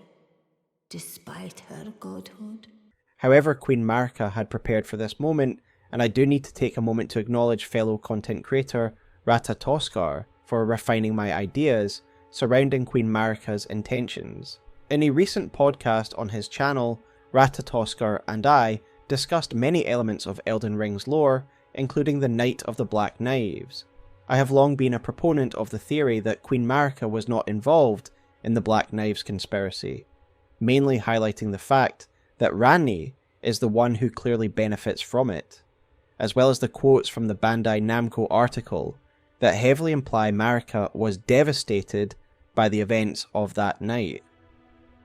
B: despite her godhood.
A: However, Queen Marika had prepared for this moment, and I do need to take a moment to acknowledge fellow content creator Ratatoskar for refining my ideas surrounding Queen Marika's intentions. In a recent podcast on his channel, Ratatoskar and I discussed many elements of Elden Ring's lore, including the Knight of the Black Knives. I have long been a proponent of the theory that Queen Marika was not involved in the Black Knives conspiracy, mainly highlighting the fact that Ranni is the one who clearly benefits from it, as well as the quotes from the Bandai Namco article that heavily imply Marika was devastated by the events of that night.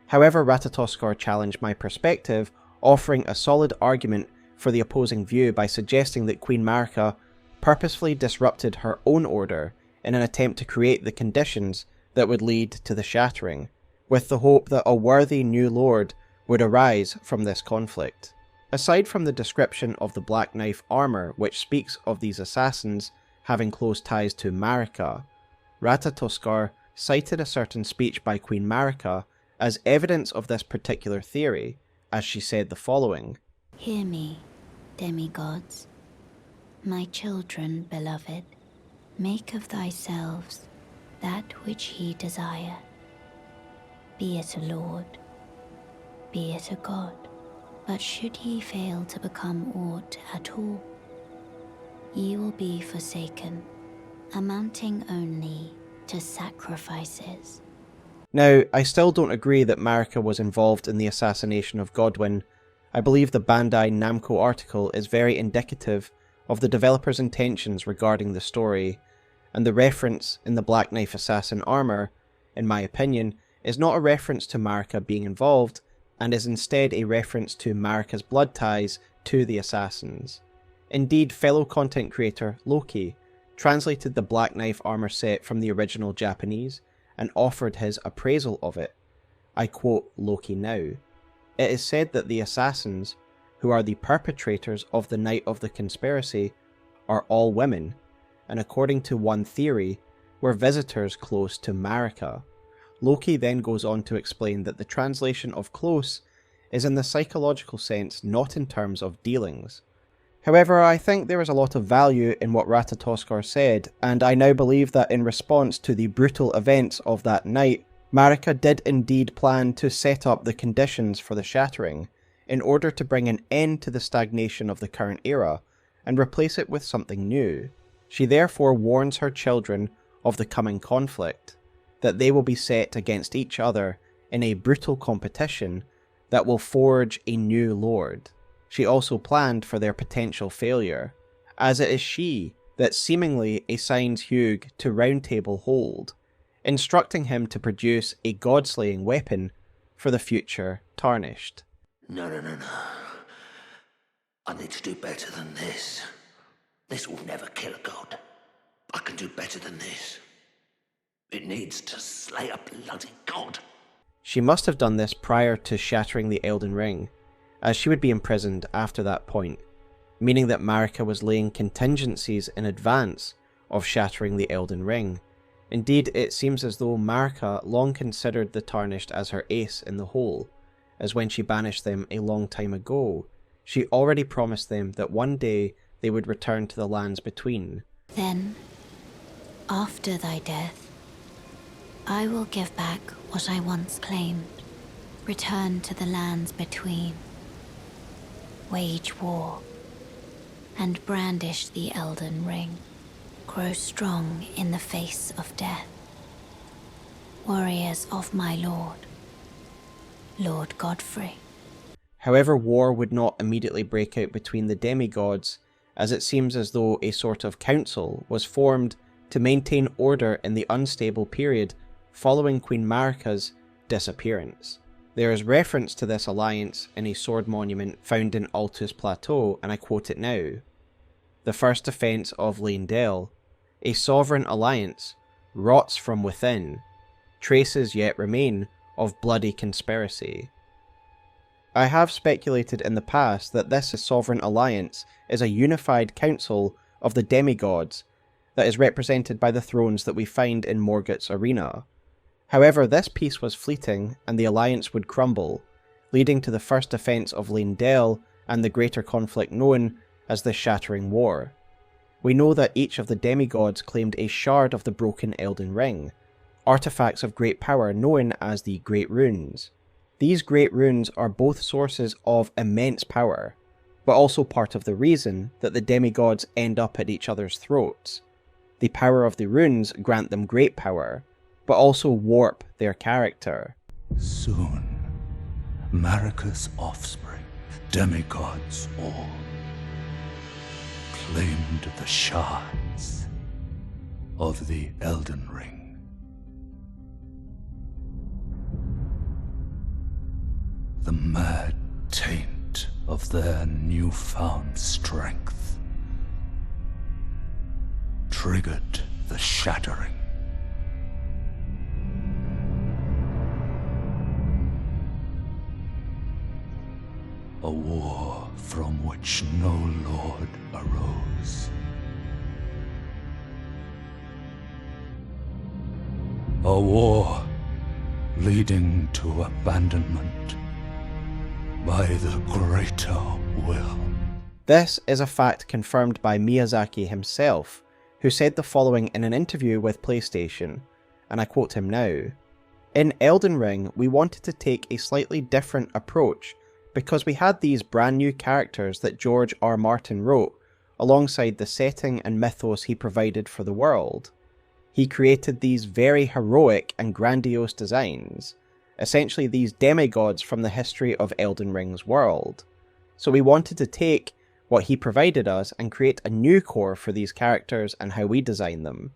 A: However, Ratatoskar challenged my perspective, offering a solid argument for the opposing view by suggesting that Queen Marika purposefully disrupted her own order in an attempt to create the conditions that would lead to the shattering, with the hope that a worthy new lord would arise from this conflict. Aside from the description of the Black Knife armour, which speaks of these assassins having close ties to Marika, Ratatoskar cited a certain speech by Queen Marika as evidence of this particular theory, as she said the following:
C: Hear me, demigods, my children beloved, make of thyselves that which ye desire, be it a lord, be it a god. But should ye fail to become aught at all, ye will be forsaken, amounting only to sacrifices.
A: Now, I still don't agree that Marika was involved in the assassination of Godwyn. I believe the Bandai Namco article is very indicative of the developer's intentions regarding the story, and the reference in the Black Knife assassin armour, in my opinion, is not a reference to Marika being involved, and is instead a reference to Marika's blood ties to the assassins. Indeed, fellow content creator Loki translated the Black Knife armour set from the original Japanese and offered his appraisal of it. I quote Loki now. It is said that the assassins, who are the perpetrators of the night of the conspiracy, are all women, and according to one theory, were visitors close to Marika. Loki then goes on to explain that the translation of close is in the psychological sense, not in terms of dealings. However, I think there is a lot of value in what Ratatoskar said, and I now believe that in response to the brutal events of that night, Marika did indeed plan to set up the conditions for the shattering, in order to bring an end to the stagnation of the current era, and replace it with something new. She therefore warns her children of the coming conflict, that they will be set against each other in a brutal competition that will forge a new lord. She also planned for their potential failure, as it is she that seemingly assigns Hugh to Round Table Hold, instructing him to produce a god-slaying weapon for the future Tarnished.
I: No. I need to do better than this. This will never kill a god. I can do better than this. It needs to slay a bloody god.
A: She must have done this prior to shattering the Elden Ring, as she would be imprisoned after that point, meaning that Marika was laying contingencies in advance of shattering the Elden Ring. Indeed, it seems as though Marika long considered the Tarnished as her ace in the hole, as when she banished them a long time ago, she already promised them that one day they would return to the lands between.
C: Then, after thy death, I will give back what I once claimed, return to the lands between, wage war, and brandish the Elden Ring, grow strong in the face of death. Warriors of my lord, Lord Godfrey.
A: However, war would not immediately break out between the demigods, as it seems as though a sort of council was formed to maintain order in the unstable period following Queen Marika's disappearance. There is reference to this alliance in a sword monument found in Altus Plateau, and I quote it now. The first defence of Leyndell, a sovereign alliance, rots from within, traces yet remain of bloody conspiracy. I have speculated in the past that this sovereign alliance is a unified council of the demigods that is represented by the thrones that we find in Morgott's arena. However, this peace was fleeting and the alliance would crumble, leading to the first defence of Leyndell and the greater conflict known as the Shattering War. We know that each of the demigods claimed a shard of the broken Elden Ring, artifacts of great power known as the Great Runes. These Great Runes are both sources of immense power, but also part of the reason that the demigods end up at each other's throats. The power of the runes grant them great power, but also warp their character.
H: Soon, Marika's offspring, demigods all, claimed the shards of the Elden Ring. The mad taint of their newfound strength triggered the shattering. A war from which no lord arose. A war leading to abandonment by the greater will.
A: This is a fact confirmed by Miyazaki himself, who said the following in an interview with PlayStation, and I quote him now. In Elden Ring, we wanted to take a slightly different approach because we had these brand new characters that George R. Martin wrote, alongside the setting and mythos he provided for the world. He created these very heroic and grandiose designs, essentially these demigods from the history of Elden Ring's world. So we wanted to take what he provided us and create a new core for these characters and how we design them.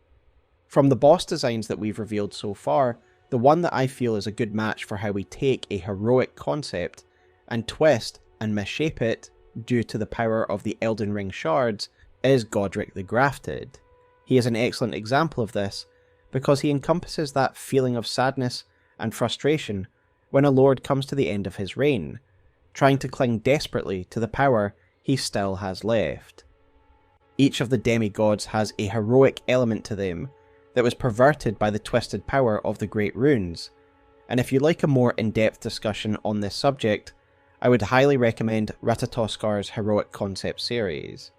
A: From the boss designs that we've revealed so far, the one that I feel is a good match for how we take a heroic concept and twist and misshape it due to the power of the Elden Ring shards is Godric the Grafted. He is an excellent example of this because he encompasses that feeling of sadness and frustration when a lord comes to the end of his reign, trying to cling desperately to the power he still has left. Each of the demigods has a heroic element to them that was perverted by the twisted power of the Great Runes, and if you like a more in-depth discussion on this subject, I would highly recommend Ratatoskar's Heroic Concept series.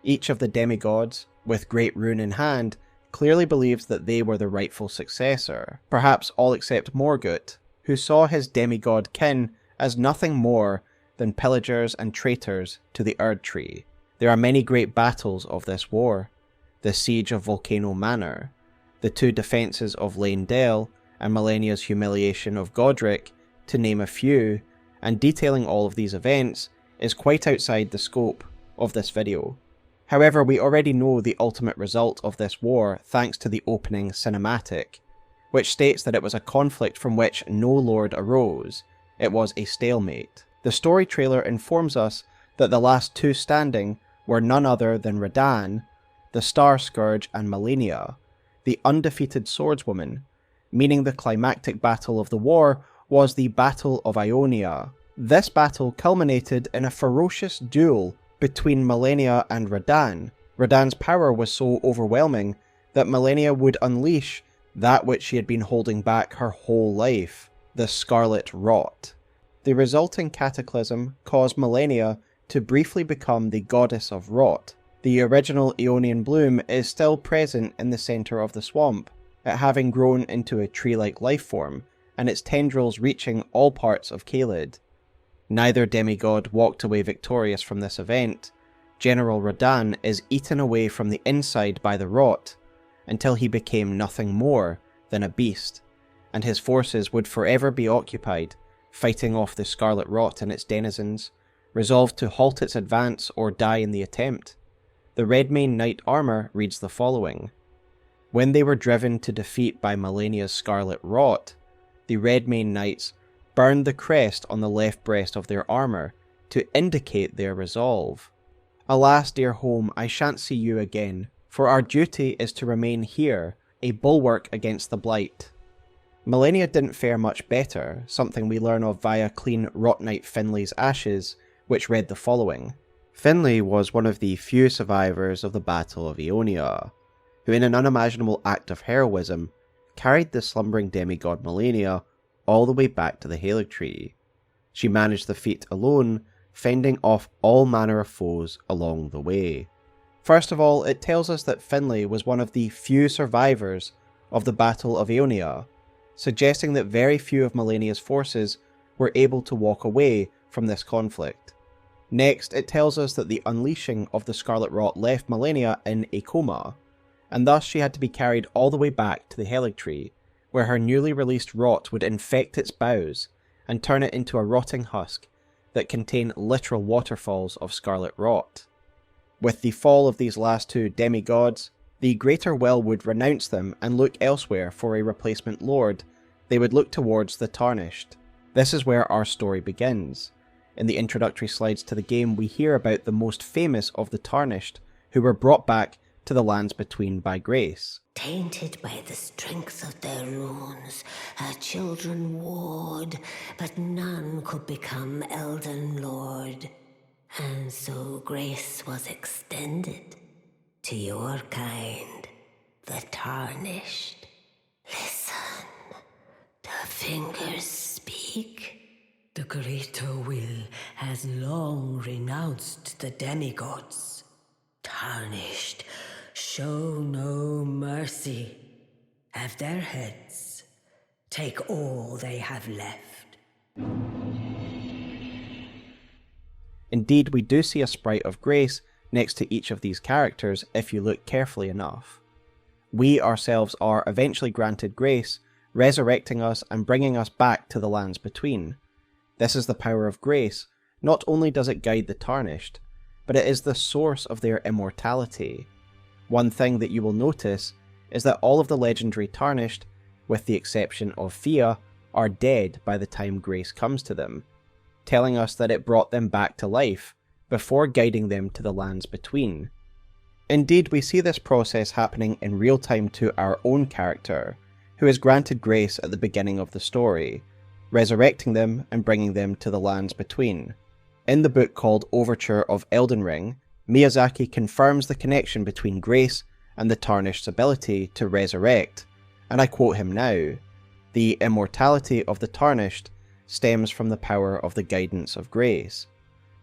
A: Each of the demigods, with Great Rune in hand, clearly believes that they were the rightful successor, perhaps all except Morgott, who saw his demigod kin as nothing more than pillagers and traitors to the Erdtree. There are many great battles of this war: the Siege of Volcano Manor, the two defences of Leyndell, and Malenia's humiliation of Godric, to name a few, and detailing all of these events is quite outside the scope of this video. However, we already know the ultimate result of this war thanks to the opening cinematic, which states that it was a conflict from which no lord arose. It was a stalemate. The story trailer informs us that the last two standing were none other than Radahn, the Star Scourge, and Malenia, the undefeated swordswoman, meaning the climactic battle of the war was the Battle of Ionia. This battle culminated in a ferocious duel between Malenia and Radahn. Radahn's power was so overwhelming that Malenia would unleash that which she had been holding back her whole life, the Scarlet Rot. The resulting cataclysm caused Malenia to briefly become the goddess of rot. The original Aeonian bloom is still present in the centre of the swamp, it having grown into a tree-like life form, and its tendrils reaching all parts of Caelid. Neither demigod walked away victorious from this event. General Radahn is eaten away from the inside by the rot, until he became nothing more than a beast, and his forces would forever be occupied, fighting off the scarlet rot and its denizens, resolved to halt its advance or die in the attempt. The Redmane Knight armour reads the following: when they were driven to defeat by Malenia's scarlet rot, the Redmane Knights burned the crest on the left breast of their armour to indicate their resolve. Alas, dear home, I shan't see you again, for our duty is to remain here, a bulwark against the blight. Malenia didn't fare much better, something we learn of via Clean Rot Knight Finlay's ashes, which read the following. Finlay was one of the few survivors of the Battle of Aeonia, who in an unimaginable act of heroism carried the slumbering demigod Malenia all the way back to the Erdtree. She managed the feat alone, fending off all manner of foes along the way. First of all, it tells us that Finlay was one of the few survivors of the Battle of Aeonia, suggesting that very few of Malenia's forces were able to walk away from this conflict. Next, it tells us that the unleashing of the Scarlet Rot left Malenia in a coma, and thus she had to be carried all the way back to the Erdtree, where her newly released rot would infect its boughs and turn it into a rotting husk that contained literal waterfalls of scarlet rot. With the fall of these last two demigods, the Greater Will would renounce them and look elsewhere for a replacement lord. They would look towards the Tarnished. This is where our story begins. In the introductory slides to the game, we hear about the most famous of the Tarnished, who were brought back to the lands between by grace.
B: Tainted by the strength of their runes, her children warred, but none could become Elden Lord. And so grace was extended to your kind, the Tarnished. Listen, the fingers speak. The Greater Will has long renounced the demigods. Tarnished, show no mercy. Have their heads. Take all they have left.
A: Indeed, we do see a sprite of grace next to each of these characters if you look carefully enough. We ourselves are eventually granted grace, resurrecting us and bringing us back to the lands between. This is the power of grace. Not only does it guide the Tarnished, but it is the source of their immortality. One thing that you will notice is that all of the legendary Tarnished, with the exception of Fia, are dead by the time grace comes to them, telling us that it brought them back to life before guiding them to the lands between. Indeed, we see this process happening in real time to our own character, who is granted grace at the beginning of the story, resurrecting them and bringing them to the lands between. In the book called Overture of Elden Ring, Miyazaki confirms the connection between grace and the Tarnished's ability to resurrect, and I quote him now, "The immortality of the Tarnished stems from the power of the guidance of grace.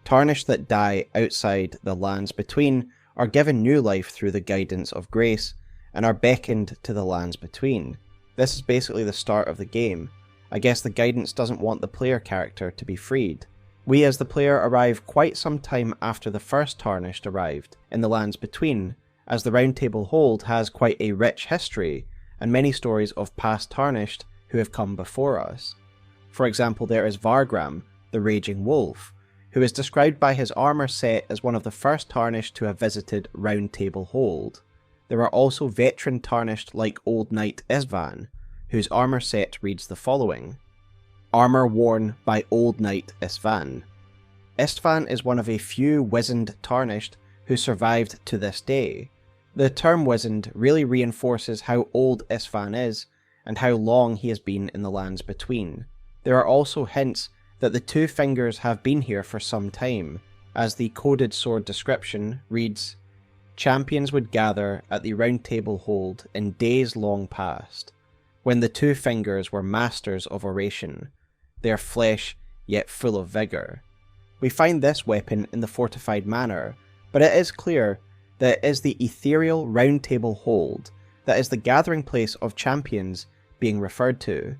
A: Tarnished that die outside the lands between are given new life through the guidance of grace, and are beckoned to the lands between." This is basically the start of the game. I guess the guidance doesn't want the player character to be freed. We as the player arrive quite some time after the first Tarnished arrived in the lands between, as the Round Table Hold has quite a rich history, and many stories of past Tarnished who have come before us. For example, there is Vargram, the Raging Wolf, who is described by his armour set as one of the first Tarnished to have visited Round Table Hold. There are also veteran Tarnished like Old Knight Istvan, whose armour set reads the following: Armour worn by Old Knight Istvan. Istvan is one of a few wizened Tarnished who survived to this day. The term wizened really reinforces how old Istvan is, and how long he has been in the lands between. There are also hints that the two fingers have been here for some time, as the coded sword description reads, "Champions would gather at the Round Table Hold in days long past, when the two fingers were masters of oration, their flesh yet full of vigour. We find this weapon in the fortified manor, but it is clear that it is the ethereal Round Table hold that is the gathering place of champions being referred to.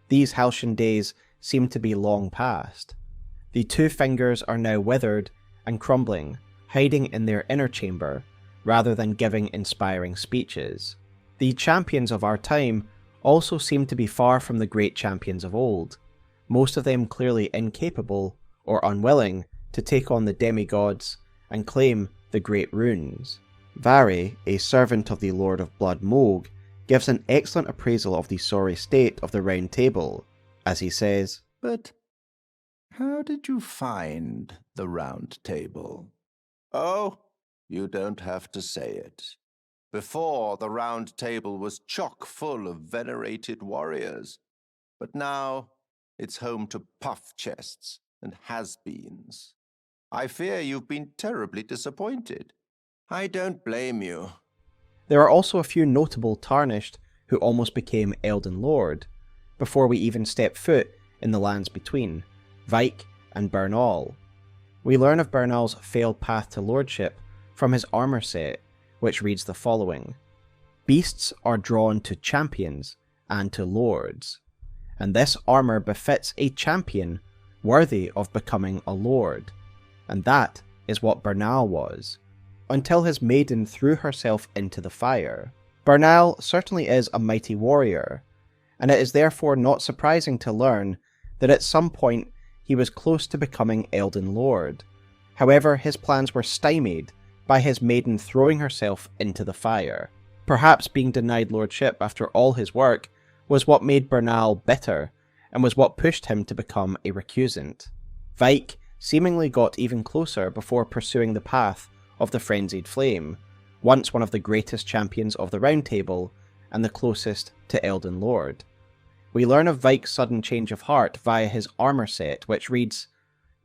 A: These halcyon days seem to be long past. The two fingers are now withered and crumbling, hiding in their inner chamber, rather than giving inspiring speeches. The champions of our time also seem to be far from the great champions of old, most of them clearly incapable or unwilling to take on the demigods and claim the great runes. Vari, a servant of the Lord of Blood Mohg, gives an excellent appraisal of the sorry state of the Round Table, as he says,
F: "But how did you find the Round Table?" "Oh, you don't have to say it. Before, the Round Table was chock full of venerated warriors, but now it's home to puff chests and has-beens. I fear you've been terribly disappointed. I don't blame you."
A: There are also a few notable Tarnished who almost became Elden Lord, before we even step foot in the lands between, Vyke and Bernahl. We learn of Bernahl's failed path to lordship from his armour set, which reads the following: "Beasts are drawn to champions and to lords, and this armour befits a champion worthy of becoming a lord." And that is what Bernahl was, until his maiden threw herself into the fire. Bernahl certainly is a mighty warrior, and it is therefore not surprising to learn that at some point he was close to becoming Elden Lord. However, his plans were stymied by his maiden throwing herself into the fire. Perhaps being denied lordship after all his work was what made Bernahl bitter, and was what pushed him to become a recusant. Vyke seemingly got even closer before pursuing the path of the Frenzied Flame, once one of the greatest champions of the Round Table, and the closest to Elden Lord. We learn of Vyke's sudden change of heart via his armour set, which reads,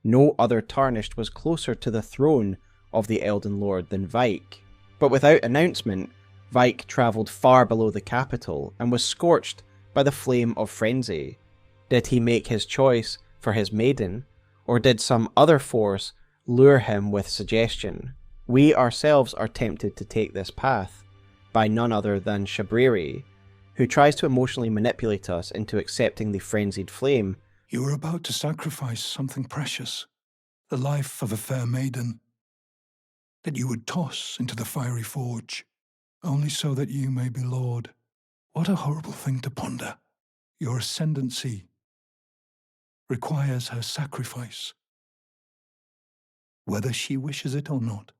A: "No other Tarnished was closer to the throne of the Elden Lord than Vyke." But without announcement, Vyke travelled far below the capital and was scorched by the flame of frenzy. Did he make his choice for his maiden, or did some other force lure him with suggestion? We ourselves are tempted to take this path, by none other than Shabriri, who tries to emotionally manipulate us into accepting the frenzied flame.
E: "You are about to sacrifice something precious, the life of a fair maiden, that you would toss into the fiery forge, only so that you may be lord. What a horrible thing to ponder. Your ascendancy requires her sacrifice, whether she wishes it or not.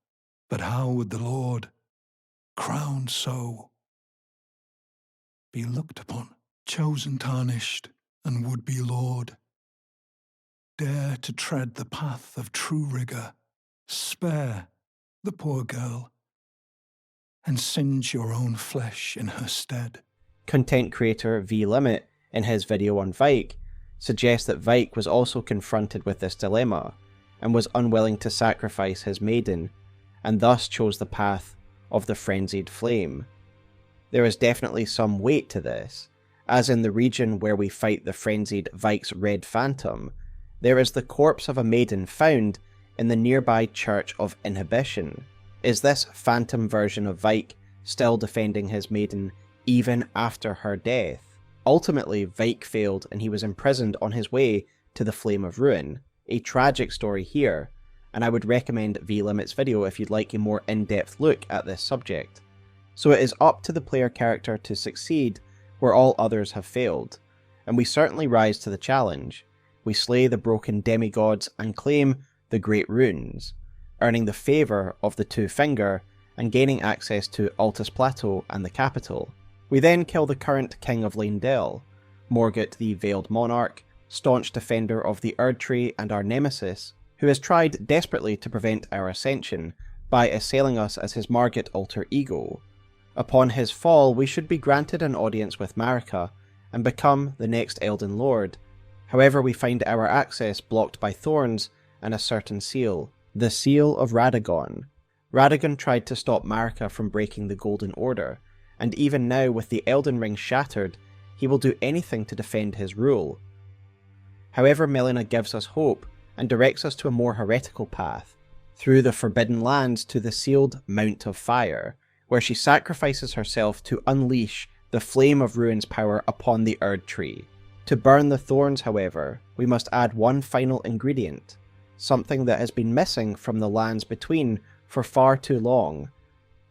E: But how would the Lord, crowned so, be looked upon, chosen Tarnished, and would-be Lord? Dare to tread the path of true rigour, spare the poor girl, and singe your own flesh in her stead."
A: Content creator vLimit, in his video on Vyke, suggests that Vyke was also confronted with this dilemma, and was unwilling to sacrifice his maiden, and thus chose the path of the frenzied flame. There is definitely some weight to this, as in the region where we fight the frenzied Vyke's Red Phantom, there is the corpse of a maiden found in the nearby Church of Inhibition. Is this phantom version of Vyke still defending his maiden even after her death? Ultimately, Vyke failed and he was imprisoned on his way to the Flame of Ruin. A tragic story here, and I would recommend vLimit's video if you'd like a more in-depth look at this subject. So it is up to the player character to succeed where all others have failed, and we certainly rise to the challenge. We slay the broken demigods and claim the Great Runes, earning the favour of the Two Finger and gaining access to Altus Plateau and the capital. We then kill the current King of Leyndell, Morgott the Veiled Monarch, staunch defender of the Erdtree and our nemesis, who has tried desperately to prevent our ascension by assailing us as his Margit alter ego. Upon his fall, we should be granted an audience with Marika and become the next Elden Lord. However, we find our access blocked by thorns and a certain seal, the Seal of Radagon. Radagon tried to stop Marika from breaking the Golden Order, and even now with the Elden Ring shattered, he will do anything to defend his rule. However, Malenia gives us hope and directs us to a more heretical path, through the Forbidden Lands to the sealed Mount of Fire, where she sacrifices herself to unleash the flame of Ruin's power upon the Erdtree. To burn the thorns, however, we must add one final ingredient, something that has been missing from the lands between for far too long: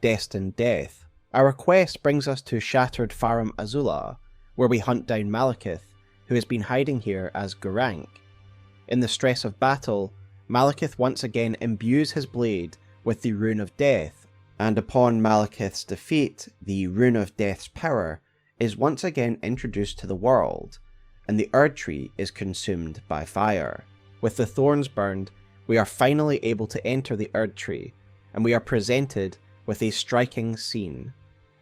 A: destined death. Our quest brings us to shattered Farum Azula, where we hunt down Malekith, who has been hiding here as Gurranq. In the stress of battle, Malekith once again imbues his blade with the Rune of Death, and upon Malekith's defeat, the Rune of Death's power is once again introduced to the world, and the Erdtree is consumed by fire. With the thorns burned, we are finally able to enter the Erdtree, and we are presented with a striking scene.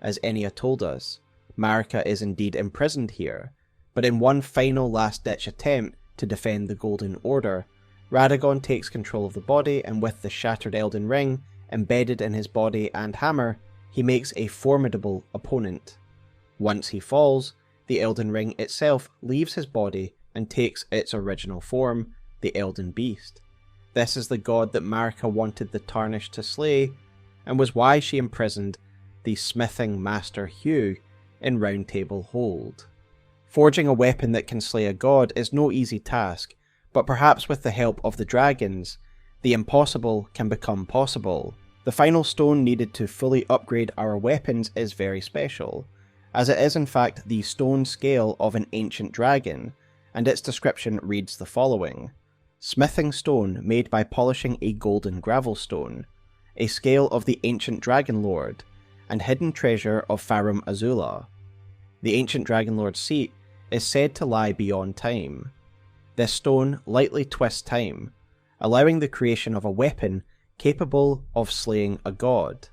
A: As Enya told us, Marika is indeed imprisoned here, but in one final last-ditch attempt to defend the Golden Order, Radagon takes control of the body, and with the shattered Elden Ring embedded in his body and hammer, he makes a formidable opponent. Once he falls, the Elden Ring itself leaves his body and takes its original form, the Elden Beast. This is the god that Marika wanted the Tarnished to slay, and was why she imprisoned the smithing master Hugh in Round Table Hold. Forging a weapon that can slay a god is no easy task, but perhaps with the help of the dragons, the impossible can become possible. The final stone needed to fully upgrade our weapons is very special, as it is in fact the stone scale of an ancient dragon, and its description reads the following: smithing stone made by polishing a golden gravel stone, a scale of the ancient dragon lord, and hidden treasure of Farum Azula. The ancient dragon lord's seat is said to lie beyond time. This stone lightly twists time, allowing the creation of a weapon capable of slaying a god.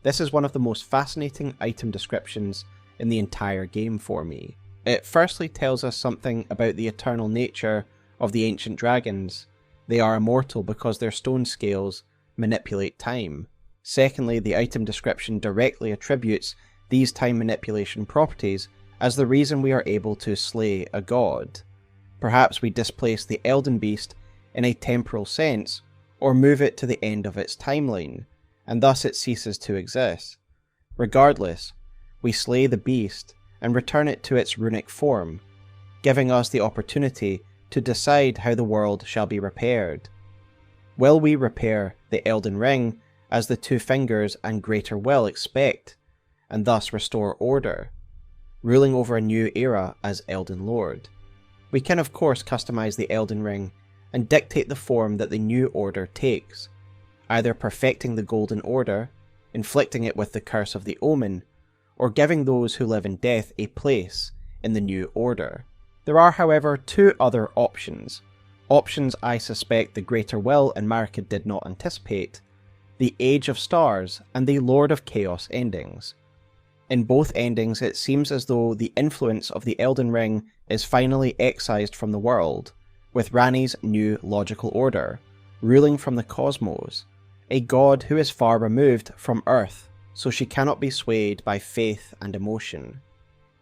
A: This is one of the most fascinating item descriptions in the entire game for me. It firstly tells us something about the eternal nature of the ancient dragons. They are immortal because their stone scales manipulate time. Secondly, the item description directly attributes these time manipulation properties as the reason we are able to slay a god. Perhaps we displace the Elden Beast in a temporal sense, or move it to the end of its timeline, and thus it ceases to exist. Regardless, we slay the beast and return it to its runic form, giving us the opportunity to decide how the world shall be repaired. Will we repair the Elden Ring as the Two Fingers and Greater Will expect, and thus restore order, ruling over a new era as Elden Lord? We can of course customize the Elden Ring and dictate the form that the new order takes, either perfecting the Golden Order, inflicting it with the Curse of the Omen, or giving those who live in death a place in the new order. There are, however, two other options. Options I suspect the Greater Will and Marika did not anticipate: the Age of Stars and the Lord of Chaos endings. In both endings, it seems as though the influence of the Elden Ring is finally excised from the world, with Ranni's new logical order, ruling from the cosmos, a god who is far removed from Earth, so she cannot be swayed by faith and emotion.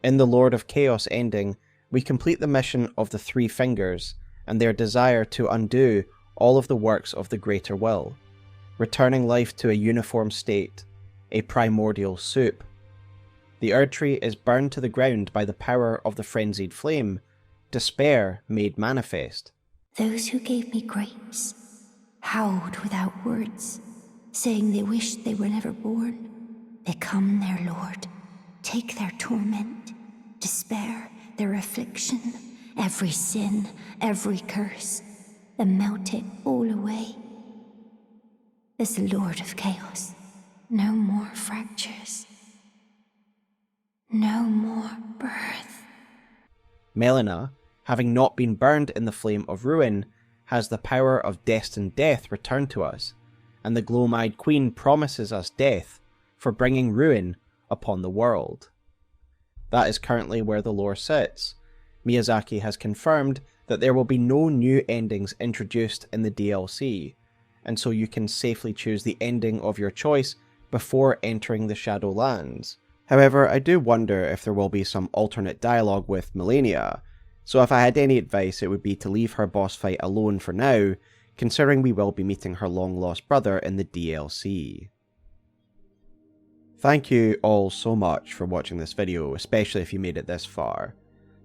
A: In the Lord of Chaos ending, we complete the mission of the Three Fingers and their desire to undo all of the works of the Greater Will, returning life to a uniform state, a primordial soup. The Erdtree is burned to the ground by the power of the frenzied flame, despair made manifest.
C: Those who gave me grace howled without words, saying they wished they were never born. Become their lord, take their torment, despair, their affliction, every sin, every curse, and melt it all away. As the Lord of Chaos, no more fractures, no more birth.
A: Malenia, having not been burned in the flame of ruin, has the power of destined death returned to us, and the Gloam-Eyed Queen promises us death for bringing ruin upon the world. That is currently where the lore sits. Miyazaki has confirmed that there will be no new endings introduced in the DLC, and so you can safely choose the ending of your choice before entering the Shadowlands. However, I do wonder if there will be some alternate dialogue with Malenia, So if I had any advice, it would be to leave her boss fight alone for now, considering we will be meeting her long-lost brother in the DLC. Thank you all so much for watching this video, especially if you made it this far.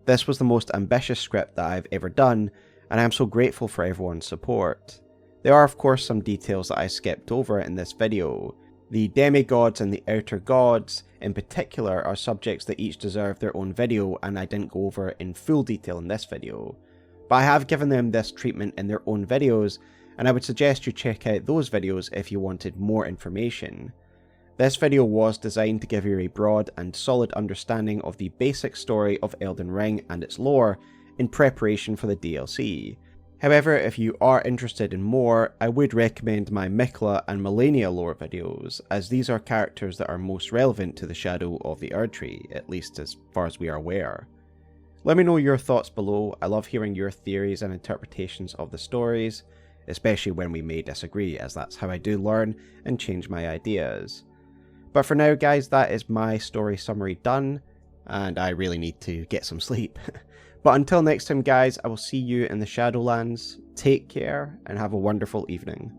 A: This was the most ambitious script that I've ever done, and I am so grateful for everyone's support. There are of course some details that I skipped over in this video. The demigods and the outer gods in particular are subjects that each deserve their own video, and I didn't go over in full detail in this video. But I have given them this treatment in their own videos, and I would suggest you check out those videos if you wanted more information. This video was designed to give you a broad and solid understanding of the basic story of Elden Ring and its lore in preparation for the DLC. However, if you are interested in more, I would recommend my Miquella and Malenia lore videos, as these are characters that are most relevant to the Shadow of the Erdtree, at least as far as we are aware. Let me know your thoughts below. I love hearing your theories and interpretations of the stories, especially when we may disagree, as that's how I do learn and change my ideas. But for now guys, that is my story summary done, and I really need to get some sleep. But until next time guys, I will see you in the Shadowlands. Take care and have a wonderful evening.